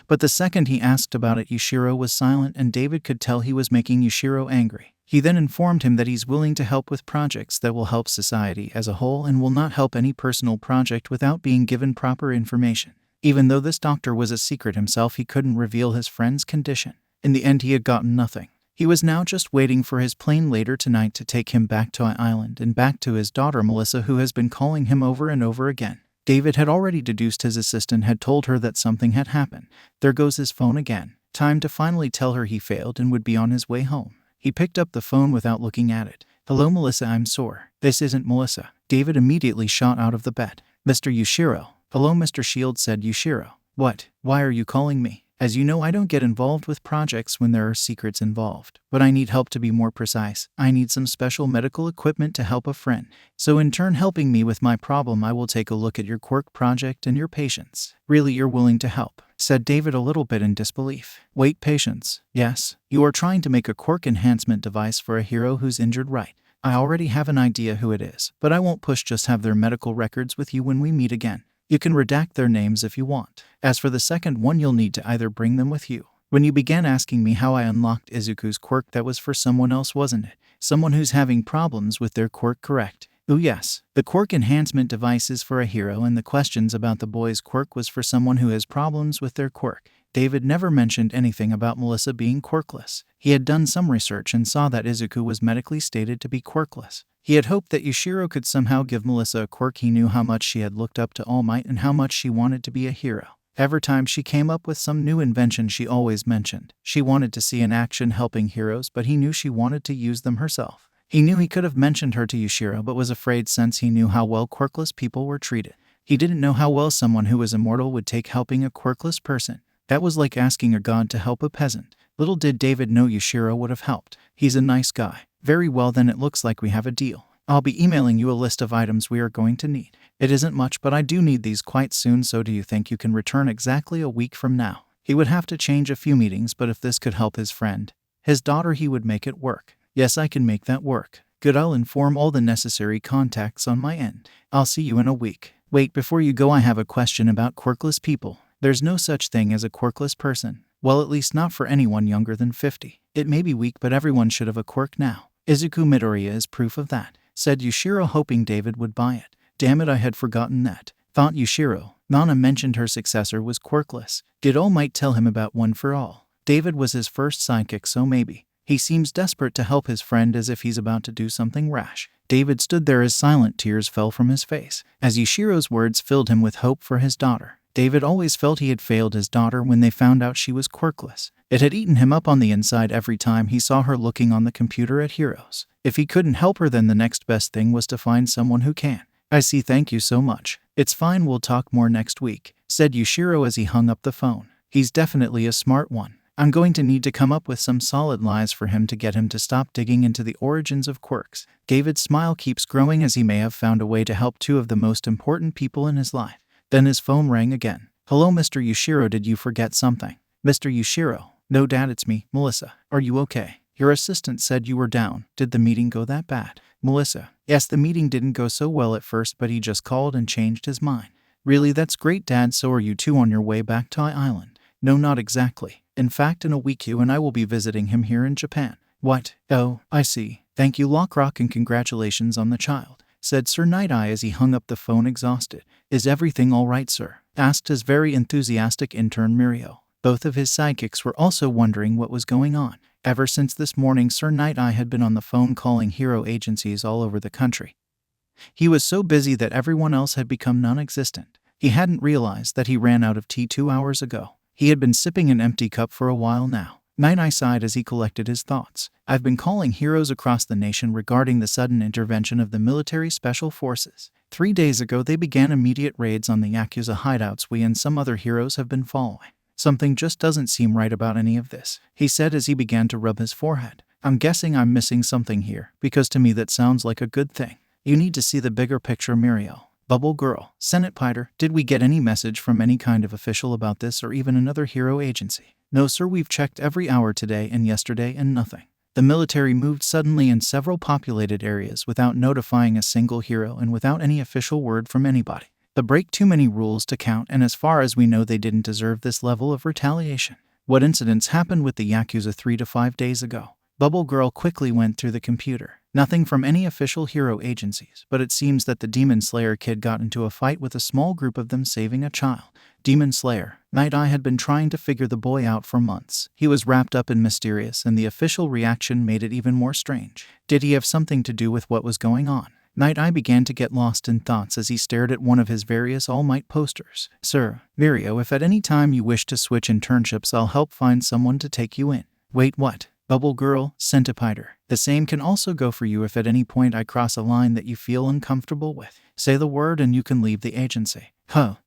S1: But the second he asked about it, Yushiro was silent, and David could tell he was making Yushiro angry. He then informed him that he's willing to help with projects that will help society as a whole and will not help any personal project without being given proper information. Even though this doctor was a secret himself, he couldn't reveal his friend's condition. In the end, he had gotten nothing. He was now just waiting for his plane later tonight to take him back to Island and back to his daughter Melissa, who has been calling him over and over again. David had already deduced his assistant had told her that something had happened. There goes his phone again. Time to finally tell her he failed and would be on his way home. He picked up the phone without looking at it. Hello, Melissa, I'm sore. This isn't Melissa. David immediately shot out of the bed. Mr. Yushiro. Hello, Mr. Shield, said Yushiro. What? Why are you calling me? As you know, I don't get involved with projects when there are secrets involved, but I need help. To be more precise, I need some special medical equipment to help a friend. So in turn helping me with my problem, I will take a look at your quirk project and your patience. Really, you're willing to help?" said David, a little bit in disbelief. "Wait, patience? Yes, you are trying to make a quirk enhancement device for a hero who's injured, right? I already have an idea who it is, but I won't push. Just have their medical records with you when we meet again. You can redact their names if you want. As for the second one, you'll need to either bring them with you. When you began asking me how I unlocked Izuku's quirk, that was for someone else, wasn't it? Someone who's having problems with their quirk, correct?" "Oh yes, the quirk enhancement device is for a hero, and the questions about the boy's quirk was for someone who has problems with their quirk." David never mentioned anything about Melissa being quirkless. He had done some research and saw that Izuku was medically stated to be quirkless. He had hoped that Yushiro could somehow give Melissa a quirk. He knew how much she had looked up to All Might and how much she wanted to be a hero. Every time she came up with some new invention, she always mentioned she wanted to see in action helping heroes, but he knew she wanted to use them herself. He knew he could have mentioned her to Yushiro, but was afraid since he knew how well quirkless people were treated. He didn't know how well someone who was immortal would take helping a quirkless person. That was like asking a god to help a peasant. Little did David know Yushiro would have helped. He's a nice guy. Very well, then it looks like we have a deal. I'll be emailing you a list of items we are going to need. It isn't much, but I do need these quite soon, so do you think you can return exactly a week from now? He would have to change a few meetings, but if this could help his friend, his daughter, he would make it work. Yes, I can make that work. Good, I'll inform all the necessary contacts on my end. I'll see you in a week. Wait, before you go, I have a question about quirkless people. There's no such thing as a quirkless person. Well, at least not for anyone younger than 50. It may be weak, but everyone should have a quirk now. Izuku Midoriya is proof of that, said Yushiro, hoping David would buy it. Damn it, I had forgotten that, thought Yushiro. Nana mentioned her successor was quirkless. Did All Might tell him about One for All? David was his first sidekick, so maybe. He seems desperate to help his friend, as if he's about to do something rash. David stood there as silent tears fell from his face, as Yushiro's words filled him with hope for his daughter. David always felt he had failed his daughter when they found out she was quirkless. It had eaten him up on the inside every time he saw her looking on the computer at Heroes. If he couldn't help her, then the next best thing was to find someone who can. "I see, thank you so much. It's fine, we'll talk more next week," said Yushiro as he hung up the phone. He's definitely a smart one. I'm going to need to come up with some solid lies for him to get him to stop digging into the origins of quirks. David's smile keeps growing as he may have found a way to help two of the most important people in his life. Then his phone rang again. "Hello, Mr. Yushiro, did you forget something?" "Mr. Yushiro?" "No, Dad, it's me, Melissa. Are you okay? Your assistant said you were down. Did the meeting go that bad?" "Melissa: Yes, the meeting didn't go so well at first, but he just called and changed his mind." "Really? That's great, Dad. So are you two on your way back to Island?" "No, not exactly. In fact, in a week you and I will be visiting him here in Japan." "What? Oh, I see. Thank you, Lockrock, and congratulations on the child," said Sir Night-Eye as he hung up the phone exhausted. "Is everything all right, sir?" asked his very enthusiastic intern Mirio. Both of his sidekicks were also wondering what was going on. Ever since this morning, Sir Night-Eye had been on the phone calling hero agencies all over the country. He was so busy that everyone else had become non-existent. He hadn't realized that he ran out of tea 2 hours ago. He had been sipping an empty cup for a while now. Night-Eye sighed as he collected his thoughts. "I've been calling heroes across the nation regarding the sudden intervention of the military special forces. 3 days ago they began immediate raids on the Yakuza hideouts we and some other heroes have been following. Something just doesn't seem right about any of this," he said as he began to rub his forehead. "I'm guessing I'm missing something here, because to me that sounds like a good thing. You need to see the bigger picture, Mirio." "Bubble Girl, Senate Piter, did we get any message from any kind of official about this or even another hero agency?" "No, sir, we've checked every hour today and yesterday and nothing. The military moved suddenly in several populated areas without notifying a single hero and without any official word from anybody. They break too many rules to count, and as far as we know they didn't deserve this level of retaliation." "What incidents happened with the Yakuza 3 to 5 days ago?" Bubble Girl quickly went through the computer. "Nothing from any official hero agencies, but it seems that the Demon Slayer kid got into a fight with a small group of them, saving a child." Demon Slayer. Night-Eye had been trying to figure the boy out for months. He was wrapped up in mysterious, and the official reaction made it even more strange. Did he have something to do with what was going on? Night-Eye began to get lost in thoughts as he stared at one of his various All Might posters. "Sir, Mirio, if at any time you wish to switch internships, I'll help find someone to take you in." "Wait, what?" Bubble Girl, Centipider. The same can also go for you if at any point I cross a line that you feel uncomfortable with. Say the word and you can leave the agency.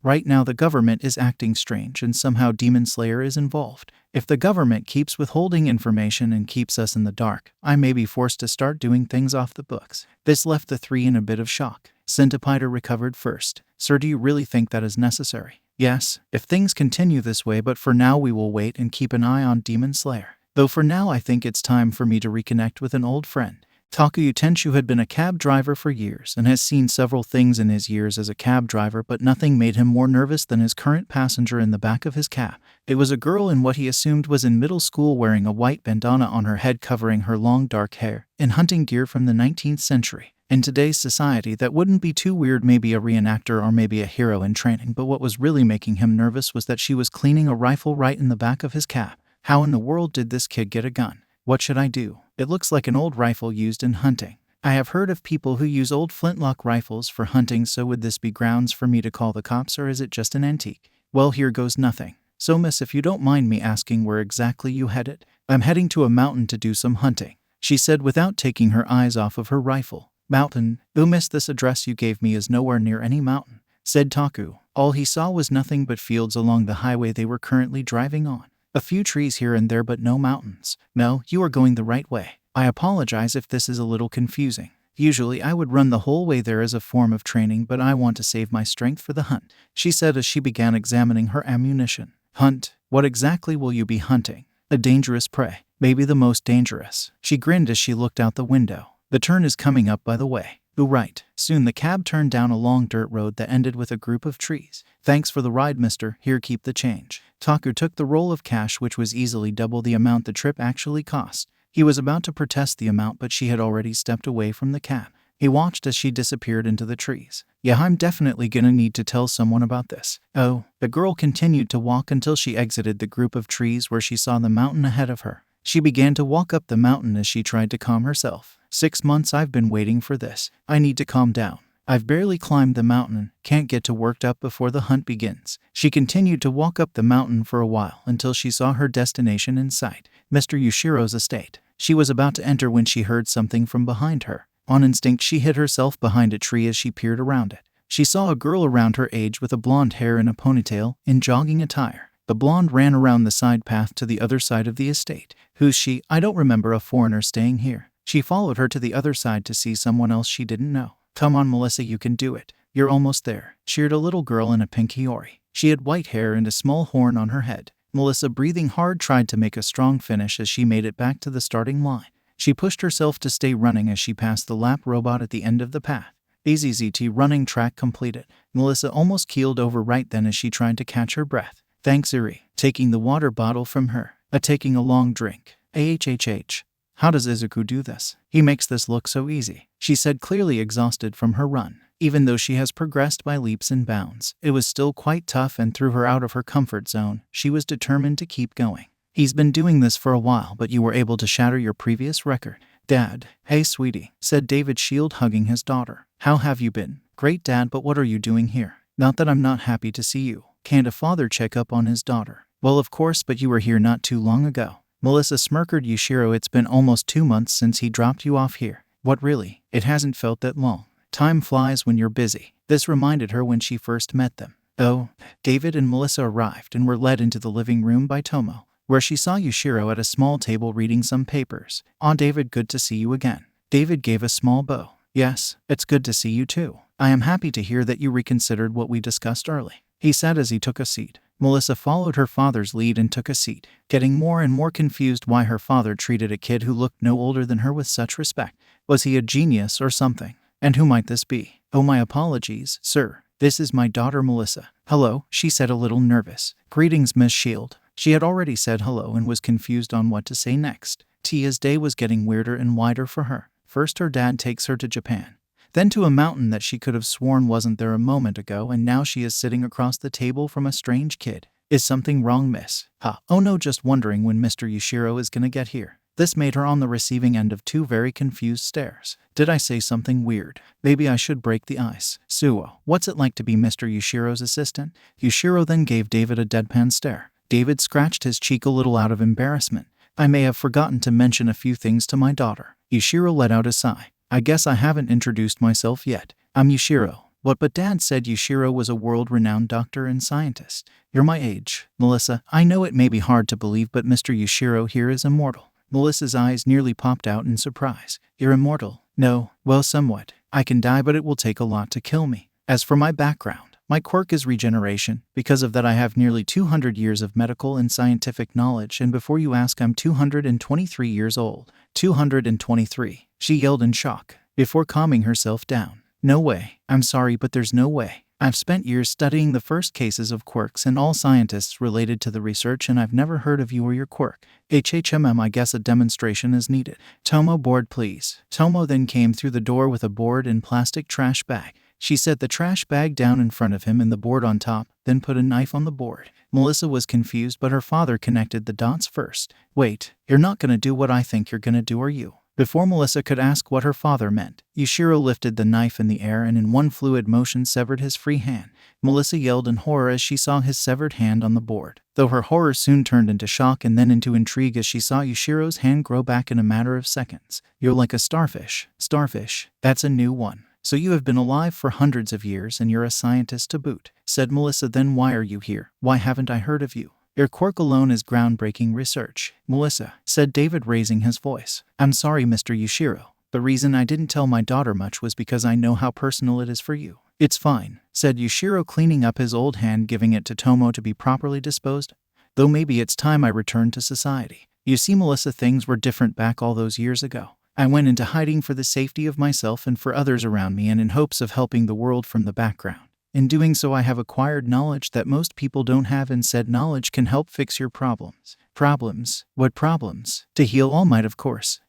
S1: Right now the government is acting strange and somehow Demon Slayer is involved. If the government keeps withholding information and keeps us in the dark, I may be forced to start doing things off the books. This left the three in a bit of shock. Centipider recovered first. Sir, do you really think that is necessary? Yes, if things continue this way, but for now we will wait and keep an eye on Demon Slayer. Though for now I think it's time for me to reconnect with an old friend. Takuya Tenshu had been a cab driver for years and has seen several things in his years as a cab driver, but nothing made him more nervous than his current passenger in the back of his cab. It was a girl in what he assumed was in middle school, wearing a white bandana on her head covering her long dark hair, in hunting gear from the 19th century. In today's society, that wouldn't be too weird, maybe a reenactor or maybe a hero in training, but what was really making him nervous was that she was cleaning a rifle right in the back of his cab. How in the world did this kid get a gun? What should I do? It looks like an old rifle used in hunting. I have heard of people who use old flintlock rifles for hunting, so would this be grounds for me to call the cops, or is it just an antique? Well, here goes nothing. So miss, if you don't mind me asking, where exactly you headed? I'm heading to a mountain to do some hunting, she said without taking her eyes off of her rifle. Mountain? Miss, this address you gave me is nowhere near any mountain, said Taku. All he saw was nothing but fields along the highway they were currently driving on. A few trees here and there, but no mountains. No, you are going the right way. I apologize if this is a little confusing. Usually I would run the whole way there as a form of training, but I want to save my strength for the hunt, she said as she began examining her ammunition. Hunt? What exactly will you be hunting? A dangerous prey. Maybe the most dangerous. She grinned as she looked out the window. The turn is coming up, by the way. Right. Soon the cab turned down a long dirt road that ended with a group of trees. Thanks for the ride, mister. Here, keep the change. Taku took the roll of cash, which was easily double the amount the trip actually cost. He was about to protest the amount, but she had already stepped away from the cab. He watched as she disappeared into the trees. Yeah, I'm definitely gonna need to tell someone about this. Oh, the girl continued to walk until she exited the group of trees where she saw the mountain ahead of her. She began to walk up the mountain as she tried to calm herself. 6 months I've been waiting for this. I need to calm down. I've barely climbed the mountain, can't get too worked up before the hunt begins. She continued to walk up the mountain for a while until she saw her destination in sight, Mr. Yushiro's estate. She was about to enter when she heard something from behind her. On instinct, she hid herself behind a tree as she peered around it. She saw a girl around her age with a blonde hair and a ponytail, in jogging attire. The blonde ran around the side path to the other side of the estate. Who's she? I don't remember a foreigner staying here. She followed her to the other side to see someone else she didn't know. Come on, Melissa, you can do it. You're almost there, cheered a little girl in a pink hiyori. She had white hair and a small horn on her head. Melissa, breathing hard, tried to make a strong finish as she made it back to the starting line. She pushed herself to stay running as she passed the lap robot at the end of the path. AZZT running track completed. Melissa almost keeled over right then as she tried to catch her breath. Thanks, Iri, taking the water bottle from her. Taking a long drink. AHHH. How does Izuku do this? He makes this look so easy, she said, clearly exhausted from her run. Even though she has progressed by leaps and bounds, it was still quite tough and threw her out of her comfort zone. She was determined to keep going. He's been doing this for a while, but you were able to shatter your previous record. Dad. Hey, sweetie, said David Shield, hugging his daughter. How have you been? Great, Dad, but what are you doing here? Not that I'm not happy to see you. Can't a father check up on his daughter? Well, of course, but you were here not too long ago. Melissa smirked. Yushiro, it's been almost 2 months since he dropped you off here. What, really? It hasn't felt that long. Time flies when you're busy. This reminded her when she first met them. Oh, David and Melissa arrived and were led into the living room by Tomo, where she saw Yushiro at a small table reading some papers. David, good to see you again. David gave a small bow. Yes, it's good to see you too. I am happy to hear that you reconsidered what we discussed early, he said as he took a seat. Melissa followed her father's lead and took a seat, getting more and more confused why her father treated a kid who looked no older than her with such respect. Was he a genius or something? And who might this be? Oh, my apologies, sir. This is my daughter Melissa. Hello, she said, a little nervous. Greetings, Miss Shield. She had already said hello and was confused on what to say next. Tia's day was getting weirder and wider for her. First her dad takes her to Japan, then to a mountain that she could have sworn wasn't there a moment ago, and now she is sitting across the table from a strange kid. Is something wrong, miss? Oh no, just wondering when Mr. Yushiro is gonna get here. This made her on the receiving end of 2 very confused stares. Did I say something weird? Maybe I should break the ice. Suo, what's it like to be Mr. Yushiro's assistant? Yushiro then gave David a deadpan stare. David scratched his cheek a little out of embarrassment. I may have forgotten to mention a few things to my daughter. Yushiro let out a sigh. I guess I haven't introduced myself yet. I'm Yushiro. What? But Dad said Yushiro was a world-renowned doctor and scientist. You're my age, Melissa. I know it may be hard to believe, but Mr. Yushiro here is immortal. Melissa's eyes nearly popped out in surprise. You're immortal? No, well, somewhat. I can die, but it will take a lot to kill me. As for my background, my quirk is regeneration. Because of that, I have nearly 200 years of medical and scientific knowledge, and before you ask, I'm 223 years old. 223, she yelled in shock, before calming herself down. No way. I'm sorry, but there's no way. I've spent years studying the first cases of quirks and all scientists related to the research, and I've never heard of you or your quirk. I guess a demonstration is needed. Tomo, board please. Tomo then came through the door with a board and plastic trash bag. She set the trash bag down in front of him and the board on top, then put a knife on the board. Melissa was confused, but her father connected the dots first. Wait, you're not gonna do what I think you're gonna do, are you? Before Melissa could ask what her father meant, Yushiro lifted the knife in the air and in one fluid motion severed his free hand. Melissa yelled in horror as she saw his severed hand on the board, though her horror soon turned into shock and then into intrigue as she saw Yushiro's hand grow back in a matter of seconds. You're like a starfish. Starfish? That's a new one. So you have been alive for hundreds of years and you're a scientist to boot, said Melissa. Then why are you here? Why haven't I heard of you? Your quirk alone is groundbreaking research, Melissa, said David, raising his voice. I'm sorry, Mr. Yushiro. The reason I didn't tell my daughter much was because I know how personal it is for you. It's fine, said Yushiro, cleaning up his old hand, giving it to Tomo to be properly disposed. Though maybe it's time I returned to society. You see, Melissa, things were different back all those years ago. I went into hiding for the safety of myself and for others around me, and in hopes of helping the world from the background. In doing so, I have acquired knowledge that most people don't have, and said knowledge can help fix your problems. Problems? What problems? To heal All Might, of course.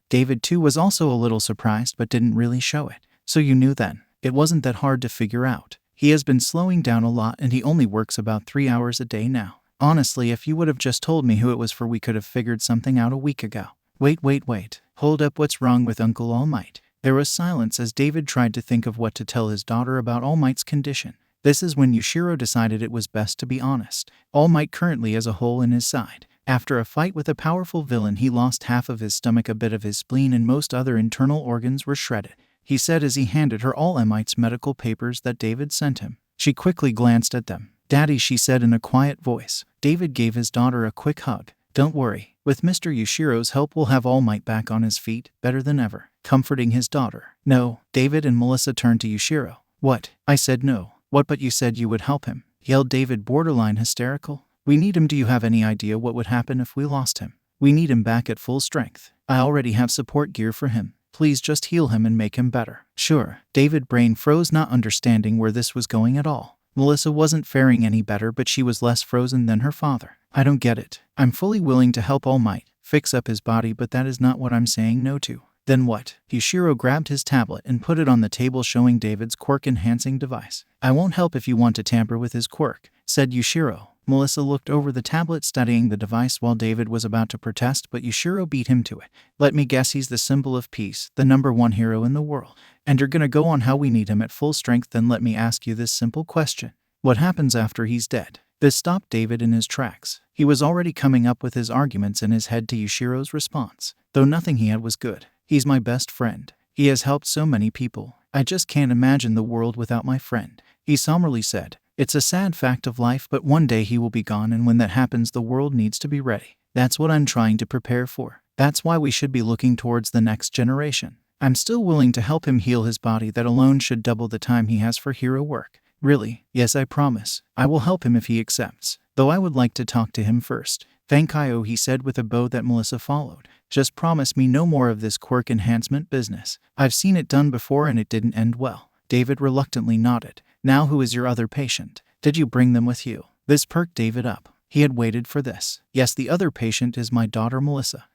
S1: David too was also a little surprised, but didn't really show it. So you knew then? It wasn't that hard to figure out. He has been slowing down a lot and he only works about 3 hours a day now. Honestly, if you would have just told me who it was for, we could have figured something out a week ago. Wait. Hold up, what's wrong with Uncle All Might? There was silence as David tried to think of what to tell his daughter about All Might's condition. This is when Yushiro decided it was best to be honest. All Might currently has a hole in his side. After a fight with a powerful villain, he lost half of his stomach, a bit of his spleen, and most other internal organs were shredded, he said as he handed her All Might's medical papers that David sent him. She quickly glanced at them. Daddy, she said in a quiet voice. David gave his daughter a quick hug. Don't worry. With Mr. Yushiro's help, we'll have All Might back on his feet, better than ever. Comforting his daughter. No. David and Melissa turned to Yushiro. What? I said no. What? But you said you would help him, yelled David, borderline hysterical. We need him. Do you have any idea what would happen if we lost him? We need him back at full strength. I already have support gear for him. Please just heal him and make him better. Sure. David brain froze, not understanding where this was going at all. Melissa wasn't faring any better, but she was less frozen than her father. I don't get it. I'm fully willing to help All Might fix up his body, but that is not what I'm saying no to. Then what? Yushiro grabbed his tablet and put it on the table, showing David's quirk-enhancing device. I won't help if you want to tamper with his quirk, said Yushiro. Melissa looked over the tablet, studying the device while David was about to protest, but Yushiro beat him to it. Let me guess, he's the symbol of peace, the #1 hero in the world. And you're gonna go on how we need him at full strength? Then let me ask you this simple question. What happens after he's dead? This stopped David in his tracks. He was already coming up with his arguments in his head to Yushiro's response, though nothing he had was good. He's my best friend. He has helped so many people. I just can't imagine the world without my friend, he somberly said. It's a sad fact of life, but one day he will be gone, and when that happens, the world needs to be ready. That's what I'm trying to prepare for. That's why we should be looking towards the next generation. I'm still willing to help him heal his body. That alone should double the time he has for hero work. Really? Yes, I promise. I will help him if he accepts. Though I would like to talk to him first. Thank you, he said with a bow that Melissa followed. Just promise me no more of this quirk enhancement business. I've seen it done before and it didn't end well. David reluctantly nodded. Now who is your other patient? Did you bring them with you? This perked David up. He had waited for this. Yes, the other patient is my daughter Melissa.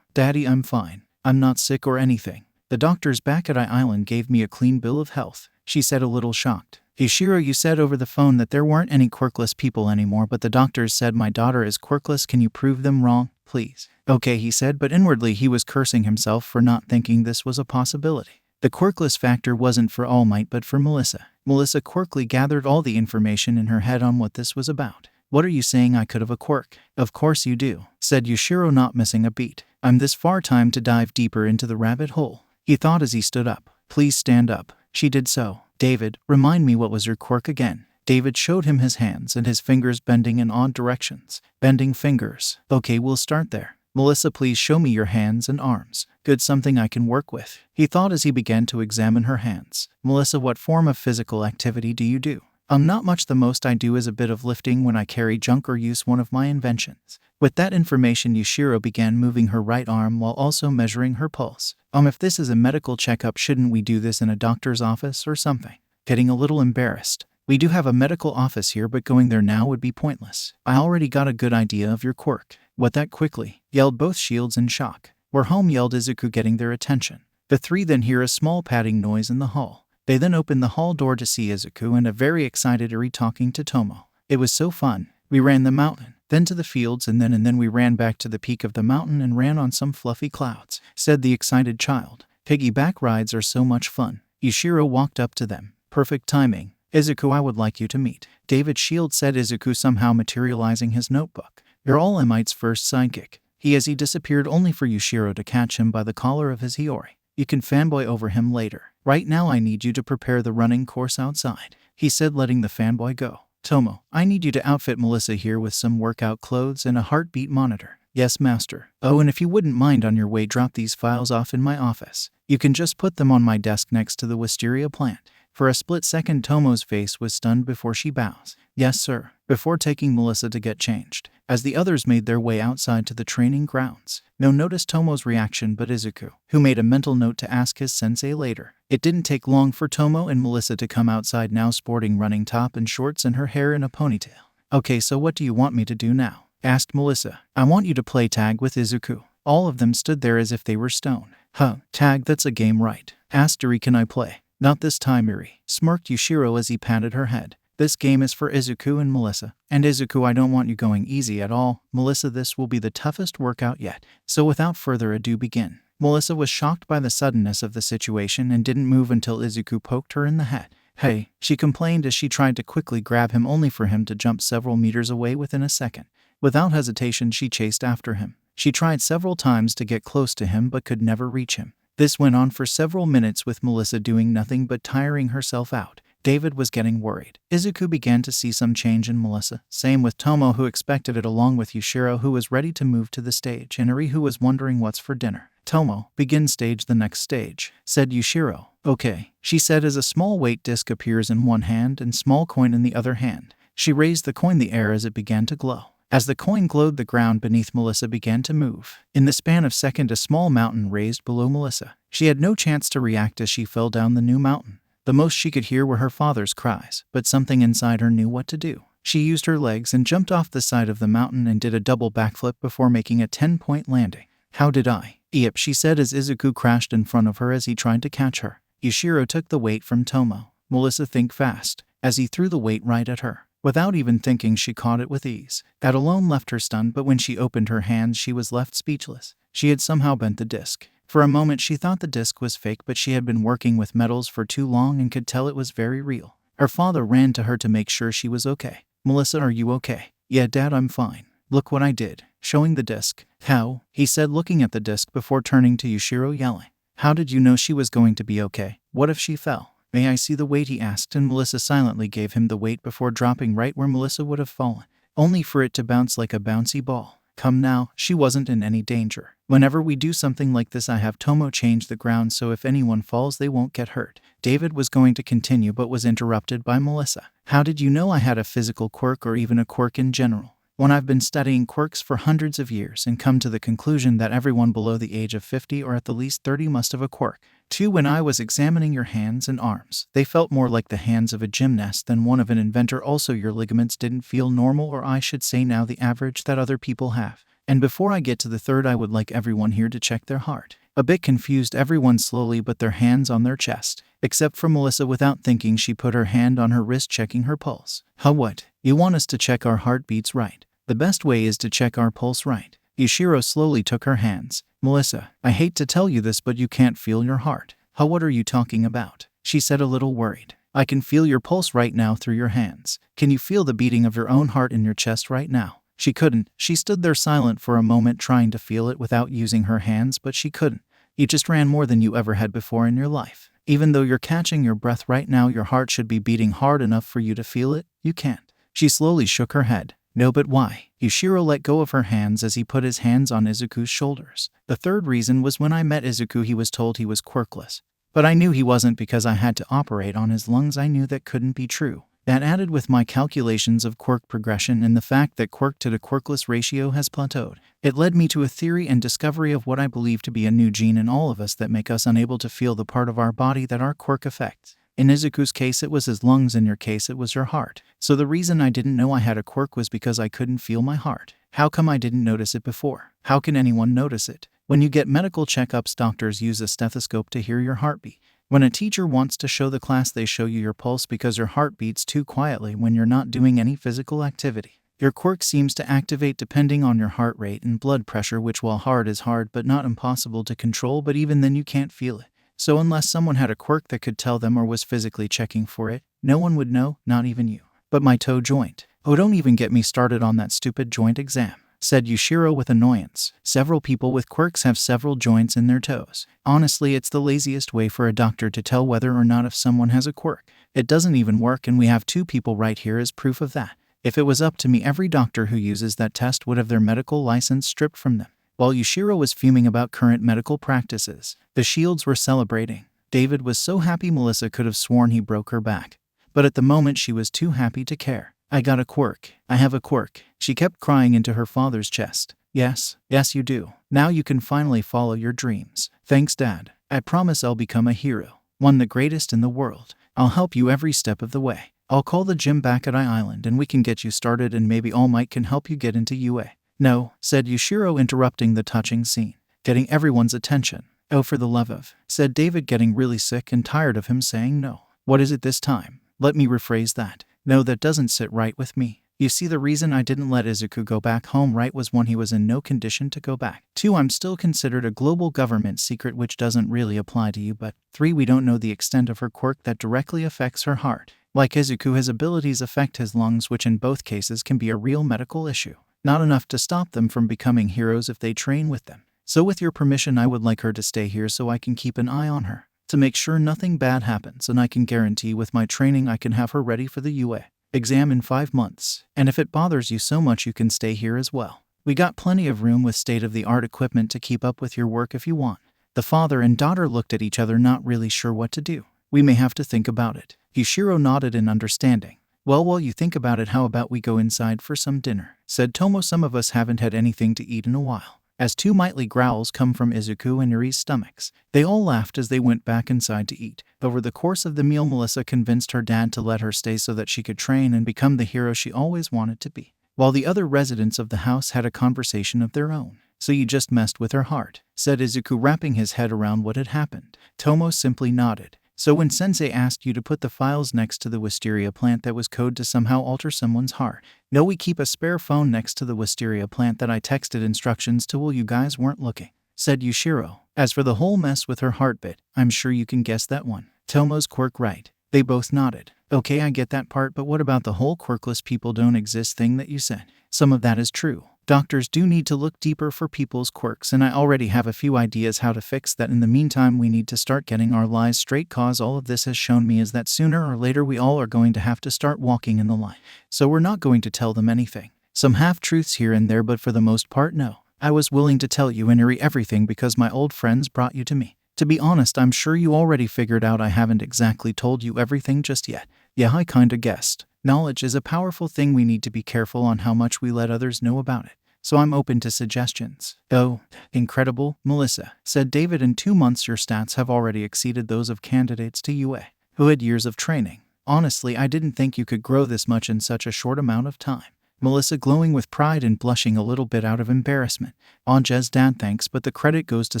S1: Daddy, I'm fine. I'm not sick or anything. The doctors back at Island gave me a clean bill of health, she said, a little shocked. Yushiro, you said over the phone that there weren't any quirkless people anymore, but the doctors said my daughter is quirkless. Can you prove them wrong, please? Okay, he said, but inwardly he was cursing himself for not thinking this was a possibility. The quirkless factor wasn't for All Might, but for Melissa. Melissa quirkly gathered all the information in her head on what this was about. What are you saying I could have a quirk? Of course you do, said Yushiro, not missing a beat. I'm this far, time to dive deeper into the rabbit hole, he thought as he stood up. Please stand up. She did so. David, remind me, what was your quirk again? David showed him his hands and his fingers bending in odd directions. Bending fingers. Okay, we'll start there. Melissa, please show me your hands and arms. Good, something I can work with, he thought as he began to examine her hands. Melissa, what form of physical activity do you do? Not much. The most I do is a bit of lifting when I carry junk or use one of my inventions. With that information, Yushiro began moving her right arm while also measuring her pulse. If this is a medical checkup, shouldn't we do this in a doctor's office or something? Getting a little embarrassed. We do have a medical office here, but going there now would be pointless. I already got a good idea of your quirk. What, that quickly? Yelled both shields in shock. We're home, yelled Izuku, getting their attention. The three then hear a small padding noise in the hall. They then open the hall door to see Izuku and a very excited Eri talking to Tomo. It was so fun. We ran the mountain, then to the fields, and then we ran back to the peak of the mountain and ran on some fluffy clouds, said the excited child. Piggyback rides are so much fun. Yushiro walked up to them. Perfect timing. Izuku, I would like you to meet David Shield, said Izuku, somehow materializing his notebook. You're All Might's first sidekick. He disappeared only for Yushiro to catch him by the collar of his Hiyori. You can fanboy over him later. Right now I need you to prepare the running course outside, he said, letting the fanboy go. Tomo, I need you to outfit Melissa here with some workout clothes and a heartbeat monitor. Yes, master. Oh, and if you wouldn't mind, on your way, drop these files off in my office. You can just put them on my desk next to the wisteria plant. For a split second, Tomo's face was stunned before she bows. Yes, sir. Before taking Melissa to get changed, as the others made their way outside to the training grounds. No noticed Tomo's reaction but Izuku, who made a mental note to ask his sensei later. It didn't take long for Tomo and Melissa to come outside, now sporting running top and shorts and her hair in a ponytail. Okay, so what do you want me to do now? Asked Melissa. I want you to play tag with Izuku. All of them stood there as if they were stone. Huh, tag, that's a game, right? Asked Eri. Can I play? Not this time, Eri, smirked Yushiro as he patted her head. This game is for Izuku and Melissa. And Izuku, I don't want you going easy at all. Melissa, this will be the toughest workout yet. So without further ado, begin. Melissa was shocked by the suddenness of the situation and didn't move until Izuku poked her in the head. Hey, she complained as she tried to quickly grab him, only for him to jump several meters away within a second. Without hesitation, she chased after him. She tried several times to get close to him but could never reach him. This went on for several minutes, with Melissa doing nothing but tiring herself out. David was getting worried. Izuku began to see some change in Melissa. Same with Tomo, who expected it, along with Yushiro, who was ready to move to the stage, and Eri, who was wondering what's for dinner. Tomo, begin stage, the next stage, said Yushiro. Okay, she said as a small weight disc appears in one hand and small coin in the other hand. She raised the coin in the air as it began to glow. As the coin glowed, the ground beneath Melissa began to move. In the span of seconds, a small mountain raised below Melissa. She had no chance to react as she fell down the new mountain. The most she could hear were her father's cries, but something inside her knew what to do. She used her legs and jumped off the side of the mountain and did a double backflip before making a 10-point landing. How did I? Yep, she said as Izuku crashed in front of her as he tried to catch her. Yushiro took the weight from Tomo. Melissa, think fast, as he threw the weight right at her. Without even thinking, she caught it with ease. That alone left her stunned, but when she opened her hands, she was left speechless. She had somehow bent the disc. For a moment she thought the disc was fake, but she had been working with metals for too long and could tell it was very real. Her father ran to her to make sure she was okay. Melissa, are you okay? Yeah, Dad, I'm fine. Look what I did. Showing the disc. How? He said, looking at the disc before turning to Yushiro, yelling. How did you know she was going to be okay? What if she fell? May I see the weight, he asked, and Melissa silently gave him the weight before dropping right where Melissa would have fallen, only for it to bounce like a bouncy ball. Come now, she wasn't in any danger. Whenever we do something like this, I have Tomo change the ground so if anyone falls they won't get hurt. David was going to continue but was interrupted by Melissa. How did you know I had a physical quirk, or even a quirk in general? When I've been studying quirks for hundreds of years and come to the conclusion that everyone below the age of 50 or at the least 30 must have a quirk. 2. When I was examining your hands and arms, they felt more like the hands of a gymnast than one of an inventor. Also, your ligaments didn't feel normal, or I should say now the average that other people have. And before I get to the third, I would like everyone here to check their heart. A bit confused, everyone slowly put their hands on their chest. Except for Melissa. Without thinking, she put her hand on her wrist, checking her pulse. Huh, what? You want us to check our heartbeats, right? The best way is to check our pulse, right? Yushiro slowly took her hands. Melissa, I hate to tell you this, but you can't feel your heart. Huh, what are you talking about? She said, a little worried. I can feel your pulse right now through your hands. Can you feel the beating of your own heart in your chest right now? She couldn't. She stood there silent for a moment trying to feel it without using her hands, but she couldn't. You just ran more than you ever had before in your life. Even though you're catching your breath right now, your heart should be beating hard enough for you to feel it. You can't. She slowly shook her head. No, but why? Yushiro let go of her hands as he put his hands on Izuku's shoulders. The third reason was when I met Izuku he was told he was quirkless. But I knew he wasn't because I had to operate on his lungs. I knew that couldn't be true. That added with my calculations of quirk progression and the fact that quirk to quirkless ratio has plateaued. It led me to a theory and discovery of what I believe to be a new gene in all of us that make us unable to feel the part of our body that our quirk affects. In Izuku's case it was his lungs, in your case it was your heart. So the reason I didn't know I had a quirk was because I couldn't feel my heart. How come I didn't notice it before? How can anyone notice it? When you get medical checkups, doctors use a stethoscope to hear your heartbeat. When a teacher wants to show the class, they show you your pulse because your heart beats too quietly when you're not doing any physical activity. Your quirk seems to activate depending on your heart rate and blood pressure, which while hard is hard but not impossible to control, but even then you can't feel it. So unless someone had a quirk that could tell them or was physically checking for it, no one would know, not even you. But my toe joint. Oh, don't even get me started on that stupid joint exam, said Yushiro with annoyance. Several people with quirks have several joints in their toes. Honestly, it's the laziest way for a doctor to tell whether or not if someone has a quirk. It doesn't even work, and we have 2 people right here as proof of that. If it was up to me, every doctor who uses that test would have their medical license stripped from them. While Yushiro was fuming about current medical practices, the Shields were celebrating. David was so happy Melissa could have sworn he broke her back. But at the moment she was too happy to care. I got a quirk. I have a quirk. She kept crying into her father's chest. Yes, you do. Now you can finally follow your dreams. Thanks, Dad. I promise I'll become a hero. One the greatest in the world. I'll help you every step of the way. I'll call the gym back at I-Island and we can get you started, and maybe All Might can help you get into UA. No, said Yushiro, interrupting the touching scene, getting everyone's attention. Oh, for the love of, said David, getting really sick and tired of him saying no. What is it this time? Let me rephrase that. No, that doesn't sit right with me. You see, the reason I didn't let Izuku go back home, right, was 1, he was in no condition to go back. 2, I'm still considered a global government secret, which doesn't really apply to you, but 3, we don't know the extent of her quirk that directly affects her heart. Like Izuku, his abilities affect his lungs, which in both cases can be a real medical issue. Not enough to stop them from becoming heroes if they train with them. So with your permission, I would like her to stay here so I can keep an eye on her, to make sure nothing bad happens, and I can guarantee with my training I can have her ready for the UA exam in 5 months. And if it bothers you so much, you can stay here as well. We got plenty of room with state-of-the-art equipment to keep up with your work if you want. The father and daughter looked at each other, not really sure what to do. We may have to think about it. Yushiro nodded in understanding. Well, while you think about it, how about we go inside for some dinner, said Tomo. Some of us haven't had anything to eat in a while. As 2 mighty growls come from Izuku and Yuri's stomachs, they all laughed as they went back inside to eat. Over the course of the meal, Melissa convinced her dad to let her stay so that she could train and become the hero she always wanted to be, while the other residents of the house had a conversation of their own. So you just messed with her heart, said Izuku, wrapping his head around what had happened. Tomo simply nodded. So when Sensei asked you to put the files next to the wisteria plant, that was code to somehow alter someone's heart. No, we keep a spare phone next to the wisteria plant that I texted instructions to while you guys weren't looking, said Yushiro. As for the whole mess with her heart bit, I'm sure you can guess that one. Tomo's quirk, right? They both nodded. Okay, I get that part, but what about the whole quirkless people don't exist thing that you said? Some of that is true. Doctors do need to look deeper for people's quirks, and I already have a few ideas how to fix that. In the meantime, we need to start getting our lies straight, cause all of this has shown me is that sooner or later we all are going to have to start walking in the line. So we're not going to tell them anything. Some half-truths here and there, but for the most part, no. I was willing to tell you and Yuri everything because my old friends brought you to me. To be honest, I'm sure you already figured out I haven't exactly told you everything just yet. Yeah, I kinda guessed. Knowledge is a powerful thing. We need to be careful on how much we let others know about it. So I'm open to suggestions. Oh, incredible, Melissa, said David. In 2 months your stats have already exceeded those of candidates to UA who had years of training. Honestly, I didn't think you could grow this much in such a short amount of time. Melissa, glowing with pride and blushing a little bit out of embarrassment. Anja's dad, thanks, but the credit goes to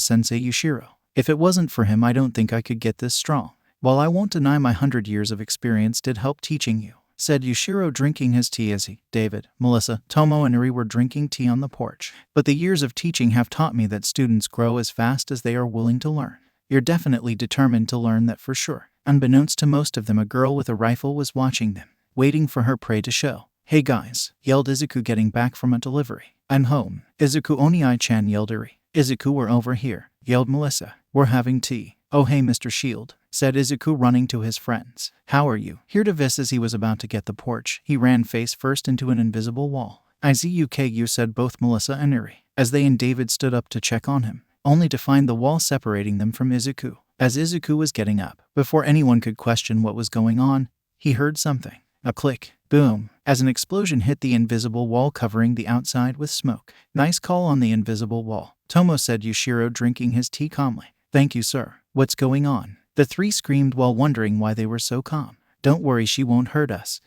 S1: Sensei Yushiro. If it wasn't for him, I don't think I could get this strong. While I won't deny my 100 years of experience did help teaching you, said Yushiro, drinking his tea as he, David, Melissa, Tomo, and Yuri were drinking tea on the porch. But the years of teaching have taught me that students grow as fast as they are willing to learn. You're definitely determined to learn, that for sure. Unbeknownst to most of them, a girl with a rifle was watching them, waiting for her prey to show. "Hey guys," yelled Izuku, getting back from a delivery. "I'm home." "Izuku Onii-chan," yelled Eri. "Izuku, we're over here," yelled Melissa. "We're having tea." "Oh hey Mr. Shield," said Izuku, running to his friends. "How are you?" Here to Vis, as he was about to get the porch, he ran face first into an invisible wall. "Izuku," said both Melissa and Eri, as they and David stood up to check on him, only to find the wall separating them from Izuku. As Izuku was getting up, before anyone could question what was going on, he heard something. A click. Boom. As an explosion hit the invisible wall, covering the outside with smoke. "Nice call on the invisible wall," Tomo said, Yushiro drinking his tea calmly. "Thank you, sir." "What's going on?" the three screamed while wondering why they were so calm. "Don't worry, she won't hurt us."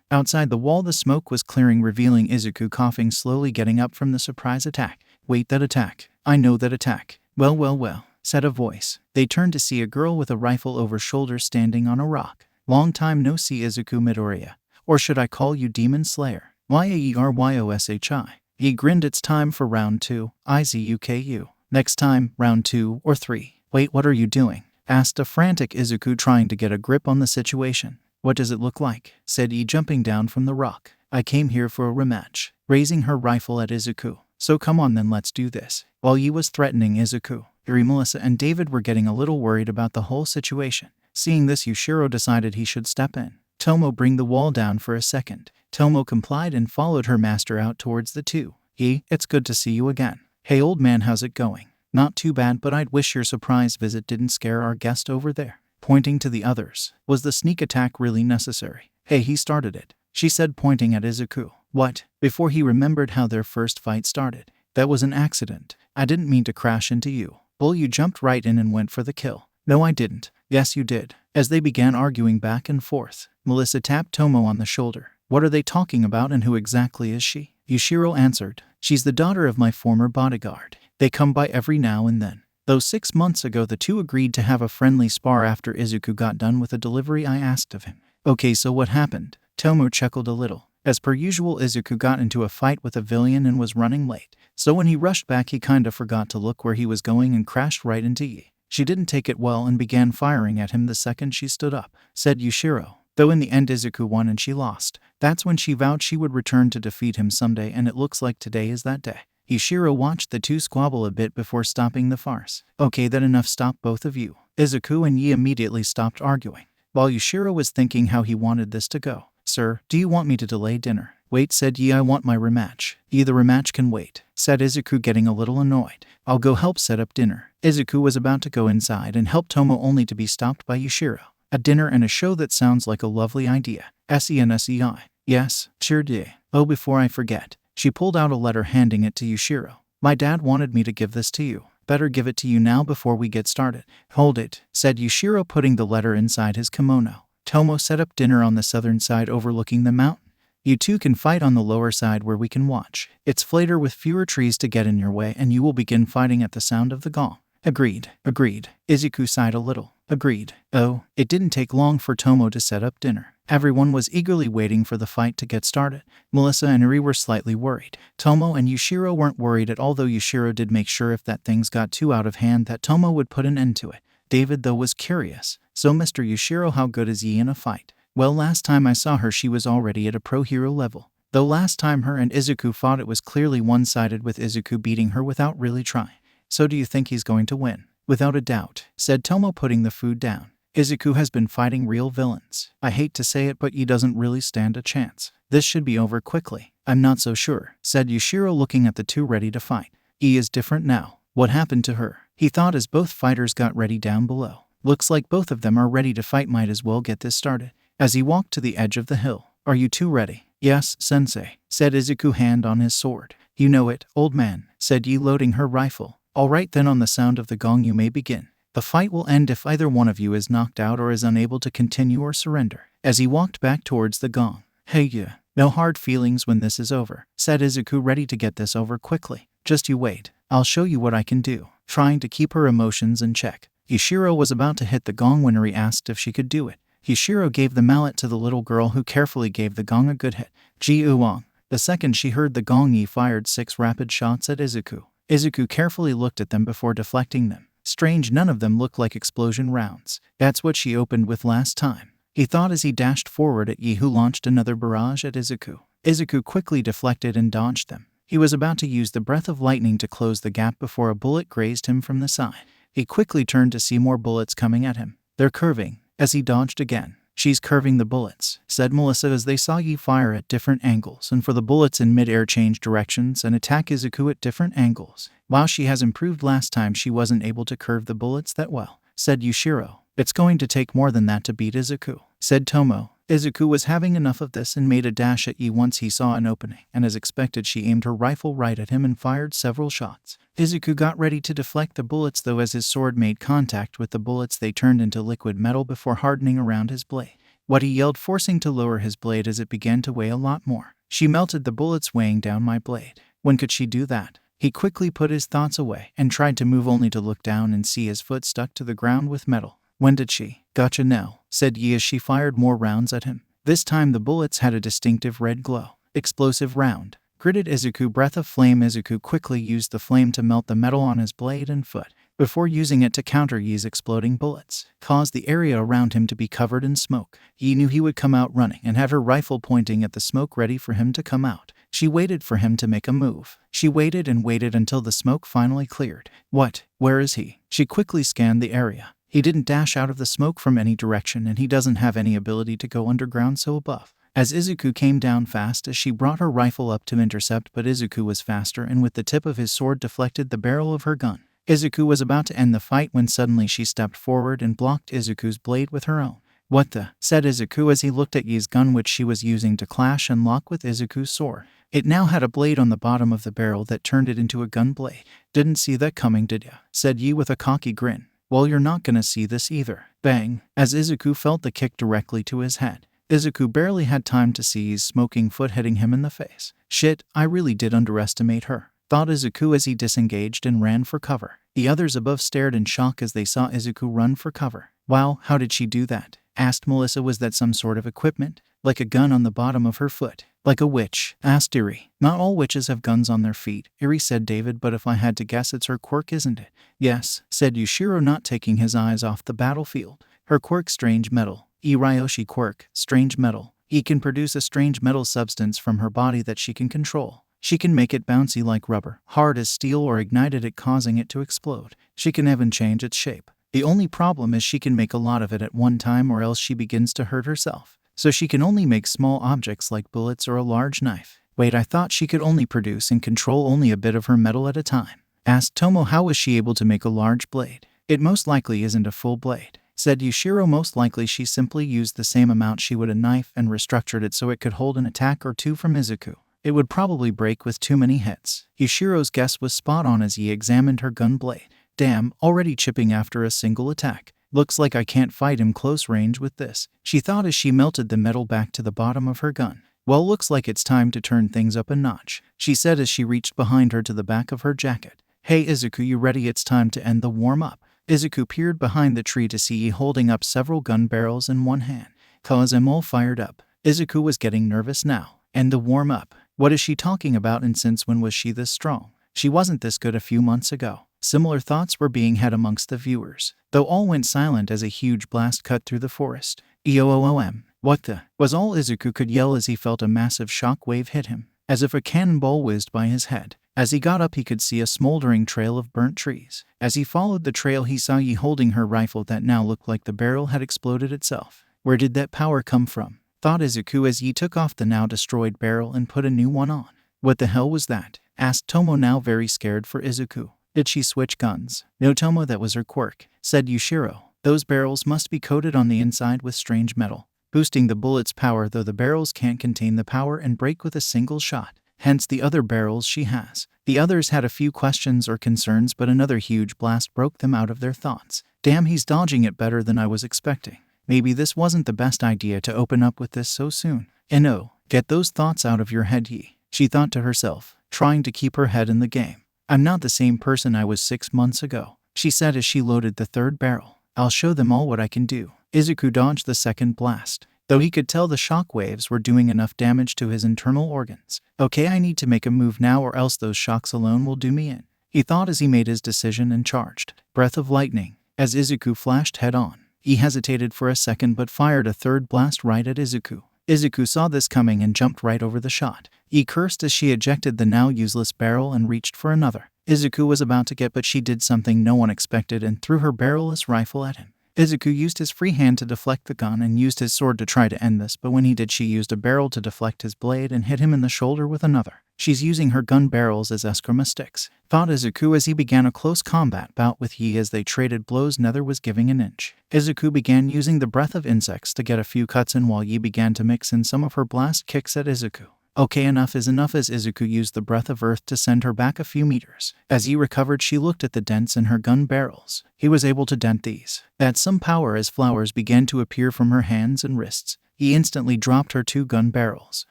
S1: Outside the wall, the smoke was clearing, revealing Izuku coughing slowly, getting up from the surprise attack. "Wait, that attack. I know that attack." Well, said a voice. They turned to see a girl with a rifle over shoulder standing on a rock. "Long time no see, Izuku Midoriya. Or should I call you Demon Slayer? Yaeryoshi." He grinned. "It's time for round 2, Izuku. Next time, round 2 or 3. "Wait, what are you doing?" asked a frantic Izuku, trying to get a grip on the situation. "What does it look like?" said Yi, jumping down from the rock. "I came here for a rematch," raising her rifle at Izuku. "So come on then, let's do this." While Yi was threatening Izuku, Eri, Melissa, and David were getting a little worried about the whole situation. Seeing this, Yushiro decided he should step in. "Tomo, bring the wall down for a second." Tomo complied and followed her master out towards the two. "Yi, it's good to see you again." "Hey old man, how's it going?" "Not too bad, but I'd wish your surprise visit didn't scare our guest over there." Pointing to the others. "Was the sneak attack really necessary?" "Hey, he started it," she said, pointing at Izuku. "What?" Before he remembered how their first fight started. "That was an accident. I didn't mean to crash into you." "Bull, you jumped right in and went for the kill." "No, I didn't." "Yes, you did." As they began arguing back and forth, Melissa tapped Tomo on the shoulder. "What are they talking about, and who exactly is she?" Yushiro answered. "She's the daughter of my former bodyguard. They come by every now and then. Though 6 months ago the two agreed to have a friendly spar after Izuku got done with a delivery I asked of him." "Okay, so what happened?" Tomo chuckled a little. As per usual, Izuku got into a fight with a villain and was running late. So when he rushed back, he kinda forgot to look where he was going and crashed right into Yi. She didn't take it well and began firing at him the second she stood up, said Yushiro. Though in the end Izuku won and she lost. That's when she vowed she would return to defeat him someday, and it looks like today is that day. Yushiro watched the two squabble a bit before stopping the farce. "Okay, that enough, stop both of you." Izuku and Yi immediately stopped arguing, while Yushiro was thinking how he wanted this to go. "Sir, do you want me to delay dinner?" "Wait," said Yi, "I want my rematch." "Yi, the rematch can wait," said Izuku, getting a little annoyed. "I'll go help set up dinner." Izuku was about to go inside and help Tomo, only to be stopped by Yushiro. "A dinner and a show, that sounds like a lovely idea." SENSEI. "Yes, sure do." "Oh, before I forget." She pulled out a letter, handing it to Yushiro. "My dad wanted me to give this to you. Better give it to you now before we get started." "Hold it," said Yushiro, putting the letter inside his kimono. "Tomo, set up dinner on the southern side overlooking the mountain. You two can fight on the lower side where we can watch. It's flatter with fewer trees to get in your way, and you will begin fighting at the sound of the gong." Agreed. Izuku sighed a little. Agreed. Oh, it didn't take long for Tomo to set up dinner. Everyone was eagerly waiting for the fight to get started. Melissa and Eri were slightly worried. Tomo and Yushiro weren't worried at all, though Yushiro did make sure if that things got too out of hand that Tomo would put an end to it. David, though, was curious. "So Mr. Yushiro, how good is Yi in a fight?" "Well, last time I saw her she was already at a pro hero level. Though last time her and Izuku fought it was clearly one-sided, with Izuku beating her without really trying." "So do you think he's going to win?" "Without a doubt," said Tomo, putting the food down. "Izuku has been fighting real villains. I hate to say it, but Yi doesn't really stand a chance. This should be over quickly." "I'm not so sure," said Yushiro, looking at the two ready to fight. "Yi is different now. What happened to her?" he thought as both fighters got ready down below. "Looks like both of them are ready to fight. Might as well get this started." As he walked to the edge of the hill. "Are you two ready?" "Yes, sensei," said Izuku, hand on his sword. "You know it, old man," said Yi, loading her rifle. "All right then, on the sound of the gong you may begin. The fight will end if either one of you is knocked out or is unable to continue or surrender." As he walked back towards the gong. "Hey yeah, no hard feelings when this is over," said Izuku, ready to get this over quickly. "Just you wait. I'll show you what I can do." Trying to keep her emotions in check, Yushiro was about to hit the gong when Eri asked if she could do it. Yushiro gave the mallet to the little girl, who carefully gave the gong a good hit. Ji-uong. The second she heard the gong, Yi fired 6 rapid shots at Izuku. Izuku carefully looked at them before deflecting them. Strange, none of them look like explosion rounds. That's what she opened with last time, he thought as he dashed forward at Yi, who launched another barrage at Izuku. Izuku quickly deflected and dodged them. He was about to use the breath of lightning to close the gap before a bullet grazed him from the side. He quickly turned to see more bullets coming at him. They're curving, as he dodged again. She's curving the bullets, said Melissa as they saw Yi fire at different angles and for the bullets in mid-air change directions and attack Izuku at different angles. Wow, she has improved. Last time she wasn't able to curve the bullets that well, said Yushiro. It's going to take more than that to beat Izuku, said Tomo. Izuku was having enough of this and made a dash at Yi once he saw an opening, and as expected she aimed her rifle right at him and fired several shots. Izuku got ready to deflect the bullets, though as his sword made contact with the bullets they turned into liquid metal before hardening around his blade. What, he yelled, forcing to lower his blade as it began to weigh a lot more. She melted the bullets, weighing down my blade. When could she do that? He quickly put his thoughts away and tried to move, only to look down and see his foot stuck to the ground with metal. When did she? Gotcha now, said Yi as she fired more rounds at him. This time the bullets had a distinctive red glow. Explosive round, gritted Izuku. Breath of flame. Izuku quickly used the flame to melt the metal on his blade and foot, before using it to counter Yi's exploding bullets, caused the area around him to be covered in smoke. Yi knew he would come out running and have her rifle pointing at the smoke ready for him to come out. She waited for him to make a move. She waited and waited until the smoke finally cleared. What? Where is he? She quickly scanned the area. He didn't dash out of the smoke from any direction, and he doesn't have any ability to go underground, so above. As Izuku came down fast as she brought her rifle up to intercept, but Izuku was faster and with the tip of his sword deflected the barrel of her gun. Izuku was about to end the fight when suddenly she stepped forward and blocked Izuku's blade with her own. What the? Said Izuku as he looked at Yi's gun, which she was using to clash and lock with Izuku's sword. It now had a blade on the bottom of the barrel that turned it into a gun blade. Didn't see that coming, did ya? Said Yi with a cocky grin. Well, you're not gonna see this either. Bang! As Izuku felt the kick directly to his head. Izuku barely had time to see Yi's smoking foot hitting him in the face. Shit, I really did underestimate her, thought Izuku as he disengaged and ran for cover. The others above stared in shock as they saw Izuku run for cover. Wow, how did she do that? Asked Melissa. Was that some sort of equipment? Like a gun on the bottom of her foot? Like a witch? Asked Eri. Not all witches have guns on their feet, Eri said David, but if I had to guess, it's her quirk, isn't it? Yes, said Yushiro, not taking his eyes off the battlefield. Her quirk, strange metal. Ryoshi quirk, strange metal. He can produce a strange metal substance from her body that she can control. She can make it bouncy like rubber, hard as steel, or ignited it, causing it to explode. She can even change its shape. The only problem is she can make a lot of it at one time, or else she begins to hurt herself. So she can only make small objects like bullets or a large knife. Wait, I thought she could only produce and control only a bit of her metal at a time. Asked Tomo. How was she able to make a large blade? It most likely isn't a full blade, said Yushiro. Most likely she simply used the same amount she would a knife and restructured it so it could hold an attack or two from Izuku. It would probably break with too many hits. Yushiro's guess was spot on as he examined her gun blade. Damn, already chipping after a single attack. Looks like I can't fight him close range with this, she thought as she melted the metal back to the bottom of her gun. Well, looks like it's time to turn things up a notch, she said as she reached behind her to the back of her jacket. Hey Izuku, you ready? It's time to end the warm-up. Izuku peered behind the tree to see Yi holding up several gun barrels in one hand. Cause I'm all fired up. Izuku was getting nervous now. End the warm-up? What is she talking about, and since when was she this strong? She wasn't this good a few months ago. Similar thoughts were being had amongst the viewers, though all went silent as a huge blast cut through the forest. EOOOM. What the? Was all Izuku could yell as he felt a massive shock wave hit him, as if a cannonball whizzed by his head. As he got up, he could see a smoldering trail of burnt trees. As he followed the trail, he saw Yi holding her rifle that now looked like the barrel had exploded itself. Where did that power come from? Thought Izuku as Yi took off the now destroyed barrel and put a new one on. What the hell was that? Asked Tomo, now very scared for Izuku. Did she switch guns? No, Tomo, that was her quirk, said Yushiro. Those barrels must be coated on the inside with strange metal, boosting the bullet's power, though the barrels can't contain the power and break with a single shot. Hence the other barrels she has. The others had a few questions or concerns, but another huge blast broke them out of their thoughts. Damn, he's dodging it better than I was expecting. Maybe this wasn't the best idea to open up with this so soon. And oh, get those thoughts out of your head, Yi, she thought to herself, trying to keep her head in the game. I'm not the same person I was 6 months ago, she said as she loaded the third barrel. I'll show them all what I can do. Izuku dodged the second blast, though he could tell the shock waves were doing enough damage to his internal organs. Okay, I need to make a move now, or else those shocks alone will do me in. he thought as he made his decision and charged. Breath of lightning. As Izuku flashed head-on, he hesitated for a second but fired a third blast right at Izuku. Izuku saw this coming and jumped right over the shot. He cursed as she ejected the now useless barrel and reached for another. Izuku was about to get, but she did something no one expected and threw her barrelless rifle at him. Izuku used his free hand to deflect the gun and used his sword to try to end this, but when he did, she used a barrel to deflect his blade and hit him in the shoulder with another. She's using her gun barrels as eskrima sticks, thought Izuku as he began a close combat bout with Yi as they traded blows. Neither was giving an inch. Izuku began using the breath of insects to get a few cuts in while Yi began to mix in some of her blast kicks at Izuku. Okay, enough is enough as Izuku used the breath of earth to send her back a few meters. As Yi recovered, she looked at the dents in her gun barrels. He was able to dent these. At some power as flowers began to appear from her hands and wrists. He instantly dropped her 2 gun barrels.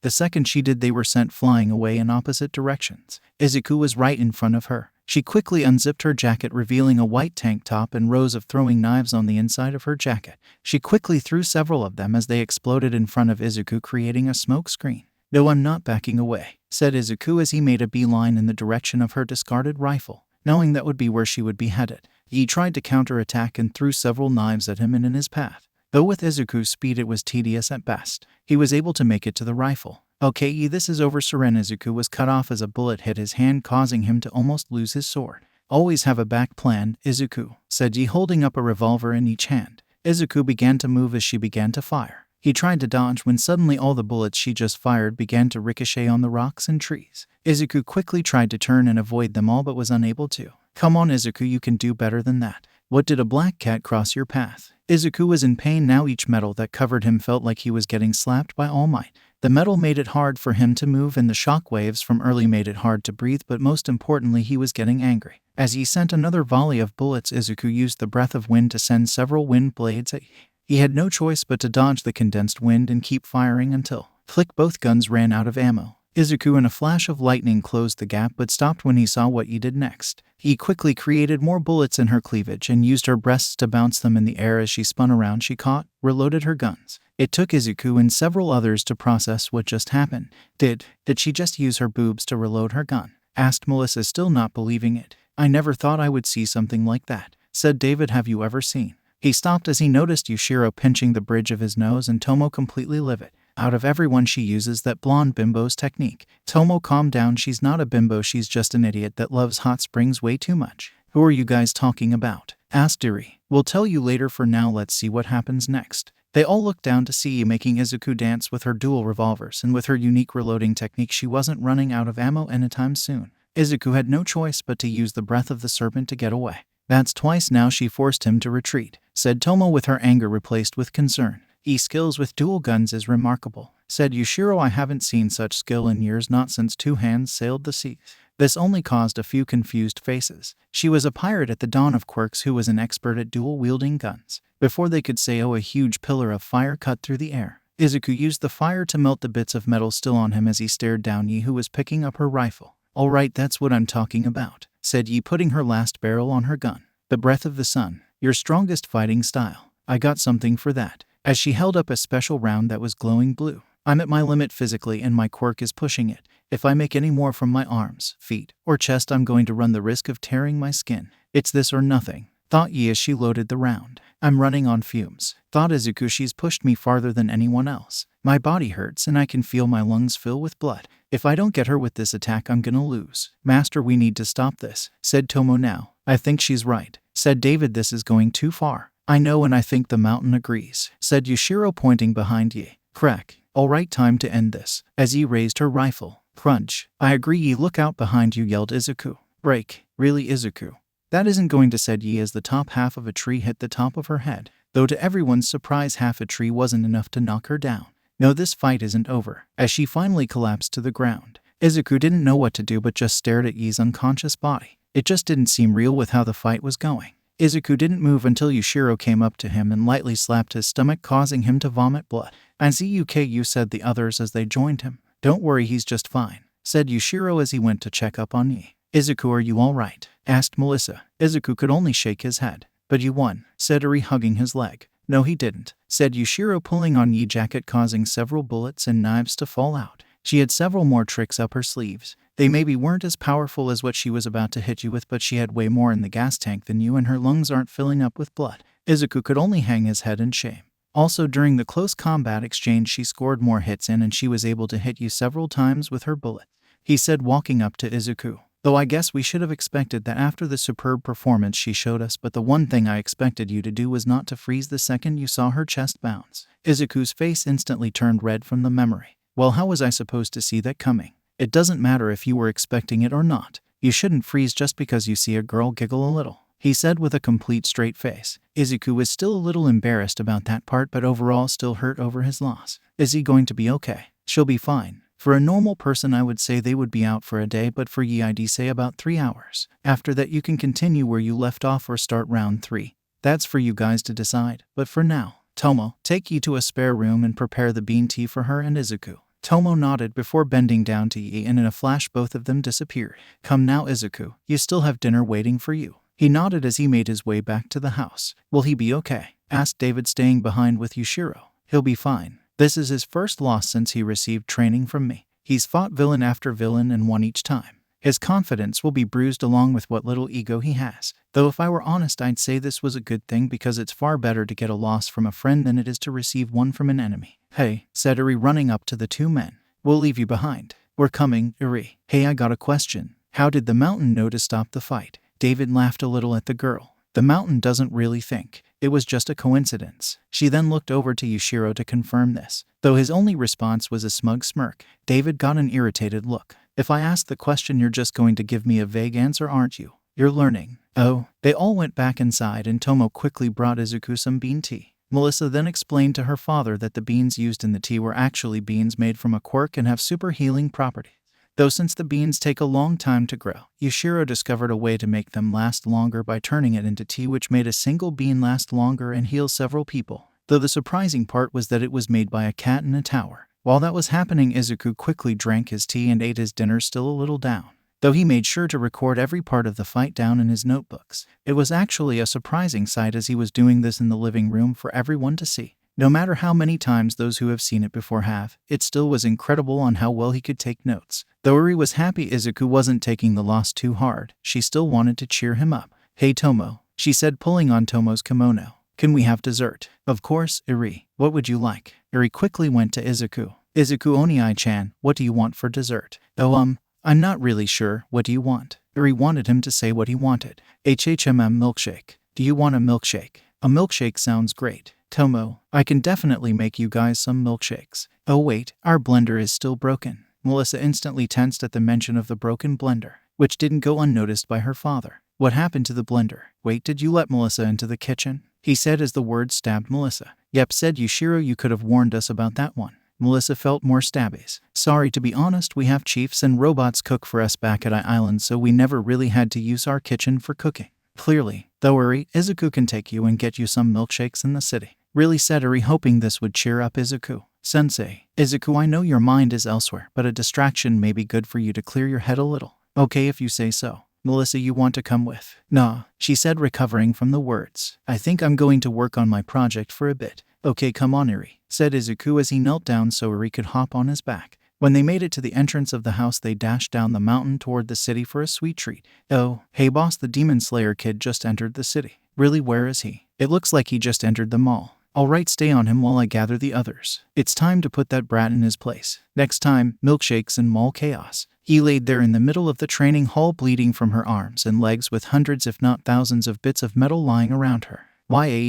S1: The second she did, they were sent flying away in opposite directions. Izuku was right in front of her. She quickly unzipped her jacket, revealing a white tank top and rows of throwing knives on the inside of her jacket. She quickly threw several of them as they exploded in front of Izuku, creating a smoke screen. "No, I'm not backing away," said Izuku as he made a beeline in the direction of her discarded rifle, knowing that would be where she would be headed. He tried to counterattack and threw several knives at him and in his path. Though with Izuku's speed it was tedious at best, he was able to make it to the rifle. Okay, this is over. Izuku was cut off as a bullet hit his hand, causing him to almost lose his sword. "Always have a back plan, Izuku," said Yi, holding up a revolver in each hand. Izuku began to move as she began to fire. He tried to dodge when suddenly all the bullets she just fired began to ricochet on the rocks and trees. Izuku quickly tried to turn and avoid them all but was unable to. "Come on, Izuku, you can do better than that. What did a black cat cross your path?" Izuku was in pain now. Each metal that covered him felt like he was getting slapped by All Might. The metal made it hard for him to move and the shock waves from early made it hard to breathe, but most importantly he was getting angry. As he sent another volley of bullets, Izuku used the breath of wind to send several wind blades at Yi. He had no choice but to dodge the condensed wind and keep firing until both guns ran out of ammo. Izuku in a flash of lightning closed the gap but stopped when he saw what Yi did next. He quickly created more bullets in her cleavage and used her breasts to bounce them in the air. As she spun around, she caught, reloaded her guns. It took Izuku and several others to process what just happened. Did she just use her boobs to reload her gun?" asked Melissa, still not believing it. "I never thought I would see something like that," said David. "Have you ever seen?" He stopped as he noticed Yushiro pinching the bridge of his nose and Tomo completely livid. "Out of everyone she uses that blonde bimbo's technique." "Tomo, calm down, she's not a bimbo, she's just an idiot that loves hot springs way too much." "Who are you guys talking about?" asked Iri. "We'll tell you later. For now, let's see what happens next." They all looked down to see making Izuku dance with her dual revolvers, and with her unique reloading technique she wasn't running out of ammo anytime soon. Izuku had no choice but to use the breath of the serpent to get away. "That's twice now she forced him to retreat," said Tomo with her anger replaced with concern. "His skills with dual guns is remarkable," said Yushiro. "I haven't seen such skill in years, not since Two Hands sailed the seas." This only caused a few confused faces. She was a pirate at the dawn of quirks who was an expert at dual-wielding guns. Before they could say a huge pillar of fire cut through the air. Izuku used the fire to melt the bits of metal still on him as he stared down Yi, who was picking up her rifle. "All right, that's what I'm talking about," said Yi, putting her last barrel on her gun. "The breath of the sun, your strongest fighting style. I got something for that." As she held up a special round that was glowing blue. "I'm at my limit physically and my quirk is pushing it. If I make any more from my arms, feet, or chest, I'm going to run the risk of tearing my skin. It's this or nothing," thought Yi as she loaded the round. "I'm running on fumes," thought Izuku. "She's pushed me farther than anyone else. My body hurts and I can feel my lungs fill with blood. If I don't get her with this attack, I'm gonna lose." "Master, we need to stop this," said Tomo. "Now, I think she's right," said David. "This is going too far." "I know, and I think the mountain agrees," said Yushiro, pointing behind Yi. "Crack. All right, time to end this." As Yi raised her rifle. Crunch. "I agree, Yi, look out behind you," yelled Izuku. "Break. Really, Izuku? That isn't going to," said Yi as the top half of a tree hit the top of her head. Though to everyone's surprise, half a tree wasn't enough to knock her down. "No, this fight isn't over." As she finally collapsed to the ground, Izuku didn't know what to do but just stared at Yi's unconscious body. It just didn't seem real with how the fight was going. Izuku didn't move until Yushiro came up to him and lightly slapped his stomach, causing him to vomit blood. "Zuku," said the others as they joined him. "Don't worry, he's just fine," said Yushiro as he went to check up on Yi. "Izuku, are you all right?" asked Melissa. Izuku could only shake his head. "But you won," said Iri, hugging his leg. "No, he didn't," said Yushiro, pulling on Yi's jacket, causing several bullets and knives to fall out. She had several more tricks up her sleeves. They maybe weren't as powerful as what she was about to hit you with, but she had way more in the gas tank than you, and her lungs aren't filling up with blood. Izuku could only hang his head in shame. Also, during the close combat exchange, she scored more hits in, and she was able to hit you several times with her bullet, he said, walking up to Izuku. Though I guess we should have expected that after the superb performance she showed us, but the one thing I expected you to do was not to freeze the second you saw her chest bounce. Izuku's face instantly turned red from the memory. Well, how was I supposed to see that coming? It doesn't matter if you were expecting it or not. You shouldn't freeze just because you see a girl giggle a little, he said with a complete straight face. Izuku was still a little embarrassed about that part, but overall still hurt over his loss. Is he going to be okay? She'll be fine. For a normal person, I would say they would be out for a day, but for ye, I'd say about 3 hours. After that, you can continue where you left off or start round 3. That's for you guys to decide. But for now, Tomo, take Yi to a spare room and prepare the bean tea for her and Izuku. Tomo nodded before bending down to Yi, and in a flash both of them disappeared. Come now, Izuku. You still have dinner waiting for you. He nodded as he made his way back to the house. Will he be okay? Asked David, staying behind with Yushiro. He'll be fine. This is his first loss since he received training from me. He's fought villain after villain and won each time. His confidence will be bruised along with what little ego he has. Though if I were honest, I'd say this was a good thing, because it's far better to get a loss from a friend than it is to receive one from an enemy. Hey, said Eri, running up to the two men. We'll leave you behind. We're coming, Eri. Hey, I got a question. How did the mountain know to stop the fight? David laughed a little at the girl. The mountain doesn't really think. It was just a coincidence. She then looked over to Yushiro to confirm this. Though his only response was a smug smirk, David got an irritated look. If I ask the question, you're just going to give me a vague answer, aren't you? You're learning. Oh. They all went back inside, and Tomo quickly brought Izuku some bean tea. Melissa then explained to her father that the beans used in the tea were actually beans made from a quirk and have super healing properties. Though since the beans take a long time to grow, Yushiro discovered a way to make them last longer by turning it into tea, which made a single bean last longer and heal several people. Though the surprising part was that it was made by a cat in a tower. While that was happening, Izuku quickly drank his tea and ate his dinner, still a little down. Though he made sure to record every part of the fight down in his notebooks. It was actually a surprising sight as he was doing this in the living room for everyone to see. No matter how many times those who have seen it before have, it still was incredible on how well he could take notes. Though Eri was happy Izuku wasn't taking the loss too hard, she still wanted to cheer him up. Hey Tomo, she said, pulling on Tomo's kimono. Can we have dessert? Of course, Eri. What would you like? Eri quickly went to Izuku. Izuku Onii-chan, what do you want for dessert? Oh, I'm not really sure. What do you want? Eri wanted him to say what he wanted. milkshake. Do you want a milkshake? A milkshake sounds great. Tomo, I can definitely make you guys some milkshakes. Oh wait, our blender is still broken. Melissa instantly tensed at the mention of the broken blender, which didn't go unnoticed by her father. What happened to the blender? Wait, did you let Melissa into the kitchen? He said as the words stabbed Melissa. Yep, said Yushiro, you could have warned us about that one. Melissa felt more stabbies. Sorry, to be honest, we have chiefs and robots cook for us back at Island, so we never really had to use our kitchen for cooking. Clearly, though, Eri, Izuku can take you and get you some milkshakes in the city. Really, said Eri, hoping this would cheer up Izuku. Sensei, Izuku, I know your mind is elsewhere, but a distraction may be good for you to clear your head a little. Okay, if you say so. Melissa, you want to come with? Nah, she said, recovering from the words. I think I'm going to work on my project for a bit. Okay, come on, Eri, said Izuku as he knelt down so Eri could hop on his back. When they made it to the entrance of the house, they dashed down the mountain toward the city for a sweet treat. Oh, hey boss, the Demon Slayer kid just entered the city. Really, where is he? It looks like he just entered the mall. Alright, stay on him while I gather the others. It's time to put that brat in his place. Next time, milkshakes and mall chaos. He laid there in the middle of the training hall, bleeding from her arms and legs, with hundreds if not thousands of bits of metal lying around her.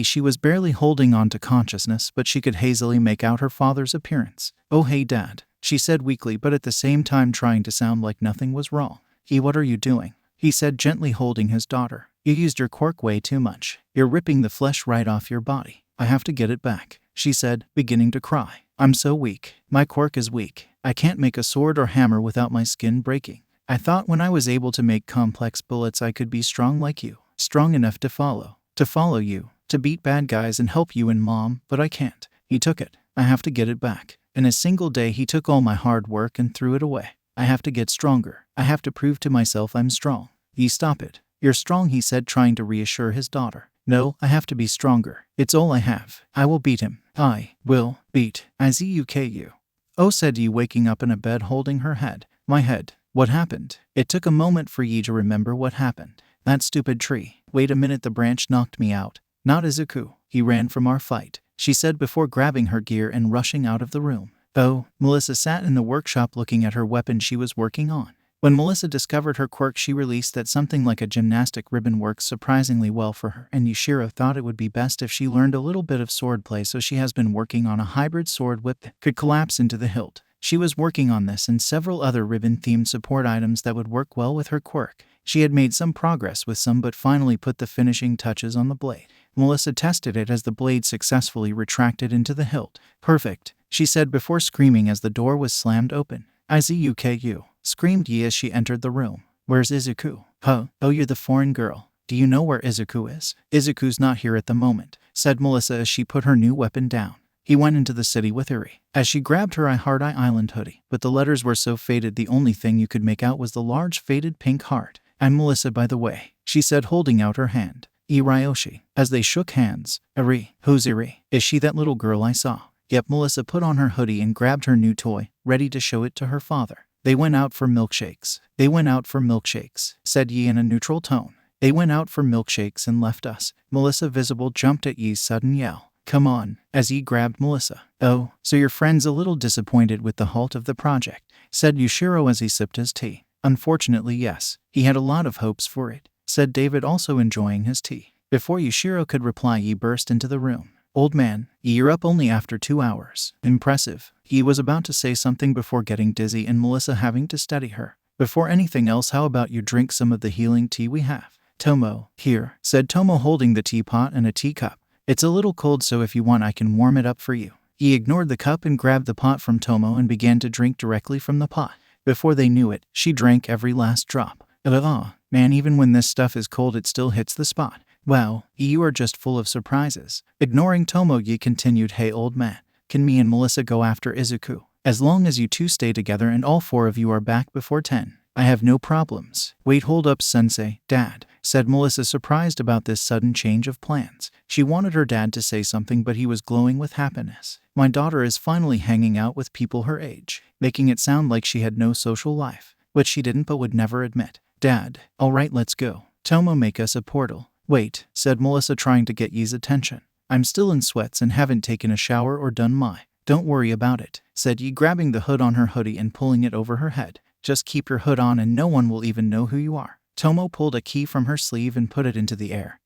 S1: She was barely holding on to consciousness, but she could hazily make out her father's appearance. Oh hey dad, she said weakly, but at the same time trying to sound like nothing was wrong. What are you doing? He said, gently holding his daughter. You used your quirk way too much. You're ripping the flesh right off your body. I have to get it back, she said, beginning to cry. I'm so weak. My quirk is weak. I can't make a sword or hammer without my skin breaking. I thought when I was able to make complex bullets I could be strong like you. Strong enough to follow you, to beat bad guys and help you and mom, but I can't. He took it. I have to get it back. In a single day he took all my hard work and threw it away. I have to get stronger. I have to prove to myself I'm strong. Stop it. You're strong, he said, trying to reassure his daughter. No, I have to be stronger. It's all I have. I will beat him. I will beat Izuku. Oh, said Yi, waking up in a bed holding her head. My head. What happened? It took a moment for Yi to remember what happened. That stupid tree. Wait a minute, the branch knocked me out. Not Izuku. He ran from our fight, she said before grabbing her gear and rushing out of the room. Oh, Melissa sat in the workshop looking at her weapon she was working on. When Melissa discovered her quirk, she released that something like a gymnastic ribbon works surprisingly well for her, and Yushiro thought it would be best if she learned a little bit of swordplay, so she has been working on a hybrid sword whip that could collapse into the hilt. She was working on this and several other ribbon-themed support items that would work well with her quirk. She had made some progress with some, but finally put the finishing touches on the blade. Melissa tested it as the blade successfully retracted into the hilt. Perfect, she said before screaming as the door was slammed open. Izuku, screamed Yi as she entered the room. Where's Izuku? Huh? Oh, you're the foreign girl. Do you know where Izuku is? Izuku's not here at the moment, said Melissa as she put her new weapon down. He went into the city with Eri. As she grabbed her Heart Eye Island hoodie, but the letters were so faded the only thing you could make out was the large faded pink heart. I'm Melissa, by the way, she said holding out her hand. Ryoshi. As they shook hands. Eri. Who's Eri? Is she that little girl I saw? Yep. Melissa put on her hoodie and grabbed her new toy, ready to show it to her father. They went out for milkshakes. They went out for milkshakes, said Yi in a neutral tone. They went out for milkshakes and left us. Melissa visible jumped at Yi's sudden yell. Come on, as Yi grabbed Melissa. Oh, so your friend's a little disappointed with the halt of the project, said Yushiro as he sipped his tea. Unfortunately, yes. He had a lot of hopes for it, said David, also enjoying his tea. Before Yushiro could reply, Yi burst into the room. Old man, you're up only after 2 hours. Impressive. He was about to say something before getting dizzy and Melissa having to steady her. Before anything else, how about you drink some of the healing tea we have? Tomo, here, said Tomo holding the teapot and a teacup. It's a little cold, so if you want I can warm it up for you. He ignored the cup and grabbed the pot from Tomo and began to drink directly from the pot. Before they knew it, she drank every last drop. Man, even when this stuff is cold it still hits the spot. Wow, you are just full of surprises. Ignoring Tomo, Yi continued, hey old man, can me and Melissa go after Izuku? As long as you two stay together and all 4 of you are back before 10. I have no problems. Wait, hold up, sensei, dad, said Melissa, surprised about this sudden change of plans. She wanted her dad to say something, but he was glowing with happiness. My daughter is finally hanging out with people her age, making it sound like she had no social life, which she didn't but would never admit. Dad, alright, let's go. Tomo, make us a portal. Wait, said Melissa, trying to get Yi's attention. I'm still in sweats and haven't taken a shower or done my. Don't worry about it, said Yi, grabbing the hood on her hoodie and pulling it over her head. Just keep your hood on and no one will even know who you are. Tomo pulled a key from her sleeve and put it into the air.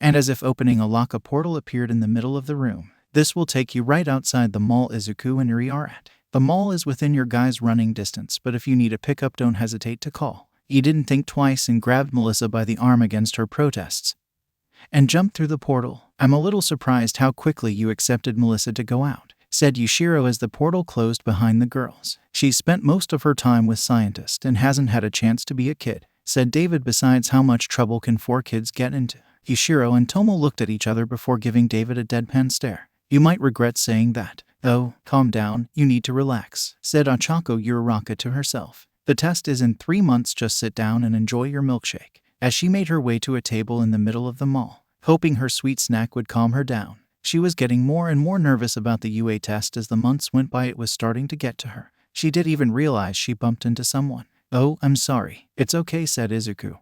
S1: And as if opening a lock, a portal appeared in the middle of the room. This will take you right outside the mall Izuku and Eri are at. The mall is within your guys' running distance, but if you need a pickup, don't hesitate to call. He didn't think twice and grabbed Melissa by the arm against her protests and jumped through the portal. I'm a little surprised how quickly you accepted Melissa to go out, said Yushiro as the portal closed behind the girls. She spent most of her time with scientists and hasn't had a chance to be a kid, said David. Besides, how much trouble can 4 kids get into? Yushiro and Tomo looked at each other before giving David a deadpan stare. You might regret saying that. Oh, calm down, you need to relax, said Ochako Uraraka to herself. The test is in 3 months, just sit down and enjoy your milkshake. As she made her way to a table in the middle of the mall, hoping her sweet snack would calm her down. She was getting more and more nervous about the UA test as the months went by. It was starting to get to her. She did even realize she bumped into someone. Oh, I'm sorry. It's okay, said Izuku,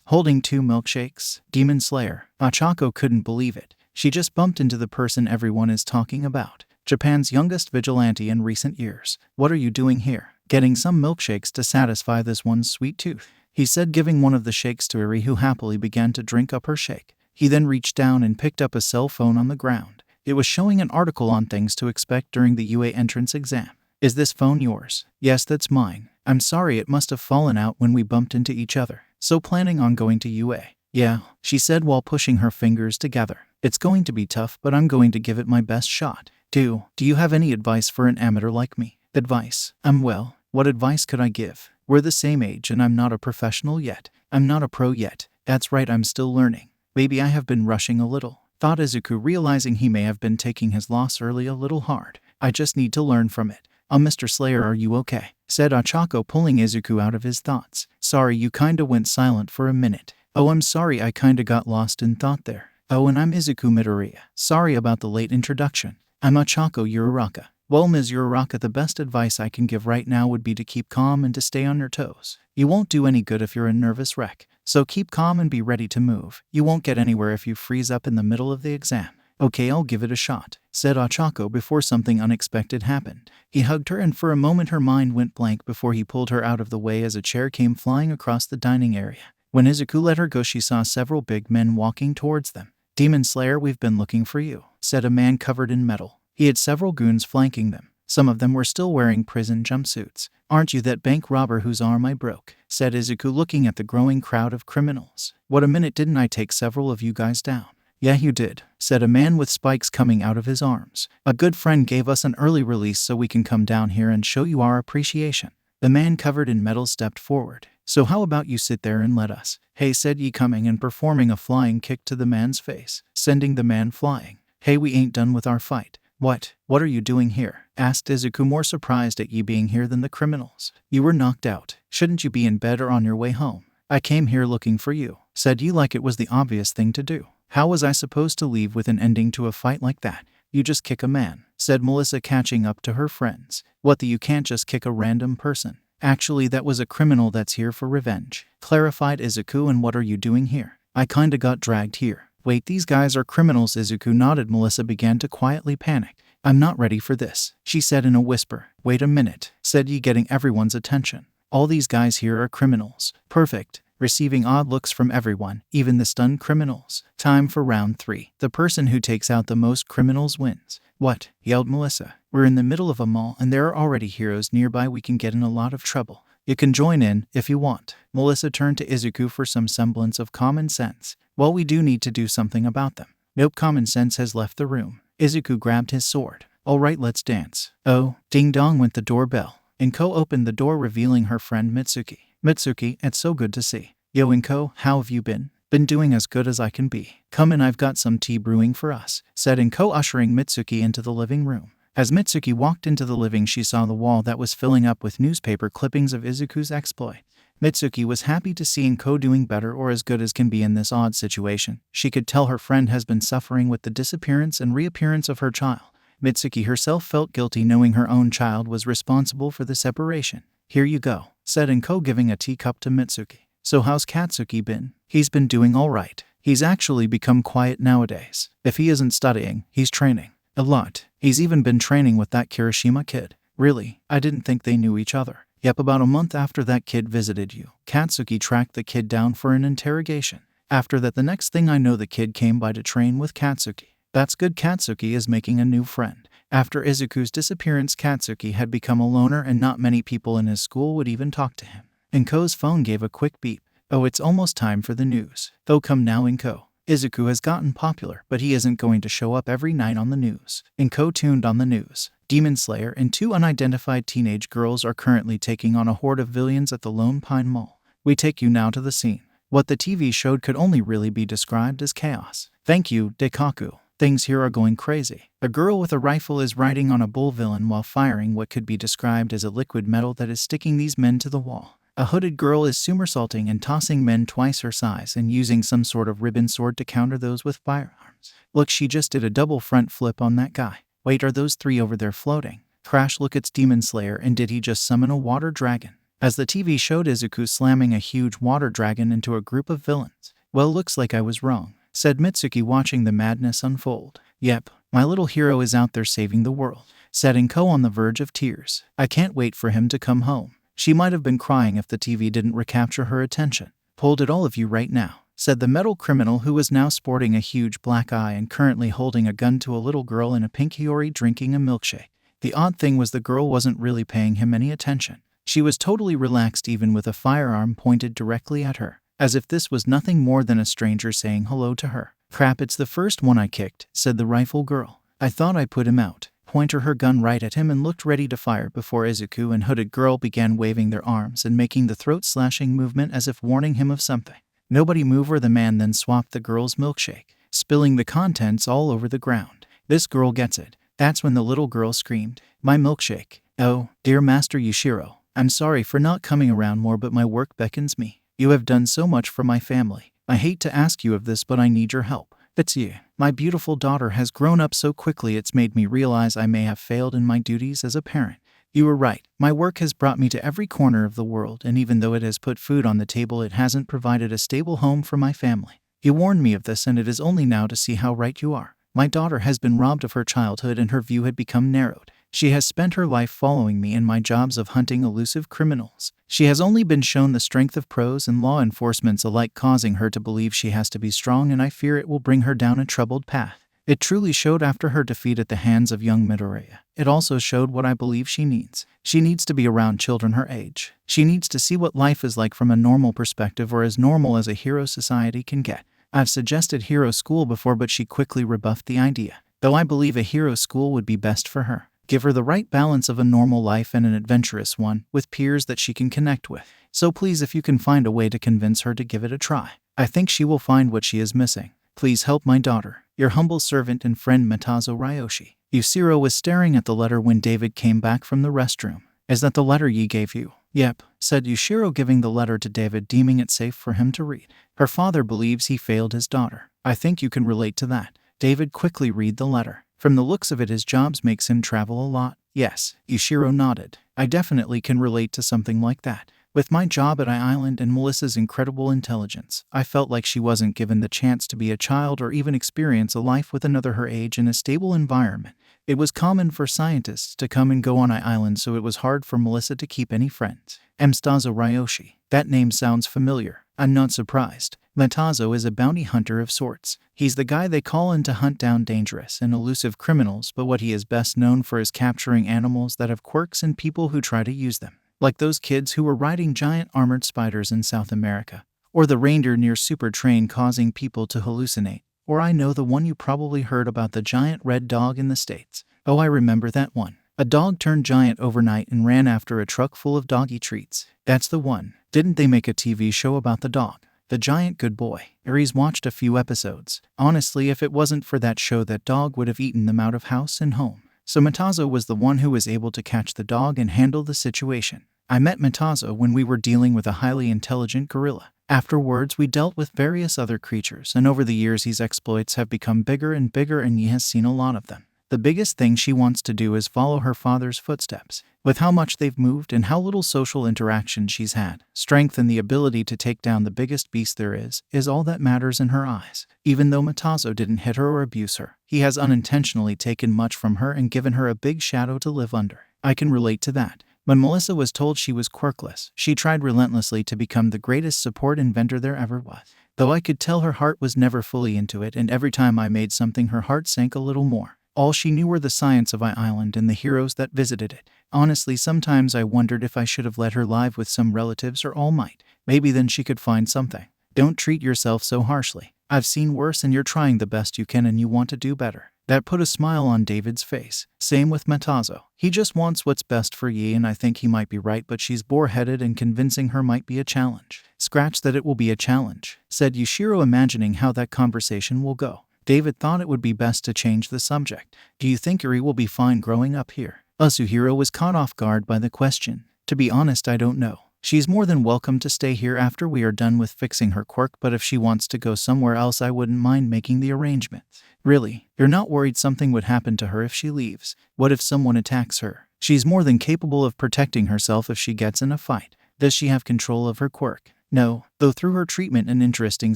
S1: holding 2 milkshakes. Demon Slayer. Ochako couldn't believe it. She just bumped into the person everyone is talking about. Japan's youngest vigilante in recent years. What are you doing here? Getting some milkshakes to satisfy this one's sweet tooth, he said, giving one of the shakes to Eri, who happily began to drink up her shake. He then reached down and picked up a cell phone on the ground. It was showing an article on things to expect during the UA entrance exam. Is this phone yours? Yes, that's mine. I'm sorry, it must have fallen out when we bumped into each other. So planning on going to UA? Yeah, she said while pushing her fingers together. It's going to be tough, but I'm going to give it my best shot. Do you have any advice for an amateur like me? Advice? Well, what advice could I give? We're the same age and I'm not a professional yet. I'm not a pro yet. That's right, I'm still learning. Maybe I have been rushing a little, thought Izuku, realizing he may have been taking his loss early a little hard. I just need to learn from it. Mr. Slayer, are you okay? Said Ochako, pulling Izuku out of his thoughts. Sorry, you kinda went silent for a minute. Oh, I'm sorry, I kinda got lost in thought there. Oh, and I'm Izuku Midoriya. Sorry about the late introduction. I'm Ochako Uraraka. Well, Ms. Uraraka, the best advice I can give right now would be to keep calm and to stay on your toes. You won't do any good if you're a nervous wreck. So keep calm and be ready to move. You won't get anywhere if you freeze up in the middle of the exam. Okay, I'll give it a shot, said Ochako before something unexpected happened. He hugged her and for a moment her mind went blank before he pulled her out of the way as a chair came flying across the dining area. When Izuku let her go, she saw several big men walking towards them. Demon Slayer, we've been looking for you, said a man covered in metal. He had several goons flanking them. Some of them were still wearing prison jumpsuits. Aren't you that bank robber whose arm I broke? Said Izuku, looking at the growing crowd of criminals. What a minute, didn't I take several of you guys down? Yeah, you did, said a man with spikes coming out of his arms. A good friend gave us an early release so we can come down here and show you our appreciation. The man covered in metal stepped forward. So how about you sit there and let us? Hey, said Yi, coming and performing a flying kick to the man's face, sending the man flying. Hey, we ain't done with our fight. What are you doing here? Asked Izuku, more surprised at Yi being here than the criminals. You were knocked out. Shouldn't you be in bed or on your way home? I came here looking for you, said Yi, like it was the obvious thing to do. How was I supposed to leave with an ending to a fight like that? You just kick a man, said Melissa, catching up to her friends. What, you can't just kick a random person? Actually, that was a criminal that's here for revenge, clarified Izuku. And what are you doing here? I kinda got dragged here. Wait, these guys are criminals? Izuku nodded. Melissa began to quietly panic. I'm not ready for this, she said in a whisper. Wait a minute, said Yi, getting everyone's attention. All these guys here are criminals. Perfect. Receiving odd looks from everyone, even the stunned criminals. Time for round 3. The person who takes out the most criminals wins. What? Yelled Melissa. We're in the middle of a mall and there are already heroes nearby. We can get in a lot of trouble. You can join in if you want. Melissa turned to Izuku for some semblance of common sense. Well, we do need to do something about them. Nope, common sense has left the room. Izuku grabbed his sword. All right, let's dance. Oh, ding dong went the doorbell. Inko opened the door, revealing her friend Mitsuki. Mitsuki, it's so good to see. Yo, Inko, how have you been? Been doing as good as I can be. Come in, I've got some tea brewing for us, said Inko, ushering Mitsuki into the living room. As Mitsuki walked into the living, she saw the wall that was filling up with newspaper clippings of Izuku's exploit. Mitsuki was happy to see Inko doing better or as good as can be in this odd situation. She could tell her friend has been suffering with the disappearance and reappearance of her child. Mitsuki herself felt guilty knowing her own child was responsible for the separation. Here you go, said Inko, giving a teacup to Mitsuki. So how's Katsuki been? He's been doing all right. He's actually become quiet nowadays. If he isn't studying, he's training. A lot. He's even been training with that Kirishima kid. Really? I didn't think they knew each other. Yep, about a month after that kid visited you, Katsuki tracked the kid down for an interrogation. After that, the next thing I know, the kid came by to train with Katsuki. That's good, Katsuki is making a new friend. After Izuku's disappearance, Katsuki had become a loner and not many people in his school would even talk to him. Inko's phone gave a quick beep. Oh, it's almost time for the news. Oh, come now, Inko. Izuku has gotten popular, but he isn't going to show up every night on the news. Inko tuned on the news. Demon Slayer and 2 unidentified teenage girls are currently taking on a horde of villains at the Lone Pine Mall. We take you now to the scene. What the TV showed could only really be described as chaos. Thank you, Deku. Things here are going crazy. A girl with a rifle is riding on a bull villain while firing what could be described as a liquid metal that is sticking these men to the wall. A hooded girl is somersaulting and tossing men twice her size and using some sort of ribbon sword to counter those with firearms. Look, she just did a double front flip on that guy. Wait, are those 3 over there floating? Crash, look, it's Demon Slayer, and did he just summon a water dragon? As the TV showed Izuku slamming a huge water dragon into a group of villains. Well, looks like I was wrong, said Mitsuki, watching the madness unfold. Yep, my little hero is out there saving the world, said Inko, on the verge of tears. I can't wait for him to come home. She might have been crying if the TV didn't recapture her attention. Hold it, all of you, right now, said the metal criminal, who was now sporting a huge black eye and currently holding a gun to a little girl in a pink Hiyori drinking a milkshake. The odd thing was the girl wasn't really paying him any attention. She was totally relaxed, even with a firearm pointed directly at her, as if this was nothing more than a stranger saying hello to her. Crap, it's the first one I kicked, said the rifle girl. I thought I put him out. Pointed her gun right at him and looked ready to fire before Izuku and hooded girl began waving their arms and making the throat-slashing movement as if warning him of something. Nobody move, or the man then swapped the girl's milkshake, spilling the contents all over the ground. This girl gets it. That's when the little girl screamed, "My milkshake." Oh, dear Master Yushiro, I'm sorry for not coming around more, but my work beckons me. You have done so much for my family. I hate to ask you of this, but I need your help. It's you. My beautiful daughter has grown up so quickly it's made me realize I may have failed in my duties as a parent. You were right. My work has brought me to every corner of the world, and even though it has put food on the table, it hasn't provided a stable home for my family. You warned me of this, and it is only now to see how right you are. My daughter has been robbed of her childhood and her view had become narrowed. She has spent her life following me in my jobs of hunting elusive criminals. She has only been shown the strength of pros and law enforcement alike, causing her to believe she has to be strong, and I fear it will bring her down a troubled path. It truly showed after her defeat at the hands of young Midoriya. It also showed what I believe she needs. She needs to be around children her age. She needs to see what life is like from a normal perspective, or as normal as a hero society can get. I've suggested hero school before, but she quickly rebuffed the idea. Though I believe a hero school would be best for her. Give her the right balance of a normal life and an adventurous one, with peers that she can connect with. So please, if you can find a way to convince her to give it a try. I think she will find what she is missing. Please help my daughter. Your humble servant and friend, Matazo Ryoshi. Yushiro was staring at the letter when David came back from the restroom. Is that the letter Yi gave you? Yep, said Yushiro, giving the letter to David, deeming it safe for him to read. Her father believes he failed his daughter. I think you can relate to that. David quickly read the letter. From the looks of it, his jobs makes him travel a lot. Yes, Yushiro nodded. I definitely can relate to something like that. With my job at I-Island and Melissa's incredible intelligence, I felt like she wasn't given the chance to be a child or even experience a life with another her age in a stable environment. It was common for scientists to come and go on I-Island, so it was hard for Melissa to keep any friends. Matazo Ryoshi. That name sounds familiar. I'm not surprised. Matazo is a bounty hunter of sorts. He's the guy they call in to hunt down dangerous and elusive criminals, but what he is best known for is capturing animals that have quirks and people who try to use them. Like those kids who were riding giant armored spiders in South America, or the reindeer near Super Train causing people to hallucinate, or I know the one you probably heard about, the giant red dog in the States. Oh, I remember that one. A dog turned giant overnight and ran after a truck full of doggy treats. That's the one. Didn't they make a TV show about the dog? The Giant Good Boy. Aries watched a few episodes. Honestly, if it wasn't for that show, that dog would have eaten them out of house and home. So Matazo was the one who was able to catch the dog and handle the situation. I met Matazo when we were dealing with a highly intelligent gorilla. Afterwards, we dealt with various other creatures, and over the years his exploits have become bigger and bigger, and he has seen a lot of them. The biggest thing she wants to do is follow her father's footsteps. With how much they've moved and how little social interaction she's had, strength and the ability to take down the biggest beast there is all that matters in her eyes. Even though Matazo didn't hit her or abuse her, he has unintentionally taken much from her and given her a big shadow to live under. I can relate to that. When Melissa was told she was quirkless, she tried relentlessly to become the greatest support inventor there ever was. Though I could tell her heart was never fully into it, and every time I made something her heart sank a little more. All she knew were the science of I-Island and the heroes that visited it. Honestly, sometimes I wondered if I should have let her live with some relatives or All Might. Maybe then she could find something. Don't treat yourself so harshly. I've seen worse, and you're trying the best you can, and you want to do better. That put a smile on David's face. Same with Matazo. He just wants what's best for Yi, and I think he might be right, but she's boar-headed and convincing her might be a challenge. Scratch that, it will be a challenge, said Yushiro, imagining how that conversation will go. David thought it would be best to change the subject. Do you think Eri will be fine growing up here? Yasuhiro was caught off guard by the question. To be honest, I don't know. She's more than welcome to stay here after we are done with fixing her quirk, but if she wants to go somewhere else, I wouldn't mind making the arrangements. Really? You're not worried something would happen to her if she leaves? What if someone attacks her? She's more than capable of protecting herself if she gets in a fight. Does she have control of her quirk? No, though through her treatment an interesting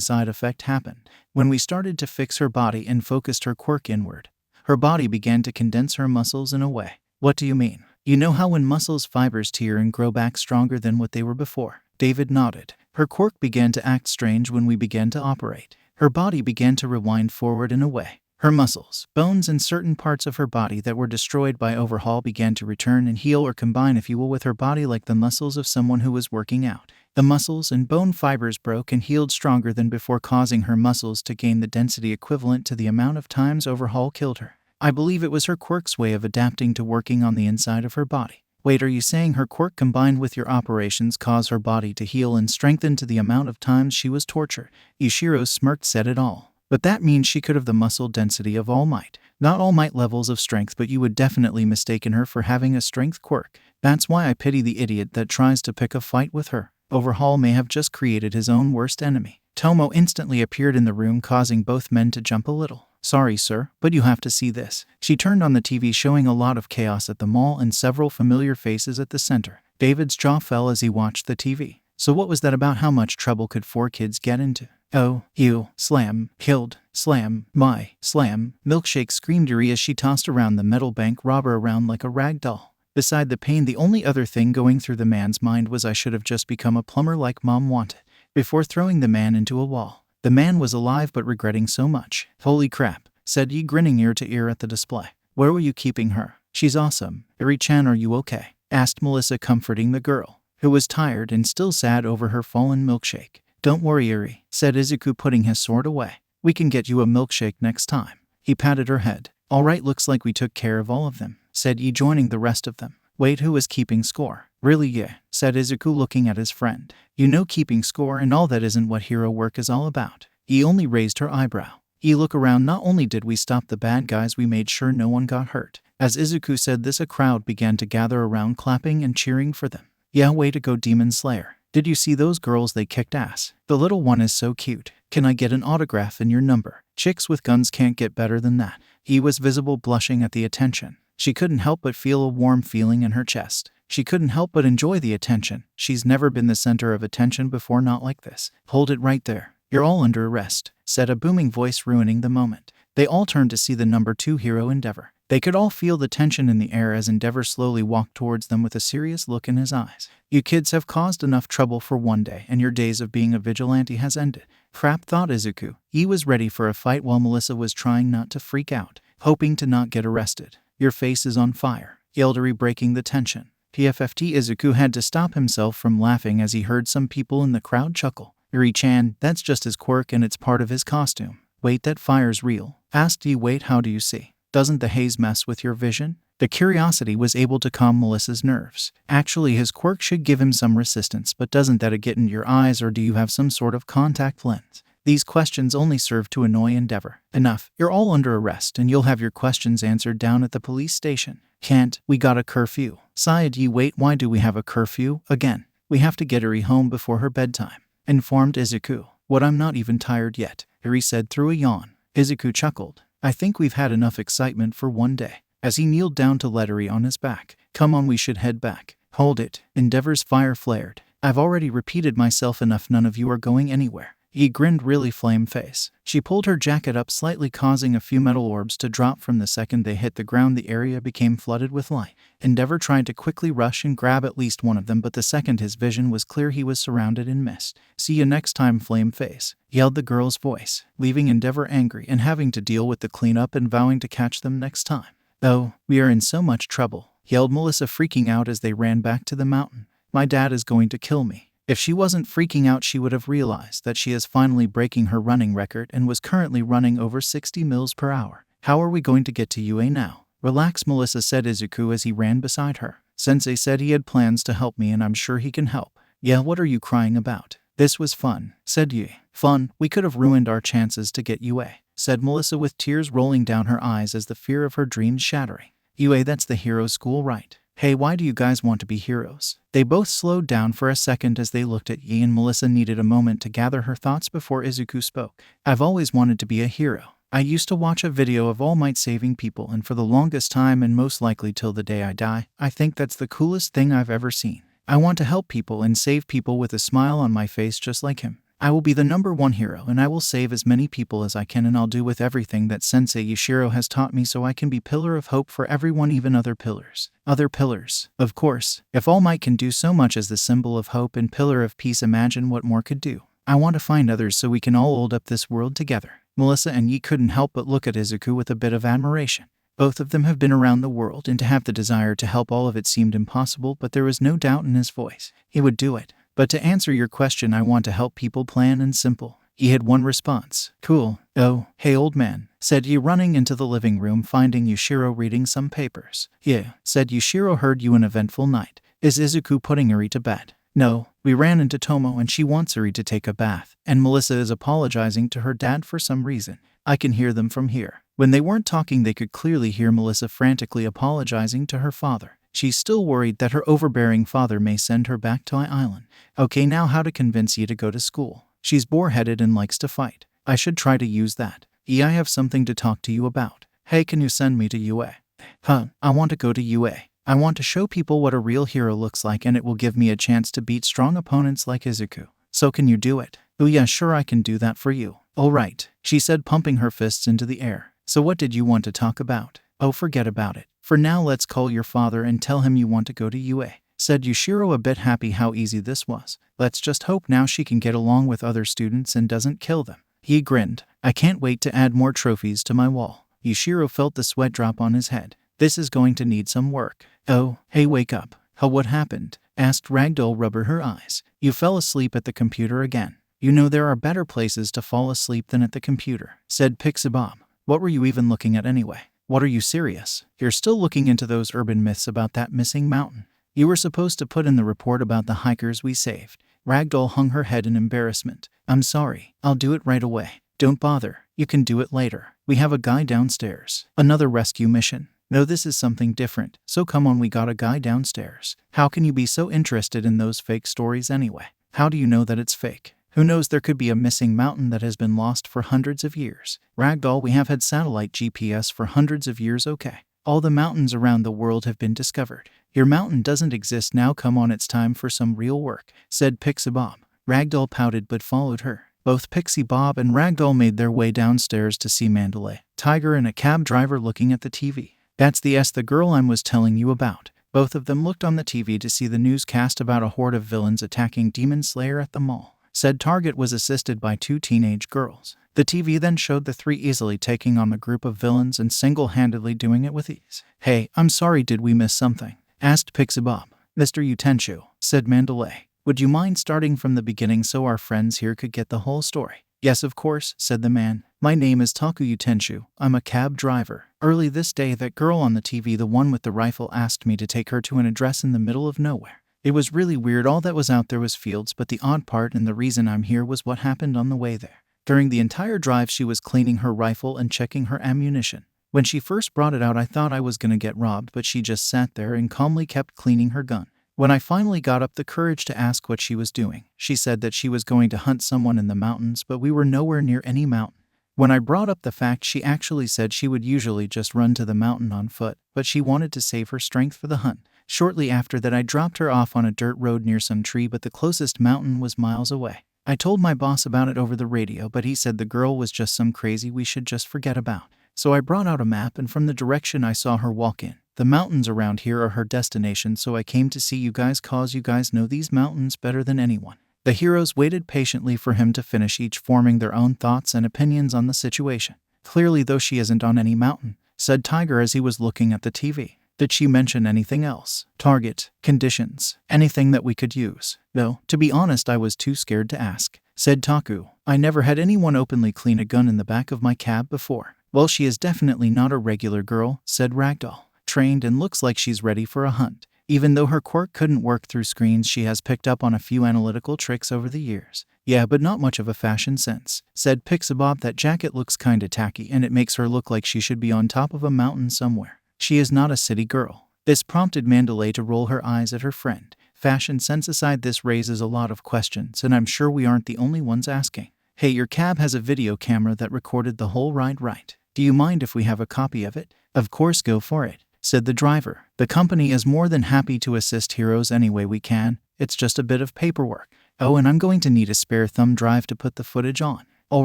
S1: side effect happened. When we started to fix her body and focused her quirk inward, her body began to condense her muscles in a way. What do you mean? You know how when muscles fibers tear and grow back stronger than what they were before? David nodded. Her quirk began to act strange when we began to operate. Her body began to rewind forward in a way. Her muscles, bones, and certain parts of her body that were destroyed by overhaul began to return and heal, or combine, if you will, with her body, like the muscles of someone who was working out. The muscles and bone fibers broke and healed stronger than before, causing her muscles to gain the density equivalent to the amount of times overhaul killed her. I believe it was her quirk's way of adapting to working on the inside of her body. Wait, are you saying her quirk combined with your operations caused her body to heal and strengthen to the amount of times she was tortured? Yushiro smirked, said it all. But that means she could have the muscle density of All Might. Not All Might levels of strength, but you would definitely mistaken her for having a strength quirk. That's why I pity the idiot that tries to pick a fight with her. Overhaul may have just created his own worst enemy. Tomo instantly appeared in the room, causing both men to jump a little. Sorry, sir, but you have to see this. She turned on the TV, showing a lot of chaos at the mall and several familiar faces at the center. David's jaw fell as he watched the TV. So what was that about? How much trouble could 4 kids get into? Oh, you, slam, killed, slam, my, slam, milkshake, screamed Yuri as she tossed around the metal bank robber around like a rag doll. Beside the pain, the only other thing going through the man's mind was, I should have just become a plumber like Mom wanted, before throwing the man into a wall. The man was alive but regretting so much. Holy crap, said Yi, grinning ear to ear at the display. Where were you keeping her? She's awesome. Yuri-chan, are you okay? Asked Melissa, comforting the girl, who was tired and still sad over her fallen milkshake. Don't worry, Yuri, said Izuku, putting his sword away. We can get you a milkshake next time. He patted her head. All right, looks like we took care of all of them, said Yi, joining the rest of them. Wait, who was keeping score? Really? Yeah, said Izuku, looking at his friend. You know, keeping score and all that isn't what hero work is all about. Yi only raised her eyebrow. Yi, look around. Not only did we stop the bad guys, we made sure no one got hurt. As Izuku said this, a crowd began to gather around, clapping and cheering for them. Yeah, way to go, Demon Slayer. Did you see those girls? They kicked ass. The little one is so cute. Can I get an autograph and your number? Chicks with guns can't get better than that. He was visible, blushing at the attention. She couldn't help but feel a warm feeling in her chest. She couldn't help but enjoy the attention. She's never been the center of attention before, not like this. Hold it right there. You're all under arrest, said a booming voice, ruining the moment. They all turned to see the number 2 hero, Endeavor. They could all feel the tension in the air as Endeavor slowly walked towards them with a serious look in his eyes. You kids have caused enough trouble for one day, and your days of being a vigilante has ended. Crap, thought Izuku. He was ready for a fight while Melissa was trying not to freak out, hoping to not get arrested. Your face is on fire, yelled Yuri, breaking the tension. PFFT. Izuku had to stop himself from laughing as he heard some people in the crowd chuckle. Yuri-chan, that's just his quirk and it's part of his costume. Wait, that fire's real? Asked Yi. Wait, how do you see? Doesn't the haze mess with your vision? The curiosity was able to calm Melissa's nerves. Actually, his quirk should give him some resistance, but doesn't that get into your eyes, or do you have some sort of contact lens? These questions only serve to annoy Endeavor. Enough, you're all under arrest and you'll have your questions answered down at the police station. Can't, we got a curfew. Sighed Yi. Wait, why do we have a curfew? Again. We have to get Yuri home before her bedtime, informed Izuku. What, I'm not even tired yet, Yuri said through a yawn. Izuku chuckled. I think we've had enough excitement for one day, as he kneeled down to let Yuri on his back. Come on, we should head back. Hold it. Endeavor's fire flared. I've already repeated myself enough, none of you are going anywhere. He grinned, really flame face. She pulled her jacket up slightly, causing a few metal orbs to drop. From the second they hit the ground, the area became flooded with light. Endeavor tried to quickly rush and grab at least one of them, but the second his vision was clear, he was surrounded in mist. See you next time, flame face, yelled the girl's voice, leaving Endeavor angry and having to deal with the cleanup and vowing to catch them next time. Oh, we are in so much trouble, yelled Melissa, freaking out as they ran back to the mountain. My dad is going to kill me. If she wasn't freaking out, she would have realized that she is finally breaking her running record and was currently running over 60 miles per hour. How are we going to get to UA now? Relax, Melissa, said Izuku as he ran beside her. Sensei said he had plans to help me and I'm sure he can help. Yeah, what are you crying about? This was fun, said Yi. Fun? We could have ruined our chances to get UA, said Melissa with tears rolling down her eyes as the fear of her dreams shattering. UA, that's the hero school, right? Hey, why do you guys want to be heroes? They both slowed down for a second as they looked at Yi, and Melissa needed a moment to gather her thoughts before Izuku spoke. I've always wanted to be a hero. I used to watch a video of All Might saving people, and for the longest time, and most likely till the day I die, I think that's the coolest thing I've ever seen. I want to help people and save people with a smile on my face just like him. I will be the #1 hero and I will save as many people as I can, and I'll do with everything that Sensei Yashiro has taught me so I can be pillar of hope for everyone, even other pillars. Other pillars. Of course, if All Might can do so much as the symbol of hope and pillar of peace, imagine what more could do. I want to find others so we can all hold up this world together. Melissa and Yi couldn't help but look at Izuku with a bit of admiration. Both of them have been around the world, and to have the desire to help all of it seemed impossible, but there was no doubt in his voice. He would do it. But to answer your question, I want to help people, plain and simple. He had one response. Cool. Oh, hey old man, said Yi, running into the living room, finding Yushiro reading some papers. Yeah, said Yushiro, heard you an eventful night. Is Izuku putting Yuri to bed? No, we ran into Tomo and she wants Yuri to take a bath, and Melissa is apologizing to her dad for some reason. I can hear them from here. When they weren't talking, they could clearly hear Melissa frantically apologizing to her father. She's still worried that her overbearing father may send her back to Island. Okay, now how to convince Yi to go to school. She's boar-headed and likes to fight. I should try to use that. I have something to talk to you about. Hey, can you send me to UA? Huh, I want to go to UA. I want to show people what a real hero looks like, and it will give me a chance to beat strong opponents like Izuku. So can you do it? Oh yeah, sure, I can do that for you. Alright, she said, pumping her fists into the air. So what did you want to talk about? Oh, forget about it. For now, let's call your father and tell him you want to go to UA, said Yushiro, a bit happy how easy this was. Let's just hope now she can get along with other students and doesn't kill them. He grinned. I can't wait to add more trophies to my wall. Yushiro felt the sweat drop on his head. This is going to need some work. Oh, hey, wake up. How, what happened? Asked Ragdoll, rubbing her eyes. You fell asleep at the computer again. You know there are better places to fall asleep than at the computer, said Pixie Bob. What were you even looking at anyway? What, are you serious? You're still looking into those urban myths about that missing mountain? You were supposed to put in the report about the hikers we saved. Ragdoll hung her head in embarrassment. I'm sorry. I'll do it right away. Don't bother. You can do it later. We have a guy downstairs. Another rescue mission. No, this is something different. So come on, we got a guy downstairs. How can you be so interested in those fake stories anyway? How do you know that it's fake? Who knows, there could be a missing mountain that has been lost for hundreds of years. Ragdoll, we have had satellite GPS for hundreds of years, okay? All the mountains around the world have been discovered. Your mountain doesn't exist now, come on, it's time for some real work, said Pixie Bob. Ragdoll pouted but followed her. Both Pixie Bob and Ragdoll made their way downstairs to see Mandalay, Tiger, and a cab driver looking at the TV. That's the girl I was telling you about. Both of them looked on the TV to see the newscast about a horde of villains attacking Demon Slayer at the mall. Said target was assisted by 2 teenage girls. The TV then showed the 3 easily taking on the group of villains and single-handedly doing it with ease. Hey, I'm sorry, did we miss something? Asked Pixie Bob. Mr. Utenshu, said Mandalay. Would you mind starting from the beginning so our friends here could get the whole story? Yes, of course, said the man. My name is Taku Utenshu. I'm a cab driver. Early this day, that girl on the TV, the one with the rifle, asked me to take her to an address in the middle of nowhere. It was really weird. All that was out there was fields, but the odd part and the reason I'm here was what happened on the way there. During the entire drive, she was cleaning her rifle and checking her ammunition. When she first brought it out, I thought I was gonna get robbed, but she just sat there and calmly kept cleaning her gun. When I finally got up the courage to ask what she was doing, she said that she was going to hunt someone in the mountains, but we were nowhere near any mountain. When I brought up the fact, she actually said she would usually just run to the mountain on foot, but she wanted to save her strength for the hunt. Shortly after that, I dropped her off on a dirt road near some tree, but the closest mountain was miles away. I told my boss about it over the radio, but he said the girl was just some crazy we should just forget about. So I brought out a map, and from the direction I saw her walk in, the mountains around here are her destination, so I came to see you guys cause you guys know these mountains better than anyone. The heroes waited patiently for him to finish, each forming their own thoughts and opinions on the situation. Clearly, though, she isn't on any mountain, said Tiger as he was looking at the TV. Did she mention anything else? Target, conditions, anything that we could use? No, to be honest, I was too scared to ask, said Taku. I never had anyone openly clean a gun in the back of my cab before. Well, she is definitely not a regular girl, said Ragdoll. Trained and looks like she's ready for a hunt. Even though her quirk couldn't work through screens, she has picked up on a few analytical tricks over the years. Yeah, but not much of a fashion sense, said Pixie Bob. That jacket looks kinda tacky, and it makes her look like she should be on top of a mountain somewhere. She is not a city girl. This prompted Mandalay to roll her eyes at her friend. Fashion sense aside, this raises a lot of questions, and I'm sure we aren't the only ones asking. Hey, your cab has a video camera that recorded the whole ride, right? Do you mind if we have a copy of it? Of course, go for it, said the driver. The company is more than happy to assist heroes any way we can. It's just a bit of paperwork. Oh, and I'm going to need a spare thumb drive to put the footage on. All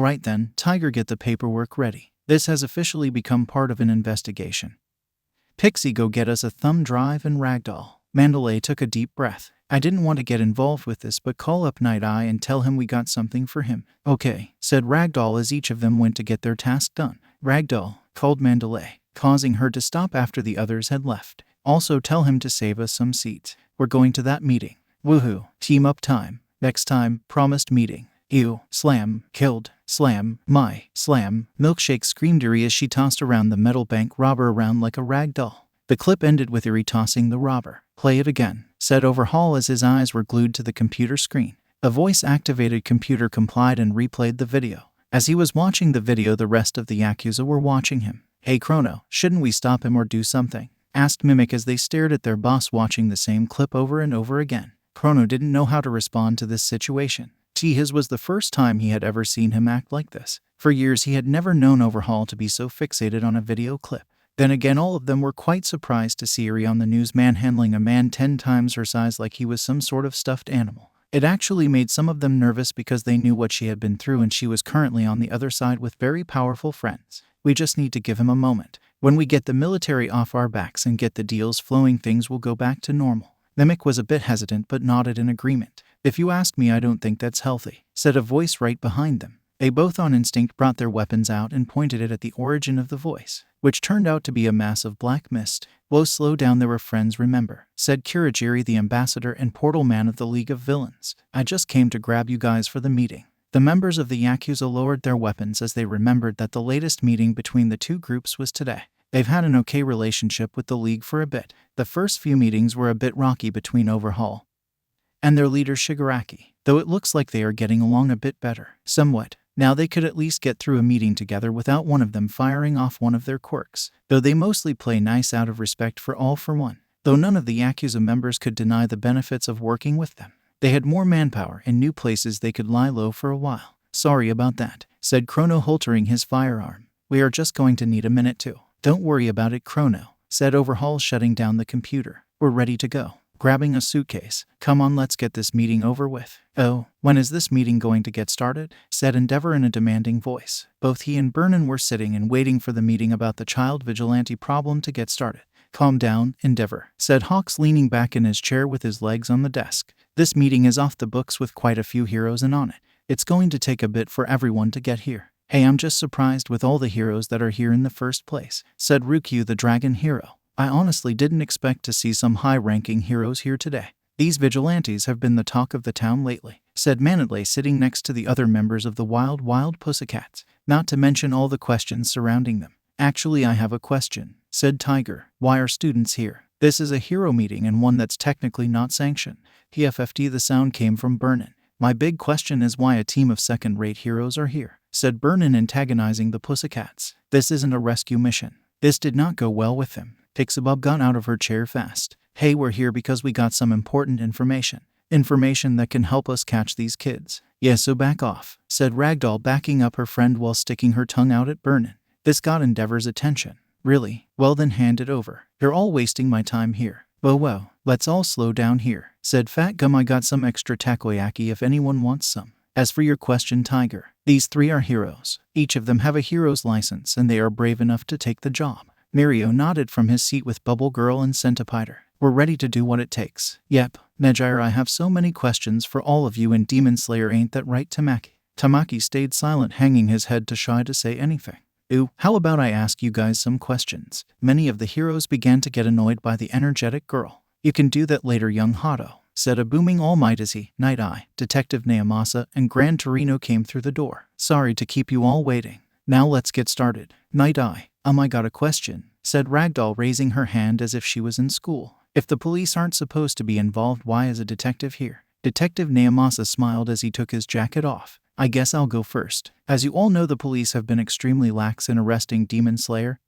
S1: right then, Tiger, get the paperwork ready. This has officially become part of an investigation. Pixie, go get us a thumb drive. And Ragdoll. Mandalay took a deep breath. I didn't want to get involved with this, but call up Night Eye and tell him we got something for him. Okay, said Ragdoll as each of them went to get their task done. Ragdoll, called Mandalay, causing her to stop after the others had left. Also tell him to save us some seats. We're going to that meeting. Woohoo, team up time. Next time, promised meeting. Ew, slam, killed, slam, my, slam, Milkshake screamed Eri as she tossed around the metal bank robber around like a rag doll. The clip ended with Eri tossing the robber. Play it again, said Overhaul as his eyes were glued to the computer screen. A voice-activated computer complied and replayed the video. As he was watching the video, the rest of the Yakuza were watching him. Hey Chrono, shouldn't we stop him or do something? Asked Mimic as they stared at their boss watching the same clip over and over again. Chrono didn't know how to respond to this situation. His was the first time he had ever seen him act like this. For years he had never known Overhaul to be so fixated on a video clip. Then again, all of them were quite surprised to see Eri on the news manhandling a man 10 times her size like he was some sort of stuffed animal. It actually made some of them nervous because they knew what she had been through and she was currently on the other side with very powerful friends. We just need to give him a moment. When we get the military off our backs and get the deals flowing, things will go back to normal. Mimic was a bit hesitant but nodded in agreement. If you ask me, I don't think that's healthy, said a voice right behind them. They both on instinct brought their weapons out and pointed it at the origin of the voice, which turned out to be a mass of black mist. Whoa, slow down, there were friends, remember, said Kirigiri, the ambassador and portal man of the League of Villains. I just came to grab you guys for the meeting. The members of the Yakuza lowered their weapons as they remembered that the latest meeting between the two groups was today. They've had an okay relationship with the League for a bit. The first few meetings were a bit rocky between Overhaul and their leader Shigaraki, though it looks like they are getting along a bit better. Somewhat. Now they could at least get through a meeting together without one of them firing off one of their quirks, though they mostly play nice out of respect for all for one. Though none of the Yakuza members could deny the benefits of working with them. They had more manpower and new places they could lie low for a while. Sorry about that, said Chrono, holtering his firearm. We are just going to need a minute too. Don't worry about it, Chrono, said Overhaul, shutting down the computer. We're ready to go. Grabbing a suitcase. Come on, let's get this meeting over with. Oh, when is this meeting going to get started? Said Endeavor in a demanding voice. Both he and Vernon were sitting and waiting for the meeting about the child vigilante problem to get started. Calm down, Endeavor, said Hawks, leaning back in his chair with his legs on the desk. This meeting is off the books with quite a few heroes in on it. It's going to take a bit for everyone to get here. Hey, I'm just surprised with all the heroes that are here in the first place, said Ryukyu, the dragon hero. I honestly didn't expect to see some high-ranking heroes here today. These vigilantes have been the talk of the town lately, said Manadle, sitting next to the other members of the Wild Pussycats, not to mention all the questions surrounding them. Actually, I have a question, said Tiger. Why are students here? This is a hero meeting and one that's technically not sanctioned. PFFD, the sound came from Vernon. My big question is why a team of second-rate heroes are here, said Vernon, antagonizing the Pussycats. This isn't a rescue mission. This did not go well with them. Pixabub got out of her chair fast. Hey, we're here because we got some important information. Information that can help us catch these kids. Yeah, so back off, said Ragdoll, backing up her friend while sticking her tongue out at Vernon. This got Endeavor's attention. Really? Well then hand it over. You're all wasting my time here. Whoa, let's all slow down here, said Fat Gum. I got some extra takoyaki if anyone wants some. As for your question, Tiger, these three are heroes. Each of them have a hero's license and they are brave enough to take the job. Mirio nodded from his seat with Bubble Girl and Centipider. We're ready to do what it takes. Yep, Nejire, I have so many questions for all of you, and Demon Slayer, ain't that right, Tamaki? Tamaki stayed silent, hanging his head too shy to say anything. Ooh, how about I ask you guys some questions? Many of the heroes began to get annoyed by the energetic girl. You can do that later, young Hato, said a booming All Might as he, Night Eye, Detective Naomasa, and Gran Torino came through the door. Sorry to keep you all waiting. Now let's get started. Night Eye. I got a question, said Ragdoll, raising her hand as if she was in school. If the police aren't supposed to be involved, why is a detective here? Detective Naomasa smiled as he took his jacket off. I guess I'll go first. As you all know, the police have been extremely lax in arresting Demon Slayer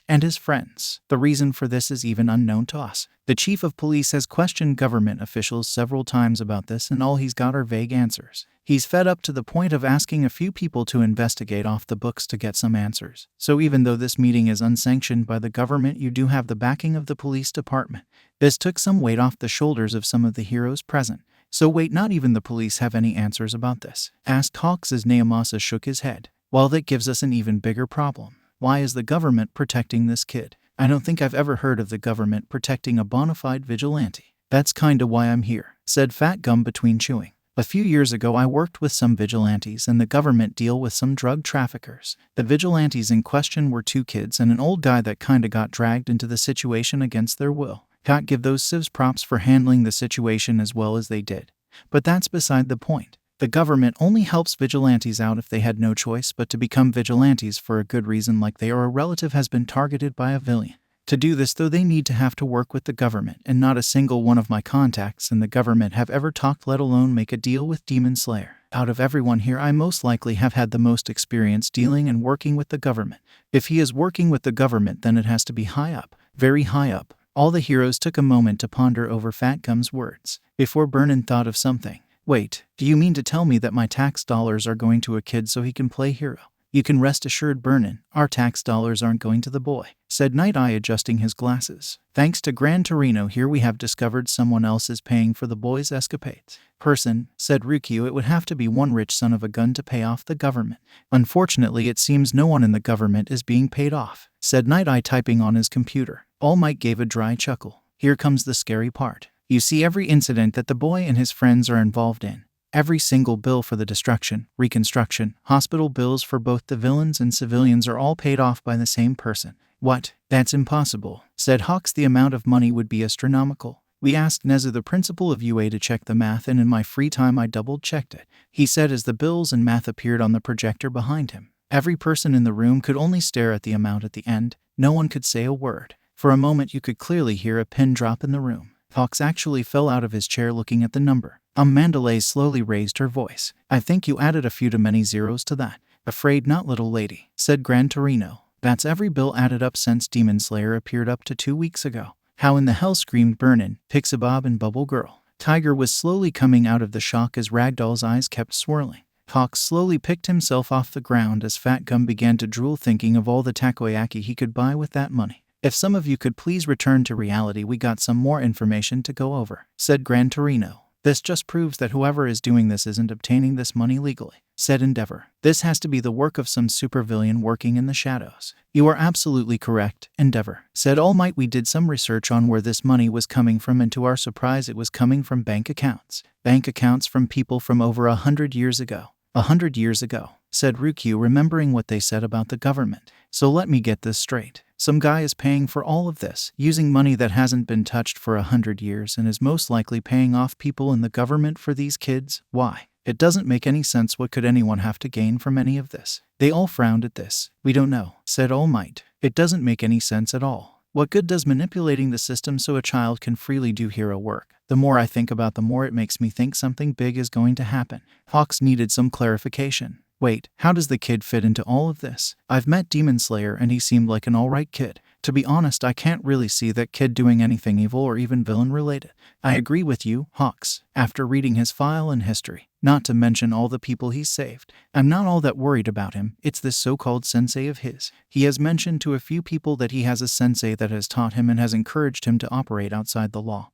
S1: and his friends. The reason for this is even unknown to us. The chief of police has questioned government officials several times about this, and all he's got are vague answers. He's fed up to the point of asking a few people to investigate off the books to get some answers. So even though this meeting is unsanctioned by the government, you do have the backing of the police department. This took some weight off the shoulders of some of the heroes present. So wait, not even the police have any answers about this? Asked Hawks as Naomasa shook his head. Well, that gives us an even bigger problem. Why is the government protecting this kid? I don't think I've ever heard of the government protecting a bona fide vigilante. That's kinda why I'm here, said Fat Gum between chewing. A few years ago I worked with some vigilantes and the government deal with some drug traffickers. The vigilantes in question were two kids and an old guy that kinda got dragged into the situation against their will. Can't give those civs props for handling the situation as well as they did. But that's beside the point. The government only helps vigilantes out if they had no choice but to become vigilantes for a good reason, like they or a relative has been targeted by a villain. To do this, though, they need to have to work with the government, and not a single one of my contacts in the government have ever talked, let alone make a deal with Demon Slayer. Out of everyone here, I most likely have had the most experience dealing and working with the government. If he is working with the government, then it has to be high up, very high up. All the heroes took a moment to ponder over Fat Gum's words, before Vernon thought of something. Wait, do you mean to tell me that my tax dollars are going to a kid so he can play hero? You can rest assured, Burnin, our tax dollars aren't going to the boy, said Night Eye, adjusting his glasses. Thanks to Gran Torino here we have discovered someone else is paying for the boy's escapades. Person, said Ryukyu, it would have to be one rich son of a gun to pay off the government. Unfortunately, it seems no one in the government is being paid off, said Night Eye, typing on his computer. All Might gave a dry chuckle. Here comes the scary part. You see, every incident that the boy and his friends are involved in, every single bill for the destruction, reconstruction, hospital bills for both the villains and civilians are all paid off by the same person. What? That's impossible, said Hawks. The amount of money would be astronomical. We asked Nezu, the principal of UA, to check the math, and in my free time I double-checked it. He said as the bills and math appeared on the projector behind him. Every person in the room could only stare at the amount at the end. No one could say a word. For a moment you could clearly hear a pin drop in the room. Hawks actually fell out of his chair looking at the number. Mandalay slowly raised her voice. I think you added a few too many zeros to that. Afraid not, little lady, said Gran Torino. That's every bill added up since Demon Slayer appeared up to 2 weeks ago. How in the hell, screamed Burnin, Pixabob and Bubble Girl. Tiger was slowly coming out of the shock as Ragdoll's eyes kept swirling. Hawks slowly picked himself off the ground as Fat Gum began to drool, thinking of all the takoyaki he could buy with that money. If some of you could please return to reality, we got some more information to go over, said Gran Torino. This just proves that whoever is doing this isn't obtaining this money legally, said Endeavor. This has to be the work of some supervillain working in the shadows. You are absolutely correct, Endeavor, said All Might. We did some research on where this money was coming from, and to our surprise it was coming from bank accounts. Bank accounts from people from over 100 years ago. 100 years ago, said Ryukyu, remembering what they said about the government. So let me get this straight. Some guy is paying for all of this, using money that hasn't been touched for 100 years, and is most likely paying off people in the government for these kids. Why? It doesn't make any sense. What could anyone have to gain from any of this? They all frowned at this. We don't know, said All Might. It doesn't make any sense at all. What good does manipulating the system so a child can freely do hero work? The more I think about, the more it makes me think something big is going to happen. Hawks needed some clarification. Wait, how does the kid fit into all of this? I've met Demon Slayer and he seemed like an alright kid. To be honest, I can't really see that kid doing anything evil or even villain related. I agree with you, Hawks, after reading his file and history, not to mention all the people he's saved. I'm not all that worried about him. It's this so-called sensei of his. He has mentioned to a few people that he has a sensei that has taught him and has encouraged him to operate outside the law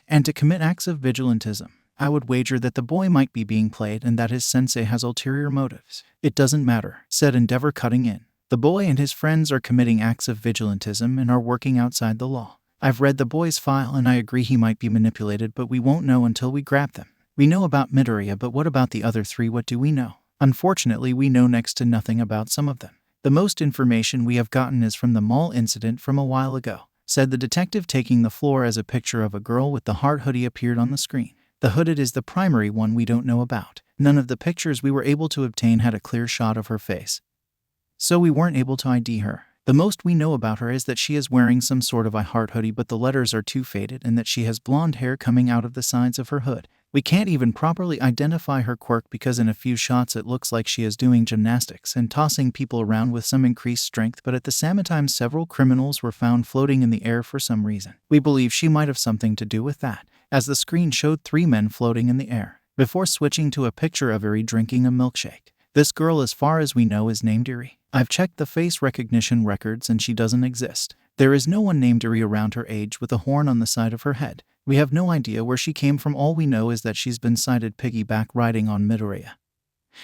S1: and to commit acts of vigilantism. I would wager that the boy might be being played and that his sensei has ulterior motives. It doesn't matter, said Endeavor, cutting in. The boy and his friends are committing acts of vigilantism and are working outside the law. I've read the boy's file and I agree he might be manipulated, but we won't know until we grab them. We know about Midoriya, but what about the other three? What do we know? Unfortunately, we know next to nothing about some of them. The most information we have gotten is from the mall incident from a while ago, said the detective, taking the floor as a picture of a girl with the heart hoodie appeared on the screen. The hooded is the primary one we don't know about. None of the pictures we were able to obtain had a clear shot of her face, so we weren't able to ID her. The most we know about her is that she is wearing some sort of a heart hoodie, but the letters are too faded, and that she has blonde hair coming out of the sides of her hood. We can't even properly identify her quirk because in a few shots it looks like she is doing gymnastics and tossing people around with some increased strength, but at the same time several criminals were found floating in the air for some reason. We believe she might have something to do with that, as the screen showed 3 men floating in the air, before switching to a picture of Eri drinking a milkshake. This girl, as far as we know, is named Eri. I've checked the face recognition records and she doesn't exist. There is no one named Eri around her age with a horn on the side of her head. We have no idea where she came from. All we know is that she's been sighted piggyback riding on Midoriya,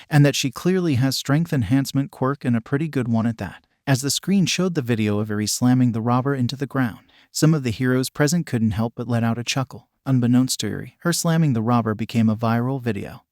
S1: and that she clearly has strength enhancement quirk, and a pretty good one at that. As the screen showed the video of Eri slamming the robber into the ground, some of the heroes present couldn't help but let out a chuckle. Unbeknownst to Eri, her slamming the robber became a viral video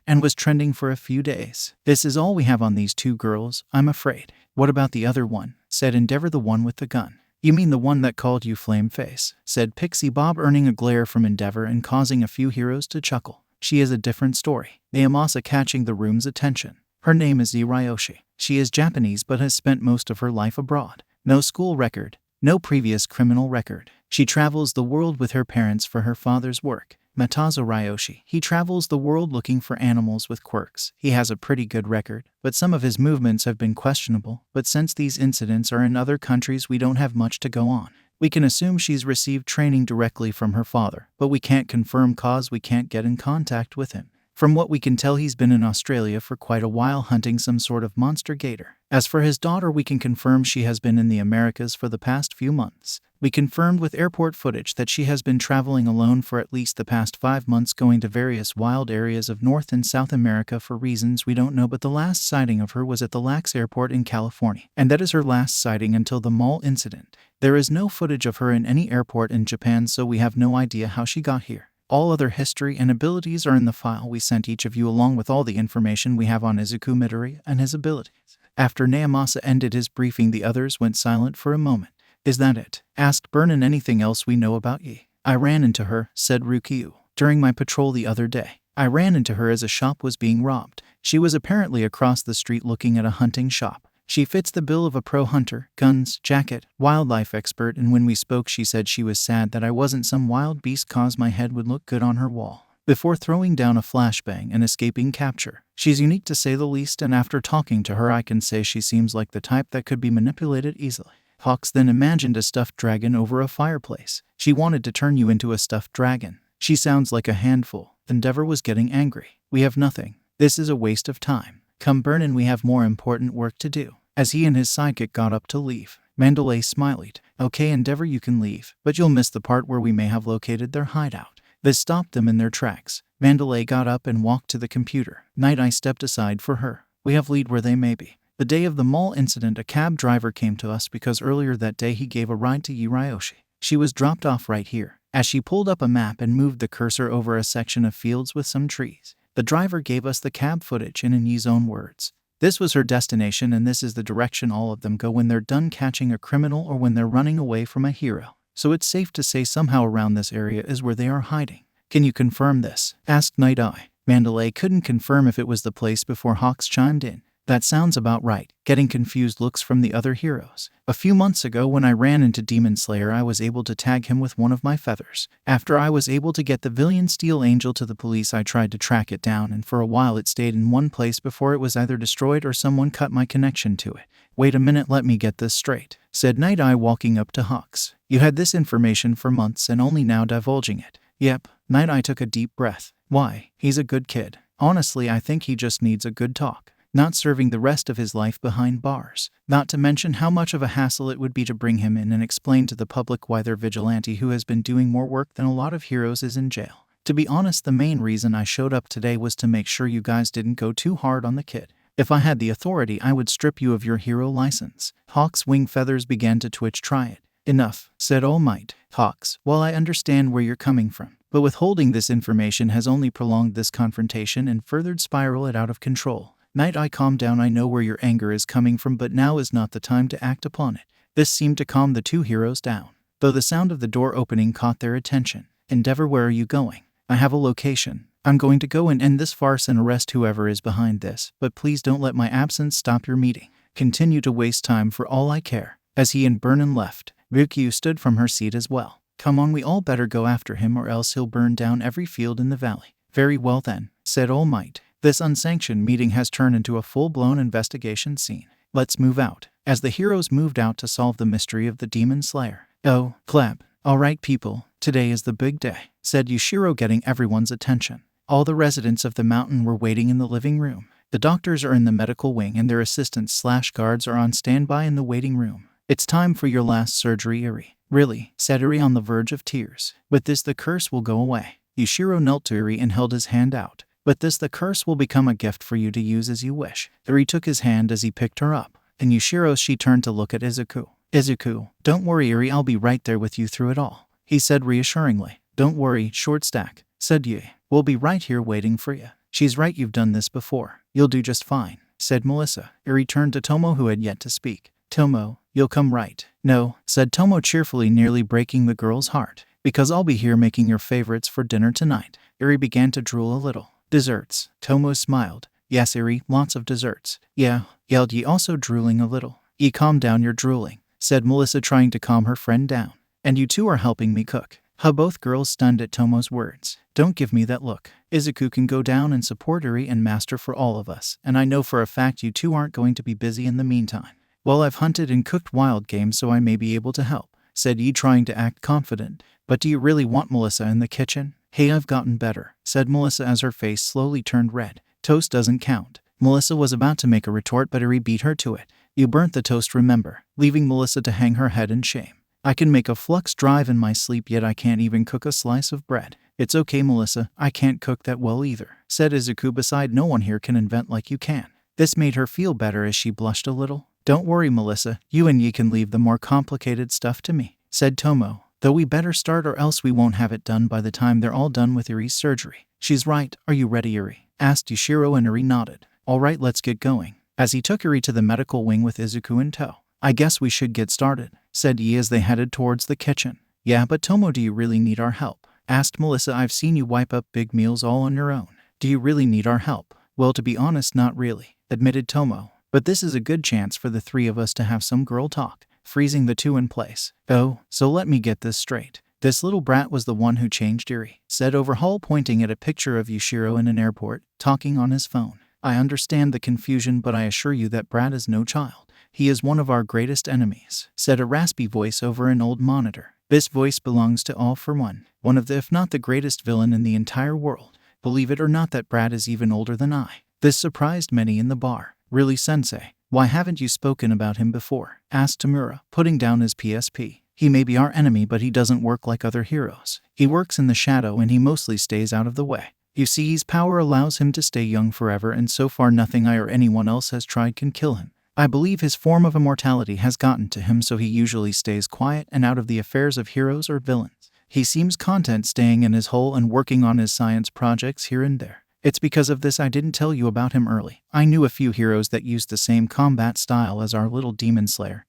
S1: and was trending for a few days. This is all we have on these 2 girls, I'm afraid. What about the other one? Said Endeavor. The one with the gun. You mean the one that called you Flame Face? Said Pixie Bob, earning a glare from Endeavor and causing a few heroes to chuckle. She is a different story. Ayamasa catching the room's attention. Her name is Ryoshi. She is Japanese but has spent most of her life abroad. No school record, no previous criminal record. She travels the world with her parents for her father's work. Matazo Ryoshi. He travels the world looking for animals with quirks. He has a pretty good record, but some of his movements have been questionable. But since these incidents are in other countries, we don't have much to go on. We can assume she's received training directly from her father, but we can't confirm cause we can't get in contact with him. From what we can tell, he's been in Australia for quite a while hunting some sort of monster gator. As for his daughter, we can confirm she has been in the Americas for the past few months. We confirmed with airport footage that she has been traveling alone for at least the past 5 months, going to various wild areas of North and South America for reasons we don't know, but the last sighting of her was at the Lax Airport in California, and that is her last sighting until the mall incident. There is no footage of her in any airport in Japan, so we have no idea how she got here. All other history and abilities are in the file we sent each of you, along with all the information we have on Izuku Midori and his abilities. After Naomasa ended his briefing, the others went silent for a moment. Is that it? Asked Burnin. Anything else we know about Yi? I ran into her, said Rukyu, during my patrol the other day. I ran into her as a shop was being robbed. She was apparently across the street looking at a hunting shop. She fits the bill of a pro hunter, guns, jacket, wildlife expert, and when we spoke she said she was sad that I wasn't some wild beast cause my head would look good on her wall. Before throwing down a flashbang and escaping capture. She's unique to say the least, and after talking to her I can say she seems like the type that could be manipulated easily. Hawks then imagined a stuffed dragon over a fireplace. She wanted to turn you into a stuffed dragon. She sounds like a handful. Endeavor was getting angry. We have nothing. This is a waste of time. Come Burnin, we have more important work to do. As he and his sidekick got up to leave, Mandalay smiled. Okay Endeavor, you can leave, but you'll miss the part where we may have located their hideout. This stopped them in their tracks. Mandalay got up and walked to the computer. Night Eye stepped aside for her. We have lead where they may be. The day of the mall incident, a cab driver came to us because earlier that day he gave a ride to Yurioshi. She was dropped off right here. As she pulled up a map and moved the cursor over a section of fields with some trees, the driver gave us the cab footage and in Yi's own words. This was her destination, and this is the direction all of them go when they're done catching a criminal or when they're running away from a hero. So it's safe to say somehow around this area is where they are hiding. Can you confirm this? Asked Night Eye. Mandalay couldn't confirm if it was the place before Hawks chimed in. That sounds about right. Getting confused looks from the other heroes. A few months ago when I ran into Demon Slayer, I was able to tag him with one of my feathers. After I was able to get the villain Steel Angel to the police, I tried to track it down, and for a while it stayed in one place before it was either destroyed or someone cut my connection to it. Wait a minute, let me get this straight, said Night Eye walking up to Hawks. You had this information for months and only now divulging it. Yep. Night Eye took a deep breath. Why? He's a good kid. Honestly, I think he just needs a good talk. Not serving the rest of his life behind bars. Not to mention how much of a hassle it would be to bring him in and explain to the public why their vigilante who has been doing more work than a lot of heroes is in jail. To be honest, the main reason I showed up today was to make sure you guys didn't go too hard on the kid. If I had the authority, I would strip you of your hero license. Hawk's wing feathers began to twitch. Try it. Enough, said All Might. Hawks, while I understand where you're coming from, but withholding this information has only prolonged this confrontation and furthered spiral it out of control. Night Eye, calm down. I know where your anger is coming from, but now is not the time to act upon it. This seemed to calm the two heroes down, though the sound of the door opening caught their attention. Endeavor, where are you going? I have a location. I'm going to go and end this farce and arrest whoever is behind this, but please don't let my absence stop your meeting. Continue to waste time for all I care. As he and Burnin left, Rukyu stood from her seat as well. Come on, we all better go after him or else he'll burn down every field in the valley. Very well then, said All Might. This unsanctioned meeting has turned into a full-blown investigation scene. Let's move out. As the heroes moved out to solve the mystery of the Demon Slayer. Oh, clap. All right, people, today is the big day, said Yushiro, getting everyone's attention. All the residents of the mountain were waiting in the living room. The doctors are in the medical wing and their assistants/guards are on standby in the waiting room. It's time for your last surgery, Eri. Really, said Eri on the verge of tears. With this the curse will go away. Yushiro knelt to Eri and held his hand out. With this the curse will become a gift for you to use as you wish. Eri took his hand as he picked her up. And Yushiro, she turned to look at Izuku. Izuku, don't worry Eri, I'll be right there with you through it all, he said reassuringly. Don't worry, Short Stack, said Yi. We'll be right here waiting for you. She's right, you've done this before. You'll do just fine, said Melissa. Eri turned to Tomo, who had yet to speak. Tomo, you'll come right? No, said Tomo cheerfully, nearly breaking the girl's heart. Because I'll be here making your favorites for dinner tonight. Eri began to drool a little. Desserts. Tomo smiled. Yes, Eri, lots of desserts. Yeah, yelled Yi, also drooling a little. Yi, calm down, you're drooling, said Melissa, trying to calm her friend down. And you two are helping me cook. Both girls stunned at Tomo's words. Don't give me that look. Izuku can go down and support Eri and master for all of us, and I know for a fact you two aren't going to be busy in the meantime. Well, I've hunted and cooked wild game, so I may be able to help. said Yi, trying to act confident. But do you really want Melissa in the kitchen? Hey, I've gotten better, said Melissa as her face slowly turned red. Toast doesn't count. Melissa was about to make a retort, but Eri beat her to it. You burnt the toast, remember, leaving Melissa to hang her head in shame. I can make a flux drive in my sleep, yet I can't even cook a slice of bread. It's okay, Melissa, I can't cook that well either, said Izuku. Beside, no one here can invent like you can. This made her feel better as she blushed a little. Don't worry, Melissa, you and Yi can leave the more complicated stuff to me, said Tomo. Though we better start or else we won't have it done by the time they're all done with Eri's surgery. She's right. Are you ready, Eri? Asked Yushiro, and Eri nodded. All right, let's get going. As he took Eri to the medical wing with Izuku in tow. I guess we should get started, said Yi as they headed towards the kitchen. Yeah, but Tomo, do you really need our help? Asked Melissa. I've seen you wipe up big meals all on your own. Do you really need our help? Well, to be honest, not really, admitted Tomo. But this is a good chance for the three of us to have some girl talk, freezing the two in place. Oh, so let me get this straight. This little brat was the one who changed Eri, said Overhaul, pointing at a picture of Yushiro in an airport, talking on his phone. I understand the confusion, but I assure you that brat is no child. He is one of our greatest enemies, said a raspy voice over an old monitor. This voice belongs to All for One of the, if not the greatest villain in the entire world. Believe it or not, that brat is even older than I. This surprised many in the bar. Really, Sensei? Why haven't you spoken about him before? Asked Tamura, putting down his PSP. He may be our enemy, but he doesn't work like other heroes. He works in the shadow and he mostly stays out of the way. You see, his power allows him to stay young forever, and so far nothing I or anyone else has tried can kill him. I believe his form of immortality has gotten to him, so he usually stays quiet and out of the affairs of heroes or villains. He seems content staying in his hole and working on his science projects here and there. It's because of this I didn't tell you about him early. I knew a few heroes that used the same combat style as our little demon slayer.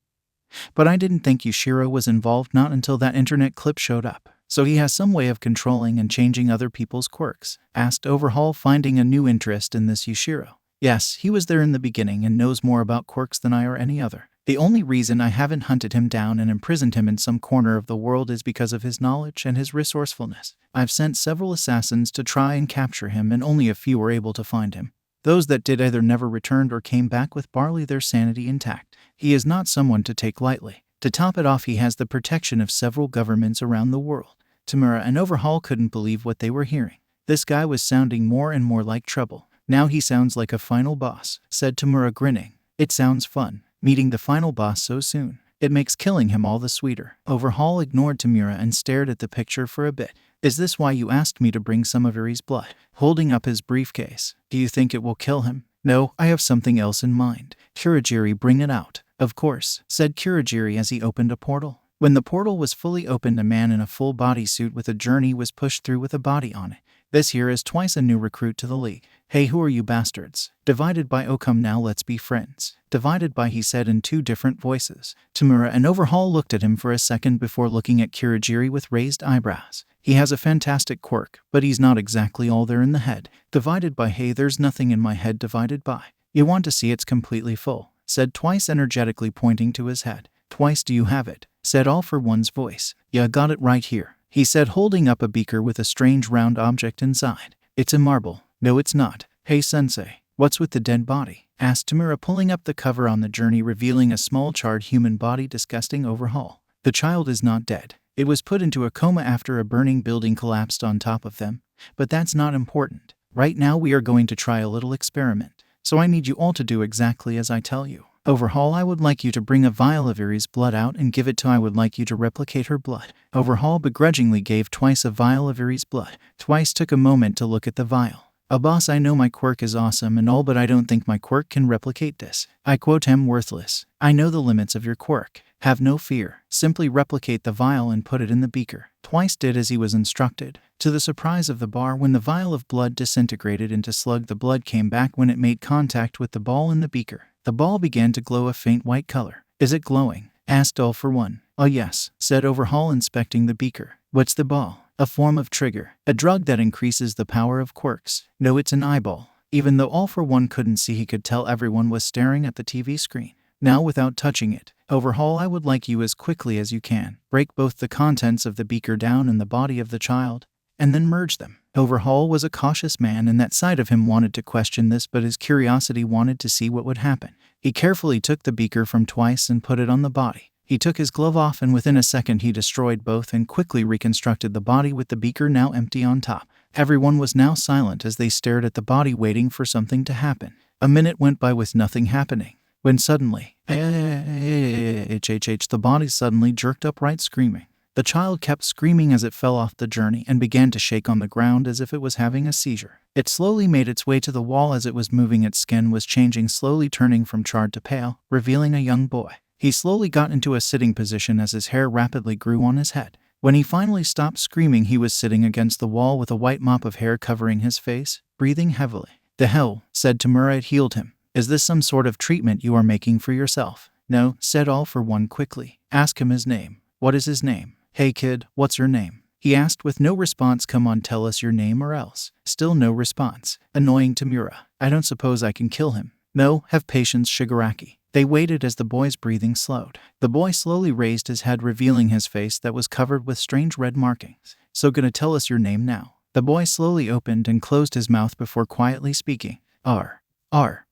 S1: But I didn't think Yushiro was involved, not until that internet clip showed up. So he has some way of controlling and changing other people's quirks? Asked Overhaul, finding a new interest in this Yushiro. Yes, he was there in the beginning and knows more about quirks than I or any other. The only reason I haven't hunted him down and imprisoned him in some corner of the world is because of his knowledge and his resourcefulness. I've sent several assassins to try and capture him, and only a few were able to find him. Those that did either never returned or came back with barely their sanity intact. He is not someone to take lightly. To top it off, he has the protection of several governments around the world. Tamura and Overhaul couldn't believe what they were hearing. This guy was sounding more and more like trouble. Now he sounds like a final boss, said Tamura, grinning. It sounds fun, meeting the final boss so soon. It makes killing him all the sweeter. Overhaul ignored Tamura and stared at the picture for a bit. Is this why you asked me to bring some of Eri's blood? Holding up his briefcase. Do you think it will kill him? No, I have something else in mind. Kurogiri, bring it out. Of course, said Kurogiri as he opened a portal. When the portal was fully opened, a man in a full bodysuit with a journey was pushed through with a body on it. This here is twice a new recruit to the league. Hey, who are you bastards? Divided by, oh come now, let's be friends. Divided by, he said in two different voices. Tamura and Overhaul looked at him for a second before looking at Kurogiri with raised eyebrows. He has a fantastic quirk, but he's not exactly all there in the head. Divided by, hey, there's nothing in my head divided by. You want to see it's completely full, said Twice, energetically pointing to his head. Twice, do you have it? Said All for One's voice. Yeah, got it right here, he said, holding up a beaker with a strange round object inside. It's a marble. No, it's not. Hey, Sensei, what's with the dead body? Asked Tamura, pulling up the cover on the journey, revealing a small charred human body. Disgusting. Overhaul. The child is not dead. It was put into a coma after a burning building collapsed on top of them. But that's not important. Right now we are going to try a little experiment. So I need you all to do exactly as I tell you. Overhaul, I would like you to bring a vial of Eri's blood out and give it to I would like you to replicate her blood. Overhaul begrudgingly gave Twice a vial of Eri's blood. Twice took a moment to look at the vial. Boss, I know my quirk is awesome and all, but I don't think my quirk can replicate this. I quote him, worthless. I know the limits of your quirk. Have no fear. Simply replicate the vial and put it in the beaker. Twice did as he was instructed. To the surprise of the bar, when the vial of blood disintegrated into slug, the blood came back when it made contact with the ball in the beaker. The ball began to glow a faint white color. Is it glowing? Asked All for One. Oh yes, said Overhaul, inspecting the beaker. What's the ball? A form of trigger, a drug that increases the power of quirks. No, it's an eyeball. Even though All for One couldn't see, he could tell everyone was staring at the TV screen. Now, without touching it, Overhaul, I would like you as quickly as you can break both the contents of the beaker down in the body of the child, and then merge them. Overhaul was a cautious man, and that side of him wanted to question this, but his curiosity wanted to see what would happen. He carefully took the beaker from Twice and put it on the body. He took his glove off and within a second he destroyed both and quickly reconstructed the body with the beaker now empty on top. Everyone was now silent as they stared at the body waiting for something to happen. A minute went by with nothing happening, when suddenly, the body suddenly jerked upright screaming. The child kept screaming as it fell off the journey and began to shake on the ground as if it was having a seizure. It slowly made its way to the wall as it was moving. Its skin was changing, slowly turning from charred to pale, revealing a young boy. He slowly got into a sitting position as his hair rapidly grew on his head. When he finally stopped screaming, he was sitting against the wall with a white mop of hair covering his face, breathing heavily. "The hell," said Tamura, "it healed him. Is this some sort of treatment you are making for yourself?" "No," said All for One quickly. "Ask him his name." "What is his name?" "Hey kid, what's your name?" he asked with no response. "Come on, tell us your name or else." Still no response. Annoying Tamura. "I don't suppose I can kill him." "No, have patience, Shigaraki." They waited as the boy's breathing slowed. The boy slowly raised his head, revealing his face that was covered with strange red markings. "So gonna tell us your name now?" The boy slowly opened and closed his mouth before quietly speaking.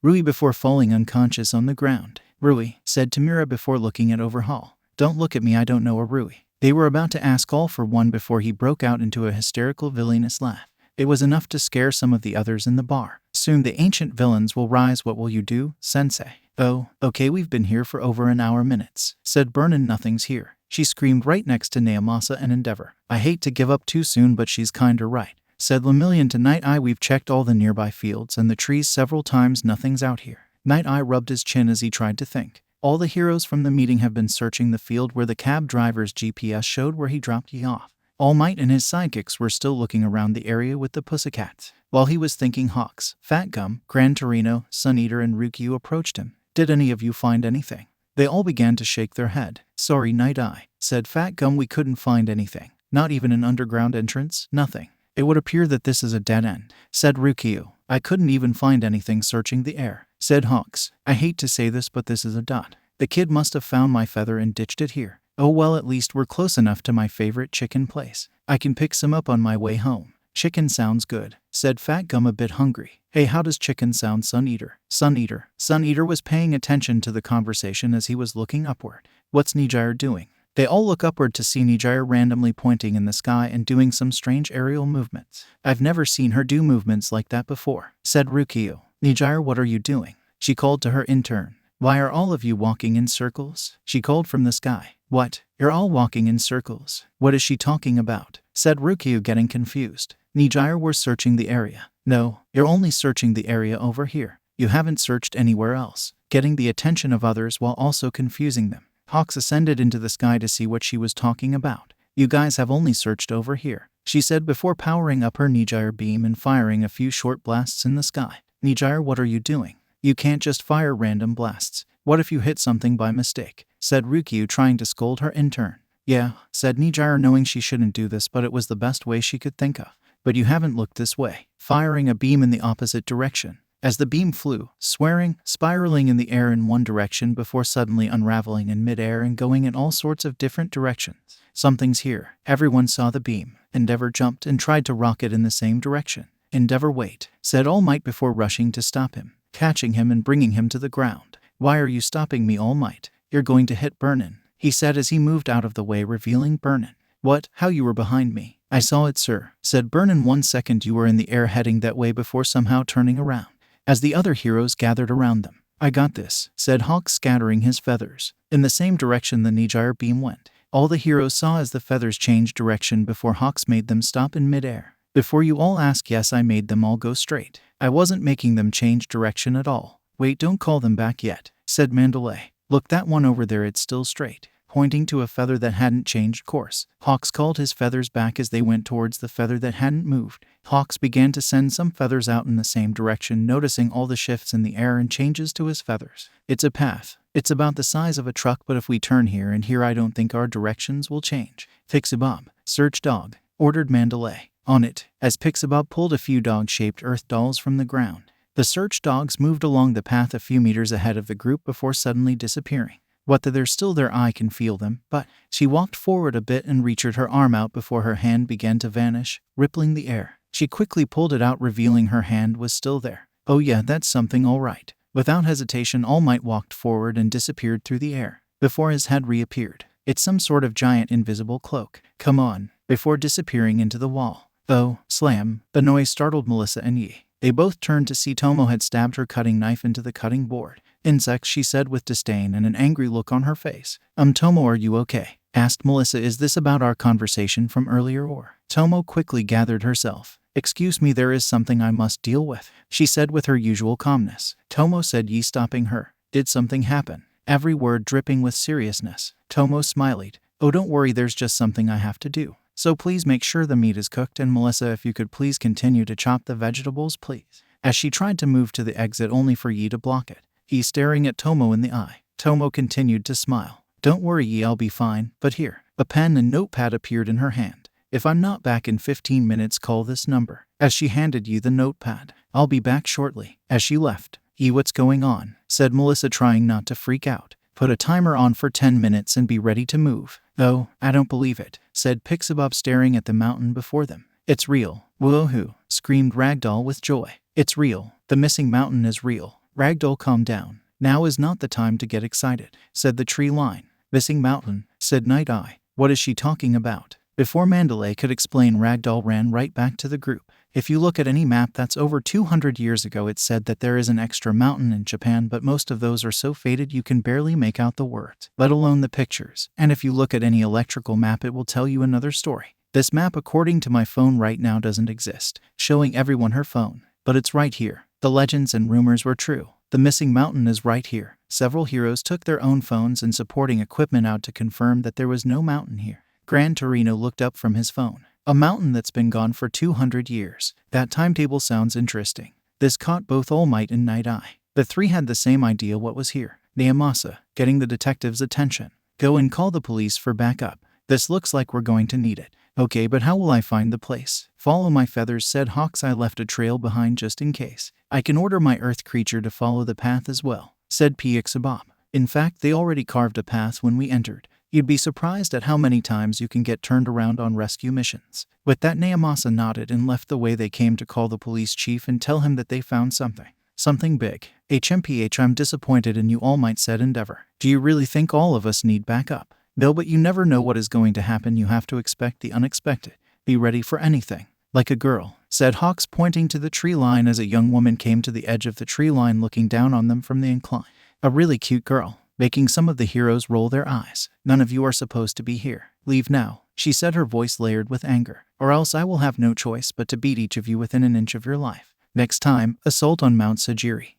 S1: Rui," before falling unconscious on the ground. "Rui," said Tamura before looking at Overhaul. "Don't look at me, I don't know a Rui." They were about to ask All for One before he broke out into a hysterical villainous laugh. It was enough to scare some of the others in the bar. "Soon the ancient villains will rise. What will you do, sensei?" "Oh, okay, we've been here for over an hour minutes," said Burnin. "Nothing's here." She screamed right next to Naomasa and Endeavor. "I hate to give up too soon, but she's kinda right," said Lemillion to Night Eye. "We've checked all the nearby fields and the trees several times. Nothing's out here." Night Eye rubbed his chin as he tried to think. "All the heroes from the meeting have been searching the field where the cab driver's GPS showed where he dropped Yi off. All Might and his sidekicks were still looking around the area with the pussycats." While he was thinking, Hawks, Fat Gum, Gran Torino, Sun Eater and Ryukyu approached him. "Did any of you find anything?" They all began to shake their head. "Sorry, Night Eye," said Fat Gum, "we couldn't find anything. Not even an underground entrance, nothing." "It would appear that this is a dead end," said Ryukyu. "I couldn't even find anything searching the air," said Hawks. "I hate to say this, but this is a dot. The kid must have found my feather and ditched it here. Oh well, at least we're close enough to my favorite chicken place. I can pick some up on my way home." "Chicken sounds good," said Fat Gum, a bit hungry. "Hey, how does chicken sound, Sun Eater?" Sun Eater was paying attention to the conversation as he was looking upward. "What's Nijire doing?" They all look upward to see Nijire randomly pointing in the sky and doing some strange aerial movements. "I've never seen her do movements like that before," said Ryukyu. "Nijire, what are you doing?" she called to her intern. "Why are all of you walking in circles?" she called from the sky. "What? You're all walking in circles? What is she talking about?" said Ryukyu, getting confused. "Nijire, we're searching the area." "No, you're only searching the area over here. You haven't searched anywhere else," getting the attention of others while also confusing them. Hawks ascended into the sky to see what she was talking about. "You guys have only searched over here," she said before powering up her Nijire beam and firing a few short blasts in the sky. "Nijire, what are you doing? You can't just fire random blasts. What if you hit something by mistake?" said Ryukyu, trying to scold her intern. "Yeah," said Nijire, knowing she shouldn't do this, but it was the best way she could think of. "But you haven't looked this way," firing a beam in the opposite direction. As the beam flew, swearing, spiraling in the air in one direction before suddenly unraveling in midair and going in all sorts of different directions. "Something's here." Everyone saw the beam. Endeavor jumped and tried to rock it in the same direction. "Endeavor, wait," said All Might before rushing to stop him, catching him and bringing him to the ground. "Why are you stopping me, All Might? You're going to hit Burnin," he said as he moved out of the way, revealing Burnin. "What? How, you were behind me?" "I saw it, sir," said Burnin. "1 second you were in the air heading that way before somehow turning around." As the other heroes gathered around them. "I got this," said Hawk, scattering his feathers in the same direction the Nijire beam went. All the heroes saw as the feathers changed direction before Hawks made them stop in midair. "Before you all ask, yes, I made them all go straight. I wasn't making them change direction at all." "Wait, don't call them back yet," said Mandalay. "Look, that one over there, it's still straight," pointing to a feather that hadn't changed course. Hawks called his feathers back as they went towards the feather that hadn't moved. Hawks began to send some feathers out in the same direction, noticing all the shifts in the air and changes to his feathers. "It's a path. It's about the size of a truck, but if we turn here and here, I don't think our directions will change." "Pixabob, search dog," ordered Mandalay. "On it," as Pixabob pulled a few dog-shaped earth dolls from the ground. The search dogs moved along the path a few meters ahead of the group before suddenly disappearing. "What, they're still there, I can feel them, but..." She walked forward a bit and reached her arm out before her hand began to vanish, rippling the air. She quickly pulled it out, revealing her hand was still there. "Oh yeah, that's something, all right." Without hesitation, All Might walked forward and disappeared through the air. before his head reappeared. It's some sort of giant invisible cloak. Come on, before disappearing into the wall. Oh, slam. The noise startled Melissa and Yi. They both turned to see Tomo had stabbed her cutting knife into the cutting board. Insects, she said with disdain and an angry look on her face. Tomo, are you okay? Asked Melissa. Is this about our conversation from earlier or? Tomo quickly gathered herself. Excuse me, there is something I must deal with, she said with her usual calmness. Tomo, said Yi, stopping her. Did something happen? Every word dripping with seriousness. Tomo smiled. Oh, don't worry, there's just something I have to do. So please make sure the meat is cooked, and Melissa, if you could please continue to chop the vegetables, please. As she tried to move to the exit only for Yi to block it. Yi staring at Tomo in the eye. Tomo continued to smile. Don't worry, Yi, I'll be fine, but here. A pen and notepad appeared in her hand. If I'm not back in 15 minutes, call this number. As she handed Yi the notepad. I'll be back shortly. As she left. Yi, what's going on? Said Melissa, trying not to freak out. Put a timer on for 10 minutes and be ready to move. Oh, I don't believe it, said Pixabop, staring at the mountain before them. It's real. Woohoo, screamed Ragdoll with joy. It's real. The missing mountain is real. Ragdoll, calm down. Now is not the time to get excited, said the tree line. Missing mountain, said Night Eye. What is she talking about? Before Mandalay could explain, Ragdoll ran right back to the group. If you look at any map that's over 200 years ago, it said that there is an extra mountain in Japan, but most of those are so faded you can barely make out the words, let alone the pictures. And if you look at any electrical map, it will tell you another story. This map, according to my phone right now, doesn't exist, showing everyone her phone. But it's right here. The legends and rumors were true. The missing mountain is right here. Several heroes took their own phones and supporting equipment out to confirm that there was no mountain here. Gran Torino looked up from his phone. A mountain that's been gone for 200 years. That timetable sounds interesting. This caught both All Might and Night Eye. The three had the same idea what was here. Naomasa, getting the detective's attention. Go and call the police for backup. This looks like we're going to need it. Okay, but how will I find the place? Follow my feathers, said Hawks. I left a trail behind just in case. I can order my earth creature to follow the path as well, said Pixabop. In fact, they already carved a path when we entered. You'd be surprised at how many times you can get turned around on rescue missions. With that, Naomasa nodded and left the way they came to call the police chief and tell him that they found something. Something big. HMPH, I'm disappointed in you, All Might, said Endeavor. Do you really think all of us need backup? No, but you never know what is going to happen. You have to expect the unexpected. Be ready for anything. Like a girl, said Hawks, pointing to the tree line as a young woman came to the edge of the tree line looking down on them from the incline. A really cute girl. Making some of the heroes roll their eyes. None of you are supposed to be here. Leave now, she said, her voice layered with anger, or else I will have no choice but to beat each of you within an inch of your life. Next time, assault on Mount Sajiri.